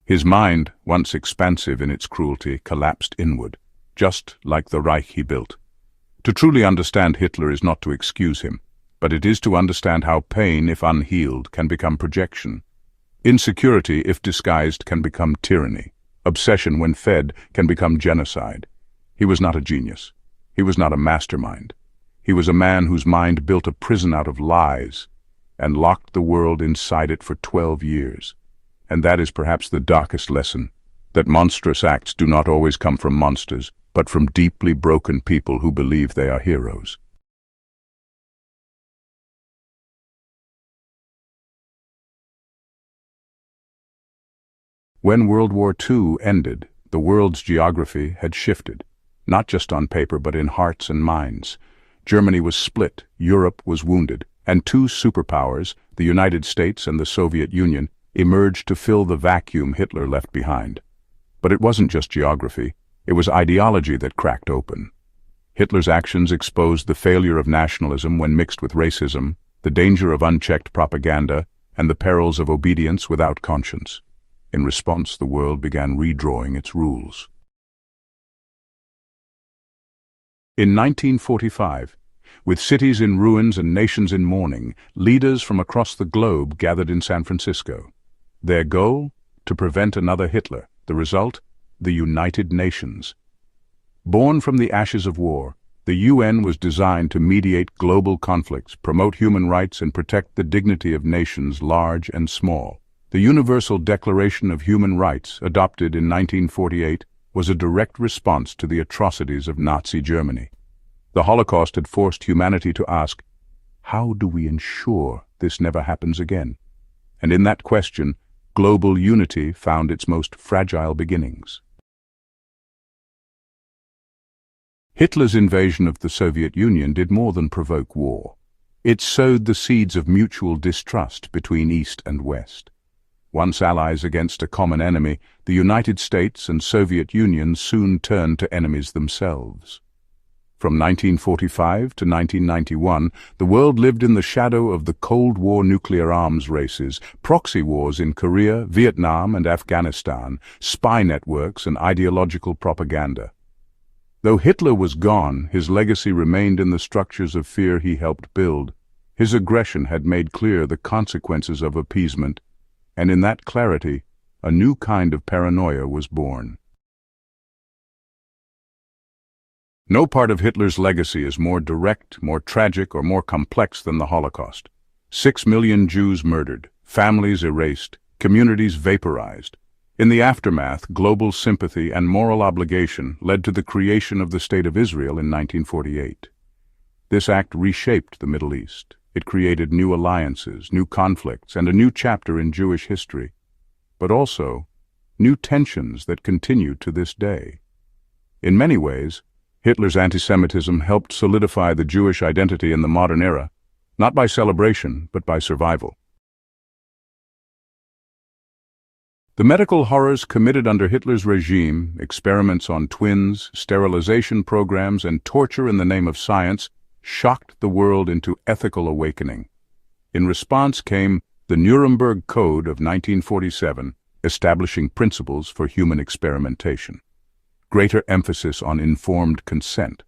Speaker 1: His mind, once expansive in its cruelty, collapsed inward, just like the Reich he built. To truly understand Hitler is not to excuse him, but it is to understand how pain, if unhealed, can become projection. Insecurity, if disguised, can become tyranny. Obsession, when fed, can become genocide. He was not a genius. He was not a mastermind. He was a man whose mind built a prison out of lies and locked the world inside it for 12 years. And that is perhaps the darkest lesson, that monstrous acts do not always come from monsters, but from deeply broken people who believe they are heroes. When World War II ended, the world's geography had shifted, not just on paper but in hearts and minds. Germany was split, Europe was wounded, and two superpowers, the United States and the Soviet Union, emerged to fill the vacuum Hitler left behind. But it wasn't just geography, it was ideology that cracked open. Hitler's actions exposed the failure of nationalism when mixed with racism, the danger of unchecked propaganda, and the perils of obedience without conscience. In response, the world began redrawing its rules. In 1945, with cities in ruins and nations in mourning, leaders from across the globe gathered in San Francisco. Their goal? To prevent another Hitler. The result? The United Nations. Born from the ashes of war, the UN was designed to mediate global conflicts, promote human rights, and protect the dignity of nations large and small. The Universal Declaration of Human Rights, adopted in 1948, was a direct response to the atrocities of Nazi Germany. The Holocaust had forced humanity to ask, how do we ensure this never happens again? And in that question, global unity found its most fragile beginnings. Hitler's invasion of the Soviet Union did more than provoke war. It sowed the seeds of mutual distrust between East and West. Once allies against a common enemy, the United States and Soviet Union soon turned to enemies themselves. From 1945 to 1991, the world lived in the shadow of the Cold War nuclear arms races, proxy wars in Korea, Vietnam, and Afghanistan, spy networks, and ideological propaganda. Though Hitler was gone, his legacy remained in the structures of fear he helped build. His aggression had made clear the consequences of appeasement, and in that clarity, a new kind of paranoia was born. No part of Hitler's legacy is more direct, more tragic, or more complex than the Holocaust. 6 million Jews murdered, families erased, communities vaporized. In the aftermath, global sympathy and moral obligation led to the creation of the State of Israel in 1948. This act reshaped the Middle East. It created new alliances, new conflicts, and a new chapter in Jewish history, but also new tensions that continue to this day. In many ways, Hitler's anti-Semitism helped solidify the Jewish identity in the modern era, not by celebration, but by survival. The medical horrors committed under Hitler's regime, experiments on twins, sterilization programs, and torture in the name of science, shocked the world into ethical awakening. In response came the Nuremberg Code of 1947, establishing principles for human experimentation. Greater emphasis on informed consent,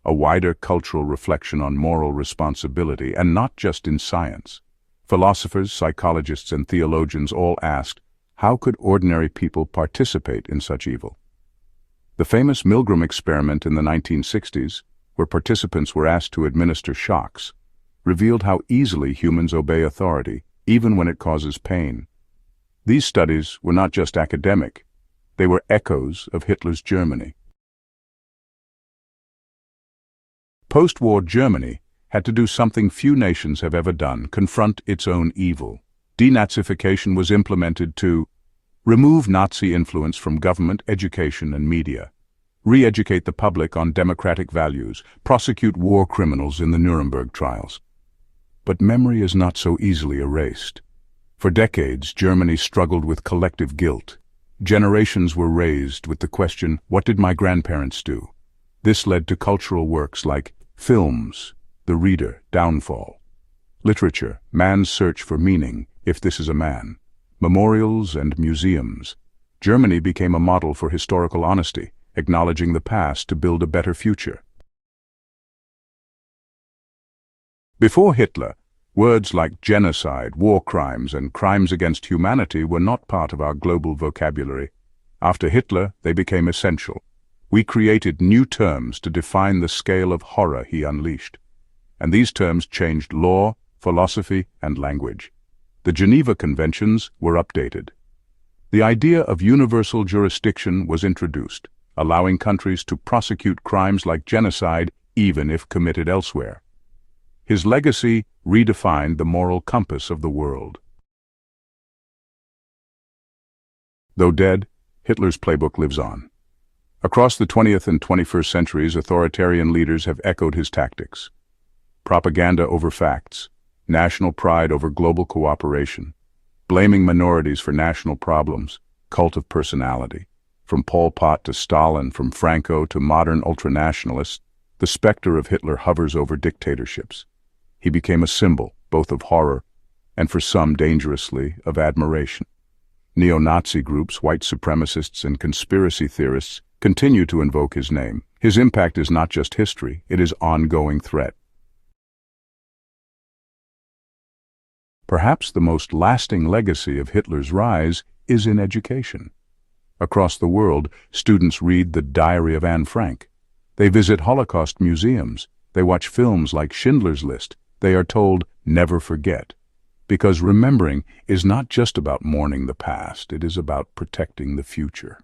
Speaker 1: a wider cultural reflection on moral responsibility, and not just in science. Philosophers, psychologists, and theologians all asked, how could ordinary people participate in such evil? The famous Milgram experiment in the 1960s, where participants were asked to administer shocks, revealed how easily humans obey authority, even when it causes pain. These studies were not just academic, they were echoes of Hitler's Germany. Post-war Germany had to do something few nations have ever done: confront its own evil. Denazification was implemented to remove Nazi influence from government, education, and media, re-educate the public on democratic values, prosecute war criminals in the Nuremberg trials. But memory is not so easily erased. For decades, Germany struggled with collective guilt. Generations were raised with the question, what did my grandparents do? This led to cultural works like films, The Reader, Downfall; literature, Man's Search for Meaning, If This Is a Man; memorials and museums. Germany became a model for historical honesty, acknowledging the past to build a better future. Before Hitler, words like genocide, war crimes, and crimes against humanity were not part of our global vocabulary. After Hitler, they became essential. We created new terms to define the scale of horror he unleashed. And these terms changed law, philosophy, and language. The Geneva Conventions were updated. The idea of universal jurisdiction was introduced, allowing countries to prosecute crimes like genocide even if committed elsewhere. His legacy redefined the moral compass of the world. Though dead, Hitler's playbook lives on. Across the 20th and 21st centuries, authoritarian leaders have echoed his tactics. Propaganda over facts, national pride over global cooperation, blaming minorities for national problems, cult of personality. From Pol Pot to Stalin, from Franco to modern ultranationalists, the specter of Hitler hovers over dictatorships. He became a symbol, both of horror and, for some dangerously, of admiration. Neo-Nazi groups, white supremacists, and conspiracy theorists continue to invoke his name. His impact is not just history, it is ongoing threat. Perhaps the most lasting legacy of Hitler's rise is in education. Across the world, students read the Diary of Anne Frank. They visit Holocaust museums. They watch films like Schindler's List. They are told, never forget. Because remembering is not just about mourning the past, it is about protecting the future.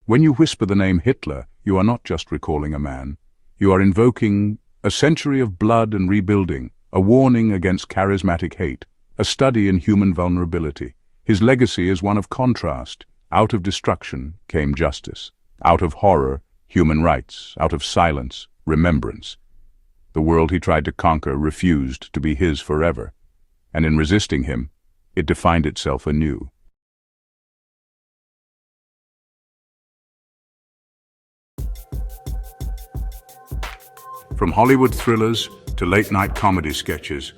Speaker 1: When you whisper the name Hitler, you are not just recalling a man. You are invoking a century of blood and rebuilding, a warning against charismatic hate, a study in human vulnerability. His legacy is one of contrast. Out of destruction came justice. Out of horror, human rights. Out of silence, remembrance. The world he tried to conquer refused to be his forever, and in resisting him, it defined itself anew. From Hollywood thrillers to late-night comedy sketches,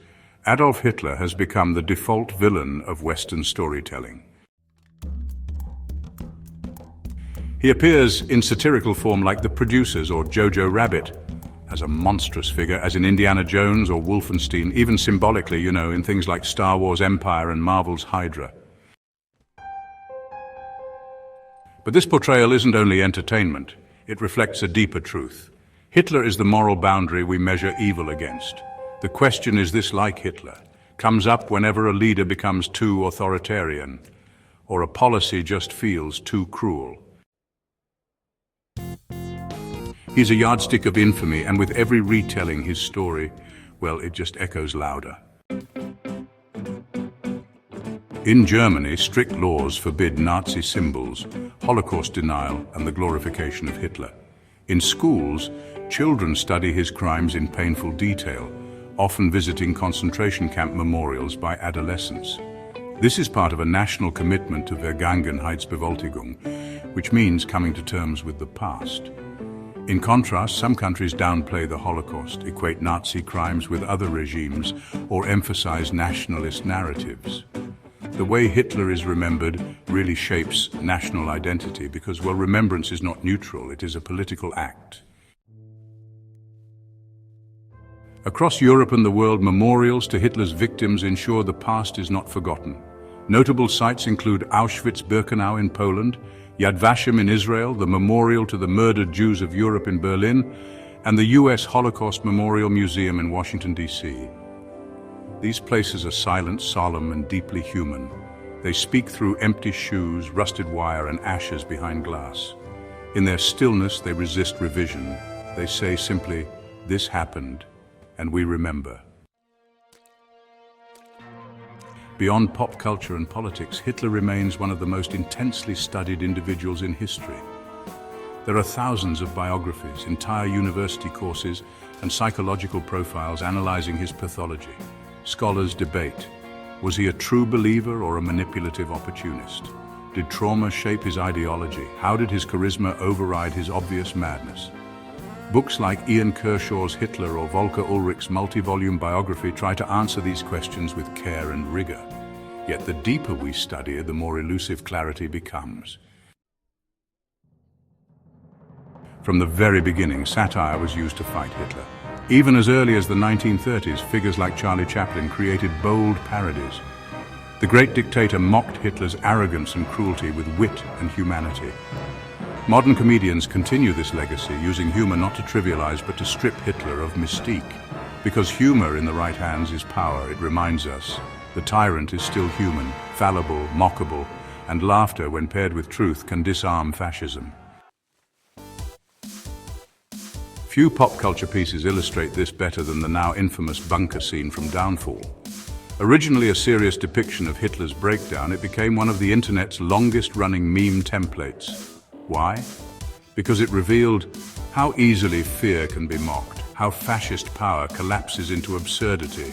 Speaker 1: Adolf Hitler has become the default villain of Western storytelling. He appears in satirical form like The Producers or Jojo Rabbit, as a monstrous figure, as in Indiana Jones or Wolfenstein, even symbolically, in things like Star Wars Empire and Marvel's Hydra. But this portrayal isn't only entertainment, it reflects a deeper truth. Hitler is the moral boundary we measure evil against. The question, is this like Hitler, comes up whenever a leader becomes too authoritarian, or a policy just feels too cruel. He's a yardstick of infamy, and with every retelling his story, well, it just echoes louder. In Germany, strict laws forbid Nazi symbols, Holocaust denial, and the glorification of Hitler. In schools, children study his crimes in painful detail, often visiting concentration camp memorials by adolescents. This is part of a national commitment to Vergangenheitsbewältigung, which means coming to terms with the past. In contrast, some countries downplay the Holocaust, equate Nazi crimes with other regimes, or emphasize nationalist narratives. The way Hitler is remembered really shapes national identity because, well, remembrance is not neutral, it is a political act. Across Europe and the world, memorials to Hitler's victims ensure the past is not forgotten. Notable sites include Auschwitz-Birkenau in Poland, Yad Vashem in Israel, the memorial to the murdered Jews of Europe in Berlin, and the U.S. Holocaust Memorial Museum in Washington, D.C. These places are silent, solemn, and deeply human. They speak through empty shoes, rusted wire, and ashes behind glass. In their stillness, they resist revision. They say simply, "This happened, and we remember." Beyond pop culture and politics, Hitler remains one of the most intensely studied individuals in history. There are thousands of biographies, entire university courses, and psychological profiles analyzing his pathology. Scholars debate, was he a true believer or a manipulative opportunist? Did trauma shape his ideology? How did his charisma override his obvious madness? Books like Ian Kershaw's Hitler or Volker Ulrich's multi-volume biography try to answer these questions with care and rigor. Yet the deeper we study it, the more elusive clarity becomes. From the very beginning, satire was used to fight Hitler. Even as early as the 1930s, figures like Charlie Chaplin created bold parodies. The great dictator mocked Hitler's arrogance and cruelty with wit and humanity. Modern comedians continue this legacy, using humor not to trivialize but to strip Hitler of mystique. Because humor in the right hands is power, it reminds us the tyrant is still human, fallible, mockable, and laughter, when paired with truth, can disarm fascism. Few pop culture pieces illustrate this better than the now infamous bunker scene from Downfall. Originally a serious depiction of Hitler's breakdown, it became one of the internet's longest-running meme templates. Why? Because it revealed how easily fear can be mocked, how fascist power collapses into absurdity,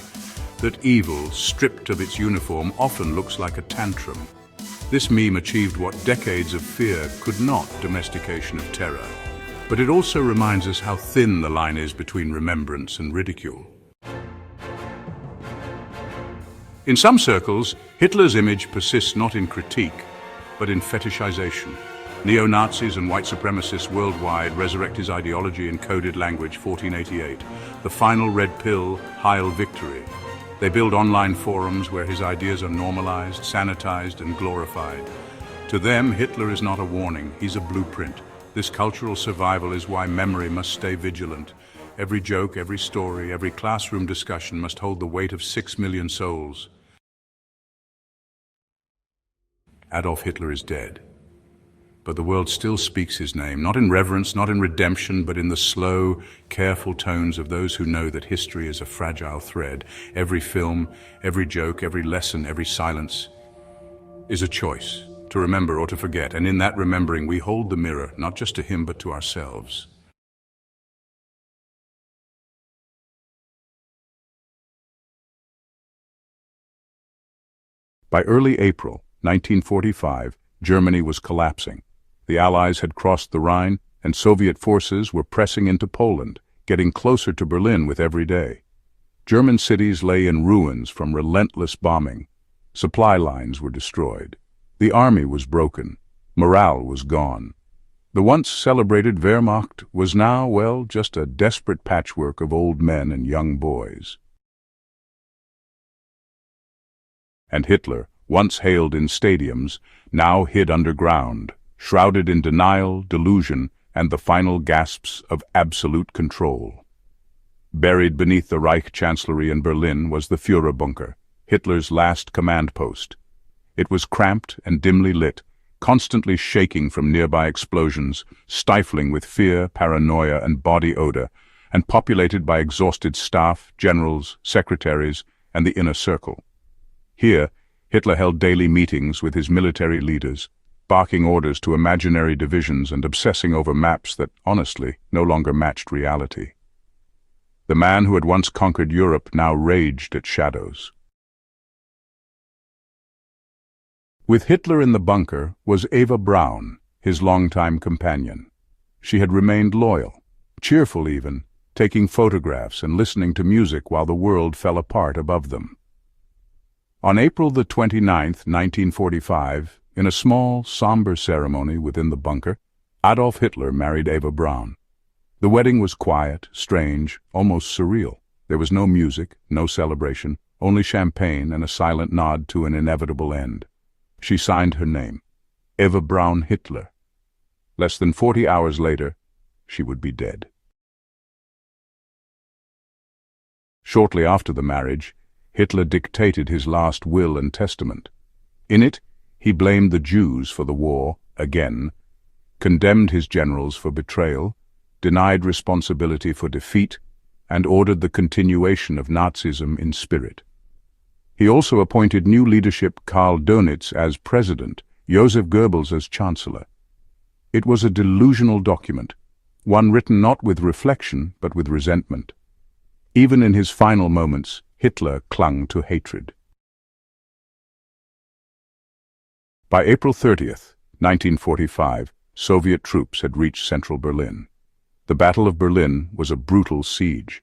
Speaker 1: that evil, stripped of its uniform, often looks like a tantrum. This meme achieved what decades of fear could not: domestication of terror. But it also reminds us how thin the line is between remembrance and ridicule. In some circles, Hitler's image persists not in critique, but in fetishization. Neo-Nazis and white supremacists worldwide resurrect his ideology in coded language. 1488, the final red pill, Heil Victory. They build online forums where his ideas are normalized, sanitized, and glorified. To them, Hitler is not a warning, he's a blueprint. This cultural survival is why memory must stay vigilant. Every joke, every story, every classroom discussion must hold the weight of 6 million souls. Adolf Hitler is dead. But the world still speaks his name, not in reverence, not in redemption, but in the slow, careful tones of those who know that history is a fragile thread. Every film, every joke, every lesson, every silence is a choice, to remember or to forget. And in that remembering, we hold the mirror, not just to him, but to ourselves. By early April 1945, Germany was collapsing. The Allies had crossed the Rhine, and Soviet forces were pressing into Poland, getting closer to Berlin with every day. German cities lay in ruins from relentless bombing. Supply lines were destroyed. The army was broken. Morale was gone. The once celebrated Wehrmacht was now, well, just a desperate patchwork of old men and young boys. And Hitler, once hailed in stadiums, now hid underground, shrouded in denial, delusion, and the final gasps of absolute control. Buried beneath the Reich Chancellery in Berlin was the Führerbunker, Hitler's last command post. It was cramped and dimly lit, constantly shaking from nearby explosions, stifling with fear, paranoia, and body odor, and populated by exhausted staff, generals, secretaries, and the inner circle. Here, Hitler held daily meetings with his military leaders, barking orders to imaginary divisions and obsessing over maps that, honestly, no longer matched reality. The man who had once conquered Europe now raged at shadows. With Hitler in the bunker was Eva Braun, his longtime companion. She had remained loyal, cheerful even, taking photographs and listening to music while the world fell apart above them. On April the 29th, 1945, in a small, somber ceremony within the bunker, Adolf Hitler married Eva Braun. The wedding was quiet, strange, almost surreal. There was no music, no celebration, only champagne and a silent nod to an inevitable end. She signed her name, Eva Braun Hitler. Less than 40 hours later, she would be dead. Shortly after the marriage, Hitler dictated his last will and testament. In it, he blamed the Jews for the war, again, condemned his generals for betrayal, denied responsibility for defeat, and ordered the continuation of Nazism in spirit. He also appointed new leadership Karl Dönitz as president, Joseph Goebbels as chancellor. It was a delusional document, one written not with reflection but with resentment. Even in his final moments, Hitler clung to hatred. By April 30th, 1945, Soviet troops had reached central Berlin. The Battle of Berlin was a brutal siege.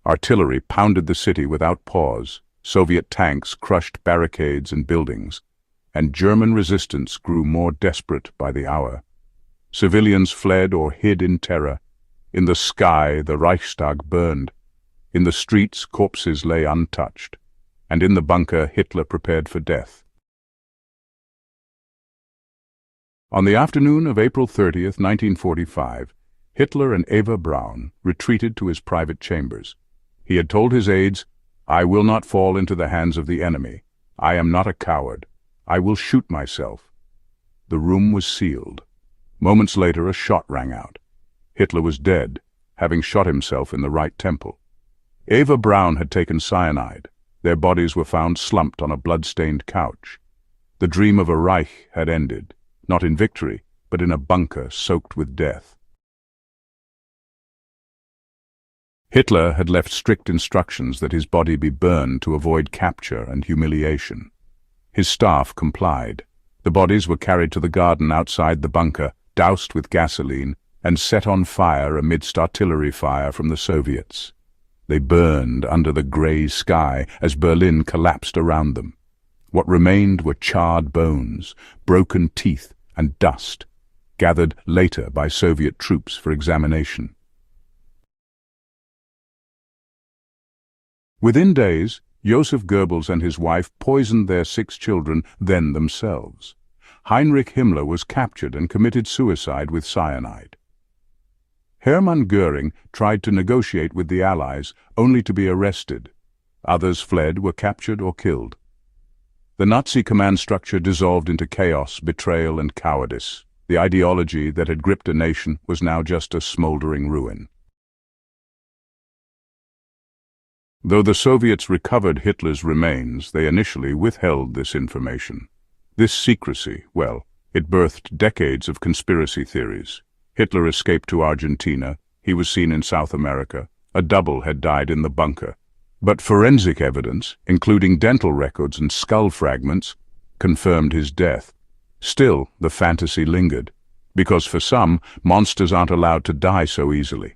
Speaker 1: Artillery pounded the city without pause, Soviet tanks crushed barricades and buildings, and German resistance grew more desperate by the hour. Civilians fled or hid in terror. In the sky, the Reichstag burned. In the streets, corpses lay untouched. And in the bunker, Hitler prepared for death. On the afternoon of April 30th, 1945, Hitler and Eva Braun retreated to his private chambers. He had told his aides, "I will not fall into the hands of the enemy. I am not a coward. I will shoot myself." The room was sealed. Moments later, a shot rang out. Hitler was dead, having shot himself in the right temple. Eva Braun had taken cyanide. Their bodies were found slumped on a blood-stained couch. The dream of a Reich had ended, not in victory, but in a bunker soaked with death. Hitler had left strict instructions that his body be burned to avoid capture and humiliation. His staff complied. The bodies were carried to the garden outside the bunker, doused with gasoline, and set on fire amidst artillery fire from the Soviets. They burned under the grey sky as Berlin collapsed around them. What remained were charred bones, broken teeth, and dust, gathered later by Soviet troops for examination. Within days, Joseph Goebbels and his wife poisoned their 6 children, then themselves. Heinrich Himmler was captured and committed suicide with cyanide. Hermann Göring tried to negotiate with the Allies, only to be arrested. Others fled, were captured or killed. The Nazi command structure dissolved into chaos, betrayal, and cowardice. The ideology that had gripped a nation was now just a smoldering ruin. Though the Soviets recovered Hitler's remains, they initially withheld this information. This secrecy, well, it birthed decades of conspiracy theories. Hitler escaped to Argentina. He was seen in South America. A double had died in the bunker. But forensic evidence, including dental records and skull fragments, confirmed his death. Still, the fantasy lingered, because for some, monsters aren't allowed to die so easily.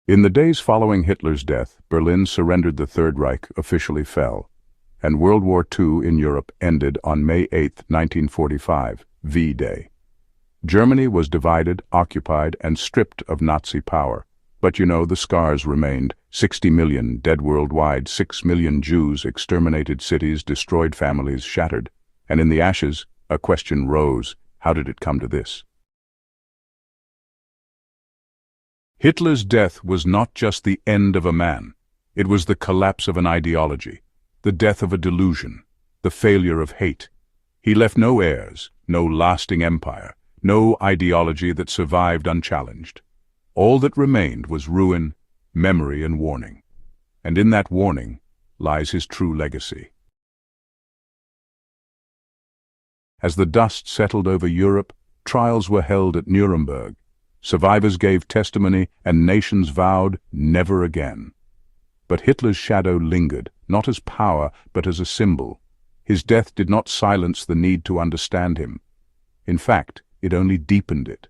Speaker 1: In the days following Hitler's death, Berlin surrendered. The Third Reich officially fell, and World War II in Europe ended on May 8, 1945, V-Day. Germany was divided, occupied, and stripped of Nazi power. But you know, the scars remained. 60 million dead worldwide, 6 million Jews, exterminated cities, destroyed families, shattered. And in the ashes, a question rose: how did it come to this? Hitler's death was not just the end of a man. It was the collapse of an ideology, the death of a delusion, the failure of hate. He left no heirs, no lasting empire, no ideology that survived unchallenged. All that remained was ruin, memory, and warning. And in that warning lies his true legacy. As the dust settled over Europe, trials were held at Nuremberg. Survivors gave testimony, and nations vowed never again. But Hitler's shadow lingered, not as power, but as a symbol. His death did not silence the need to understand him. In fact, it only deepened it.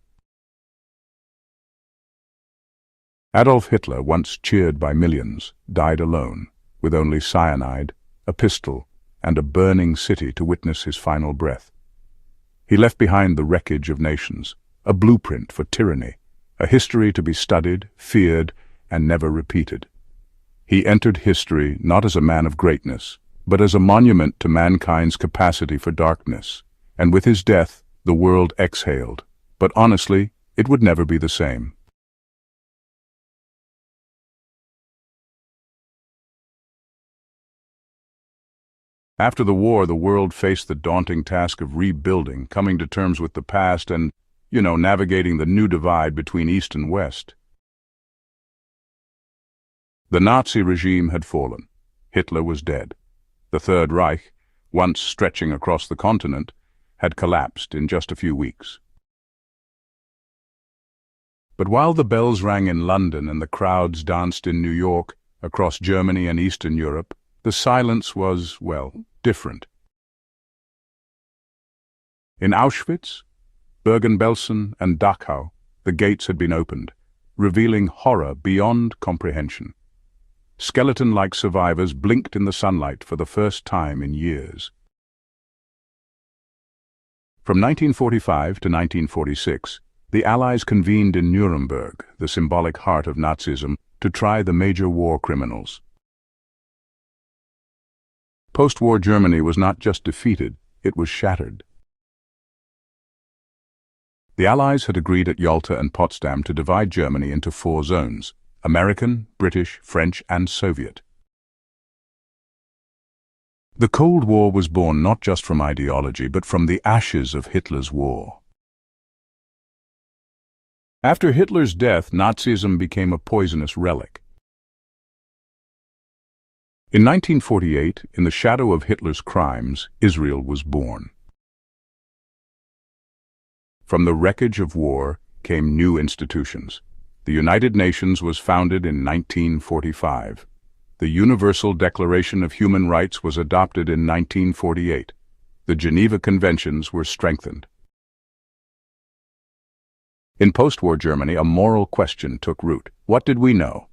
Speaker 1: Adolf Hitler, once cheered by millions, died alone, with only cyanide, a pistol, and a burning city to witness his final breath. He left behind the wreckage of nations, a blueprint for tyranny, a history to be studied, feared, and never repeated. He entered history not as a man of greatness, but as a monument to mankind's capacity for darkness. And with his death, the world exhaled. But honestly, it would never be the same. After the war, the world faced the daunting task of rebuilding, coming to terms with the past and, navigating the new divide between East and West. The Nazi regime had fallen. Hitler was dead. The Third Reich, once stretching across the continent, had collapsed in just a few weeks. But while the bells rang in London and the crowds danced in New York, across Germany and Eastern Europe, the silence was, different. In Auschwitz, Bergen-Belsen and Dachau, the gates had been opened, revealing horror beyond comprehension. Skeleton-like survivors blinked in the sunlight for the first time in years. From 1945 to 1946, the Allies convened in Nuremberg, the symbolic heart of Nazism, to try the major war criminals. Post-war Germany was not just defeated, it was shattered. The Allies had agreed at Yalta and Potsdam to divide Germany into 4 zones: American, British, French, and Soviet. The Cold War was born not just from ideology, but from the ashes of Hitler's war. After Hitler's death, Nazism became a poisonous relic. In 1948, in the shadow of Hitler's crimes, Israel was born. From the wreckage of war came new institutions. The United Nations was founded in 1945. The Universal Declaration of Human Rights was adopted in 1948. The Geneva Conventions were strengthened. In post-war Germany, a moral question took root. What did we know?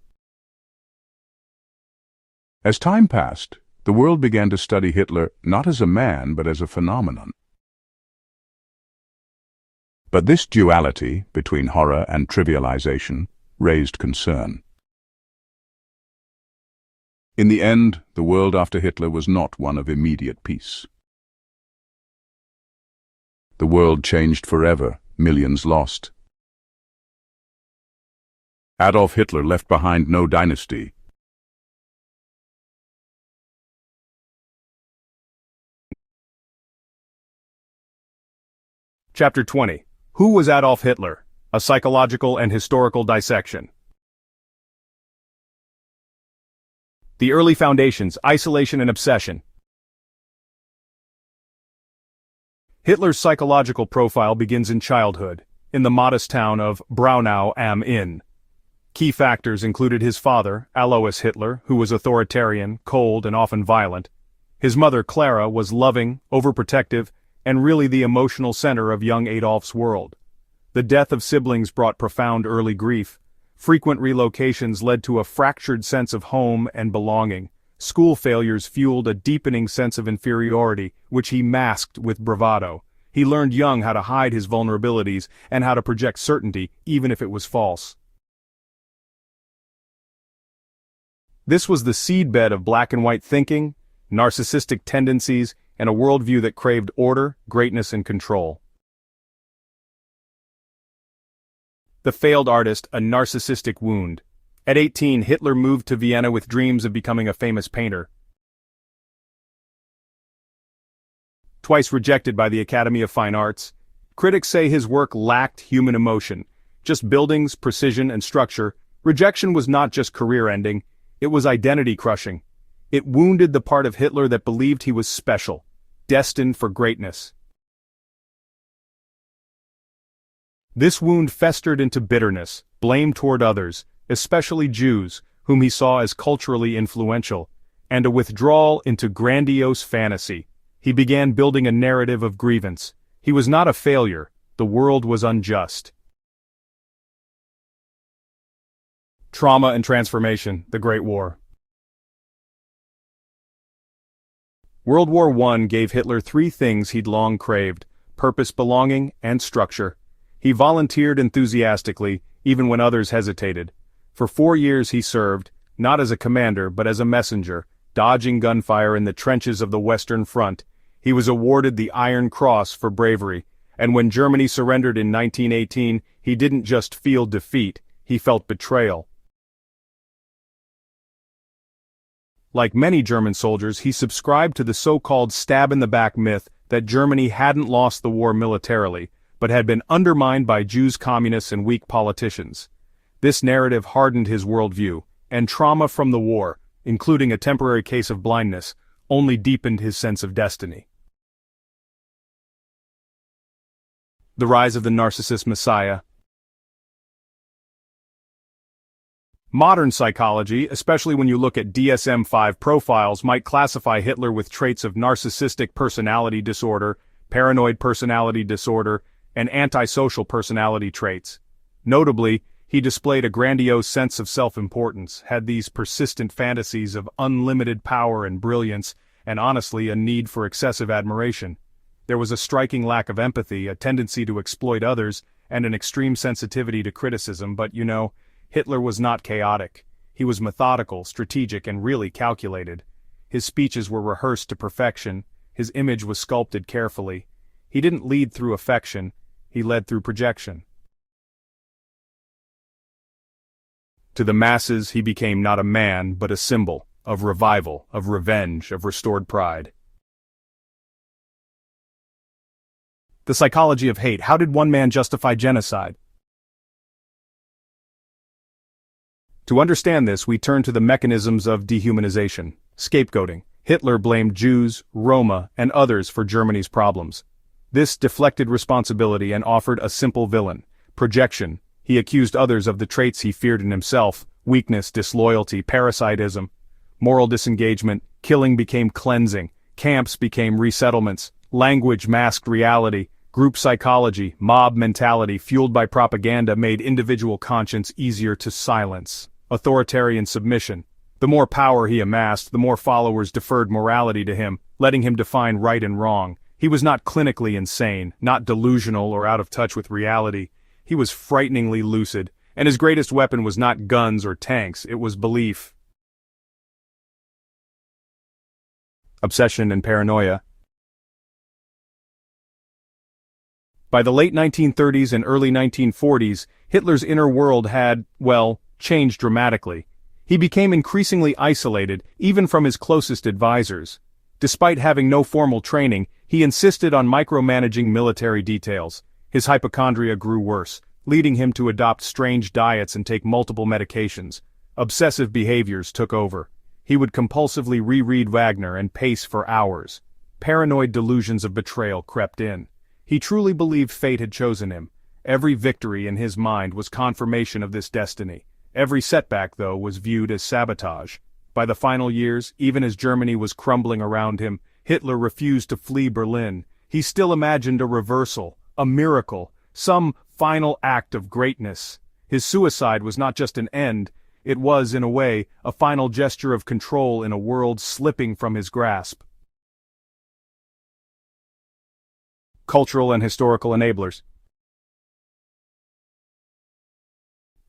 Speaker 1: As time passed, the world began to study Hitler not as a man, but as a phenomenon. But this duality between horror and trivialization raised concern. In the end, the world after Hitler was not one of immediate peace. The world changed forever, millions lost. Adolf Hitler left behind no dynasty.
Speaker 2: Chapter 20. Who was Adolf Hitler? A psychological and historical dissection. The early foundations: isolation and obsession. Hitler's psychological profile begins in childhood, in the modest town of Braunau am Inn. Key factors included his father, Alois Hitler, who was authoritarian, cold, and often violent. His mother, Clara, was loving, overprotective, and really the emotional center of young Adolf's world. The death of siblings brought profound early grief. Frequent relocations led to a fractured sense of home and belonging. School failures fueled a deepening sense of inferiority, which he masked with bravado. He learned young how to hide his vulnerabilities and how to project certainty, even if it was false. This was the seedbed of black and white thinking, narcissistic tendencies, and a worldview that craved order, greatness, and control. The failed artist, a narcissistic wound. At 18, Hitler moved to Vienna with dreams of becoming a famous painter. Twice rejected by the Academy of Fine Arts, critics say his work lacked human emotion, just buildings, precision, and structure. Rejection was not just career-ending, it was identity-crushing. It wounded the part of Hitler that believed he was special, destined for greatness. This wound festered into bitterness, blame toward others, especially Jews, whom he saw as culturally influential, and a withdrawal into grandiose fantasy. He began building a narrative of grievance. He was not a failure, the world was unjust. Trauma and transformation: the Great War. World War I gave Hitler 3 things he'd long craved: purpose, belonging, and structure. He volunteered enthusiastically, even when others hesitated. For 4 years he served, not as a commander but as a messenger, dodging gunfire in the trenches of the Western Front. He was awarded the Iron Cross for bravery, and when Germany surrendered in 1918, he didn't just feel defeat, he felt betrayal. Like many German soldiers, he subscribed to the so-called stab-in-the-back myth that Germany hadn't lost the war militarily, but had been undermined by Jews, communists, and weak politicians. This narrative hardened his worldview, and trauma from the war, including a temporary case of blindness, only deepened his sense of destiny. The rise of the narcissist messiah. Modern psychology, especially when you look at DSM-5 profiles, might classify Hitler with traits of narcissistic personality disorder, paranoid personality disorder, and antisocial personality traits. Notably, he displayed a grandiose sense of self-importance, had these persistent fantasies of unlimited power and brilliance, and honestly a need for excessive admiration. There was a striking lack of empathy, a tendency to exploit others, and an extreme sensitivity to criticism, but Hitler was not chaotic. He was methodical, strategic, and really calculated. His speeches were rehearsed to perfection, his image was sculpted carefully. He didn't lead through affection, he led through projection. To the masses, he became not a man, but a symbol of revival, of revenge, of restored pride. The psychology of hate. How did one man justify genocide? To understand this, we turn to the mechanisms of dehumanization, scapegoating. Hitler blamed Jews, Roma, and others for Germany's problems. This deflected responsibility and offered a simple villain: projection. He accused others of the traits he feared in himself: weakness, disloyalty, parasitism. Moral disengagement. Killing became cleansing. Camps became resettlements. Language masked reality. Group psychology, mob mentality fueled by propaganda made individual conscience easier to silence. Authoritarian submission. The more power he amassed, the more followers deferred morality to him, letting him define right and wrong. He was not clinically insane, not delusional or out of touch with reality. He was frighteningly lucid, and his greatest weapon was not guns or tanks, it was belief. Obsession and paranoia. By the late 1930s and early 1940s, Hitler's inner world had, changed dramatically. He became increasingly isolated, even from his closest advisors. Despite having no formal training, he insisted on micromanaging military details. His hypochondria grew worse, leading him to adopt strange diets and take multiple medications. Obsessive behaviors took over. He would compulsively reread Wagner and pace for hours. Paranoid delusions of betrayal crept in. He truly believed fate had chosen him. Every victory in his mind was confirmation of this destiny. Every setback, though, was viewed as sabotage. By the final years, even as Germany was crumbling around him, Hitler refused to flee Berlin. He still imagined a reversal, a miracle, some final act of greatness. His suicide was not just an end, it was, in a way, a final gesture of control in a world slipping from his grasp. Cultural and historical enablers.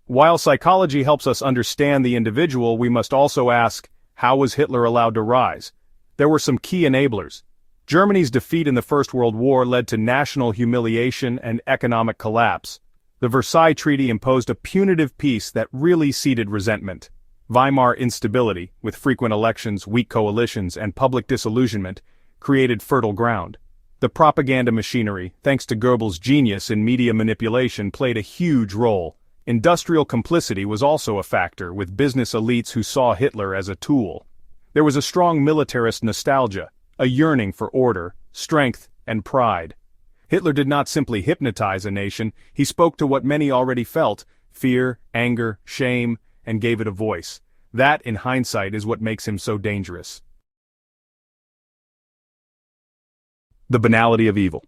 Speaker 2: While psychology helps us understand the individual, we must also ask, how was Hitler allowed to rise? There were some key enablers. Germany's defeat in the First World War led to national humiliation and economic collapse. The Versailles Treaty imposed a punitive peace that really seeded resentment. Weimar instability, with frequent elections, weak coalitions, and public disillusionment, created fertile ground. The propaganda machinery, thanks to Goebbels' genius in media manipulation, played a huge role. Industrial complicity was also a factor, with business elites who saw Hitler as a tool. There was a strong militarist nostalgia, a yearning for order, strength, and pride. Hitler did not simply hypnotize a nation, he spoke to what many already felt: fear, anger, shame, and gave it a voice. That, in hindsight, is what makes him so dangerous. The banality of evil.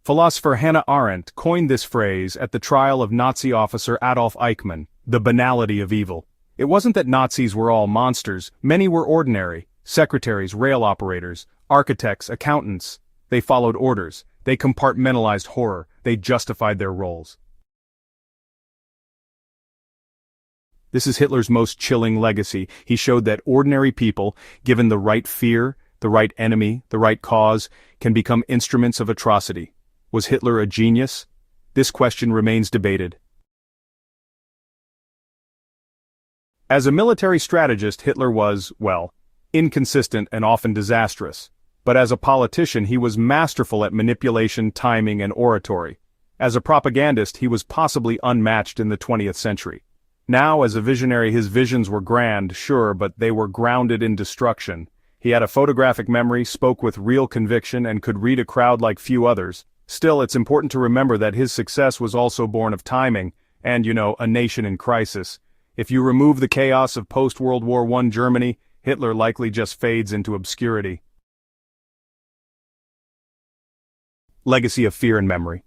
Speaker 2: Philosopher Hannah Arendt coined this phrase at the trial of Nazi officer Adolf Eichmann, the banality of evil. It wasn't that Nazis were all monsters, many were ordinary: secretaries, rail operators, architects, accountants. They followed orders, they compartmentalized horror, they justified their roles. This is Hitler's most chilling legacy. He showed that ordinary people, given the right fear, the right enemy, the right cause, can become instruments of atrocity. Was Hitler a genius? This question remains debated. As a military strategist, Hitler was, well, inconsistent and often disastrous. But as a politician, he was masterful at manipulation, timing, and oratory. As a propagandist, he was possibly unmatched in the 20th century. Now, as a visionary, his visions were grand, sure, but they were grounded in destruction. He had a photographic memory, spoke with real conviction, and could read a crowd like few others. Still, it's important to remember that his success was also born of timing, and, a nation in crisis. If you remove the chaos of post-World War I Germany, Hitler likely just fades into obscurity. Legacy of fear and memory.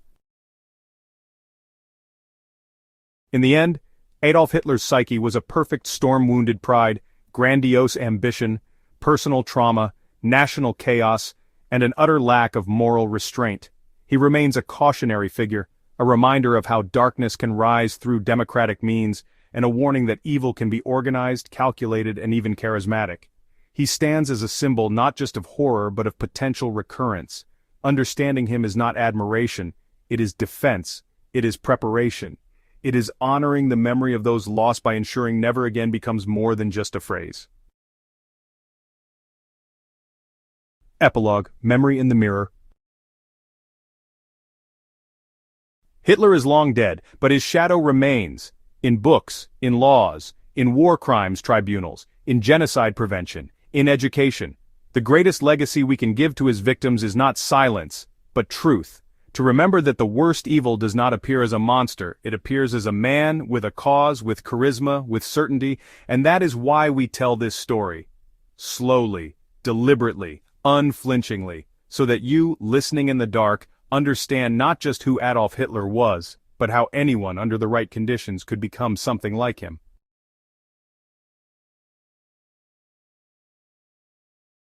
Speaker 2: In the end, Adolf Hitler's psyche was a perfect storm-wounded pride, grandiose ambition, personal trauma, national chaos, and an utter lack of moral restraint. He remains a cautionary figure, a reminder of how darkness can rise through democratic means, and a warning that evil can be organized, calculated, and even charismatic. He stands as a symbol not just of horror but of potential recurrence. Understanding him is not admiration, it is defense, it is preparation. It is honoring the memory of those lost by ensuring never again becomes more than just a phrase. Epilogue: Memory in the Mirror. Hitler is long dead, but his shadow remains. In books, in laws, in war crimes tribunals, in genocide prevention, in education. The greatest legacy we can give to his victims is not silence, but truth. To remember that the worst evil does not appear as a monster, it appears as a man, with a cause, with charisma, with certainty, and that is why we tell this story. Slowly, deliberately, unflinchingly, so that you, listening in the dark, understand not just who Adolf Hitler was, but how anyone under the right conditions could become something like him.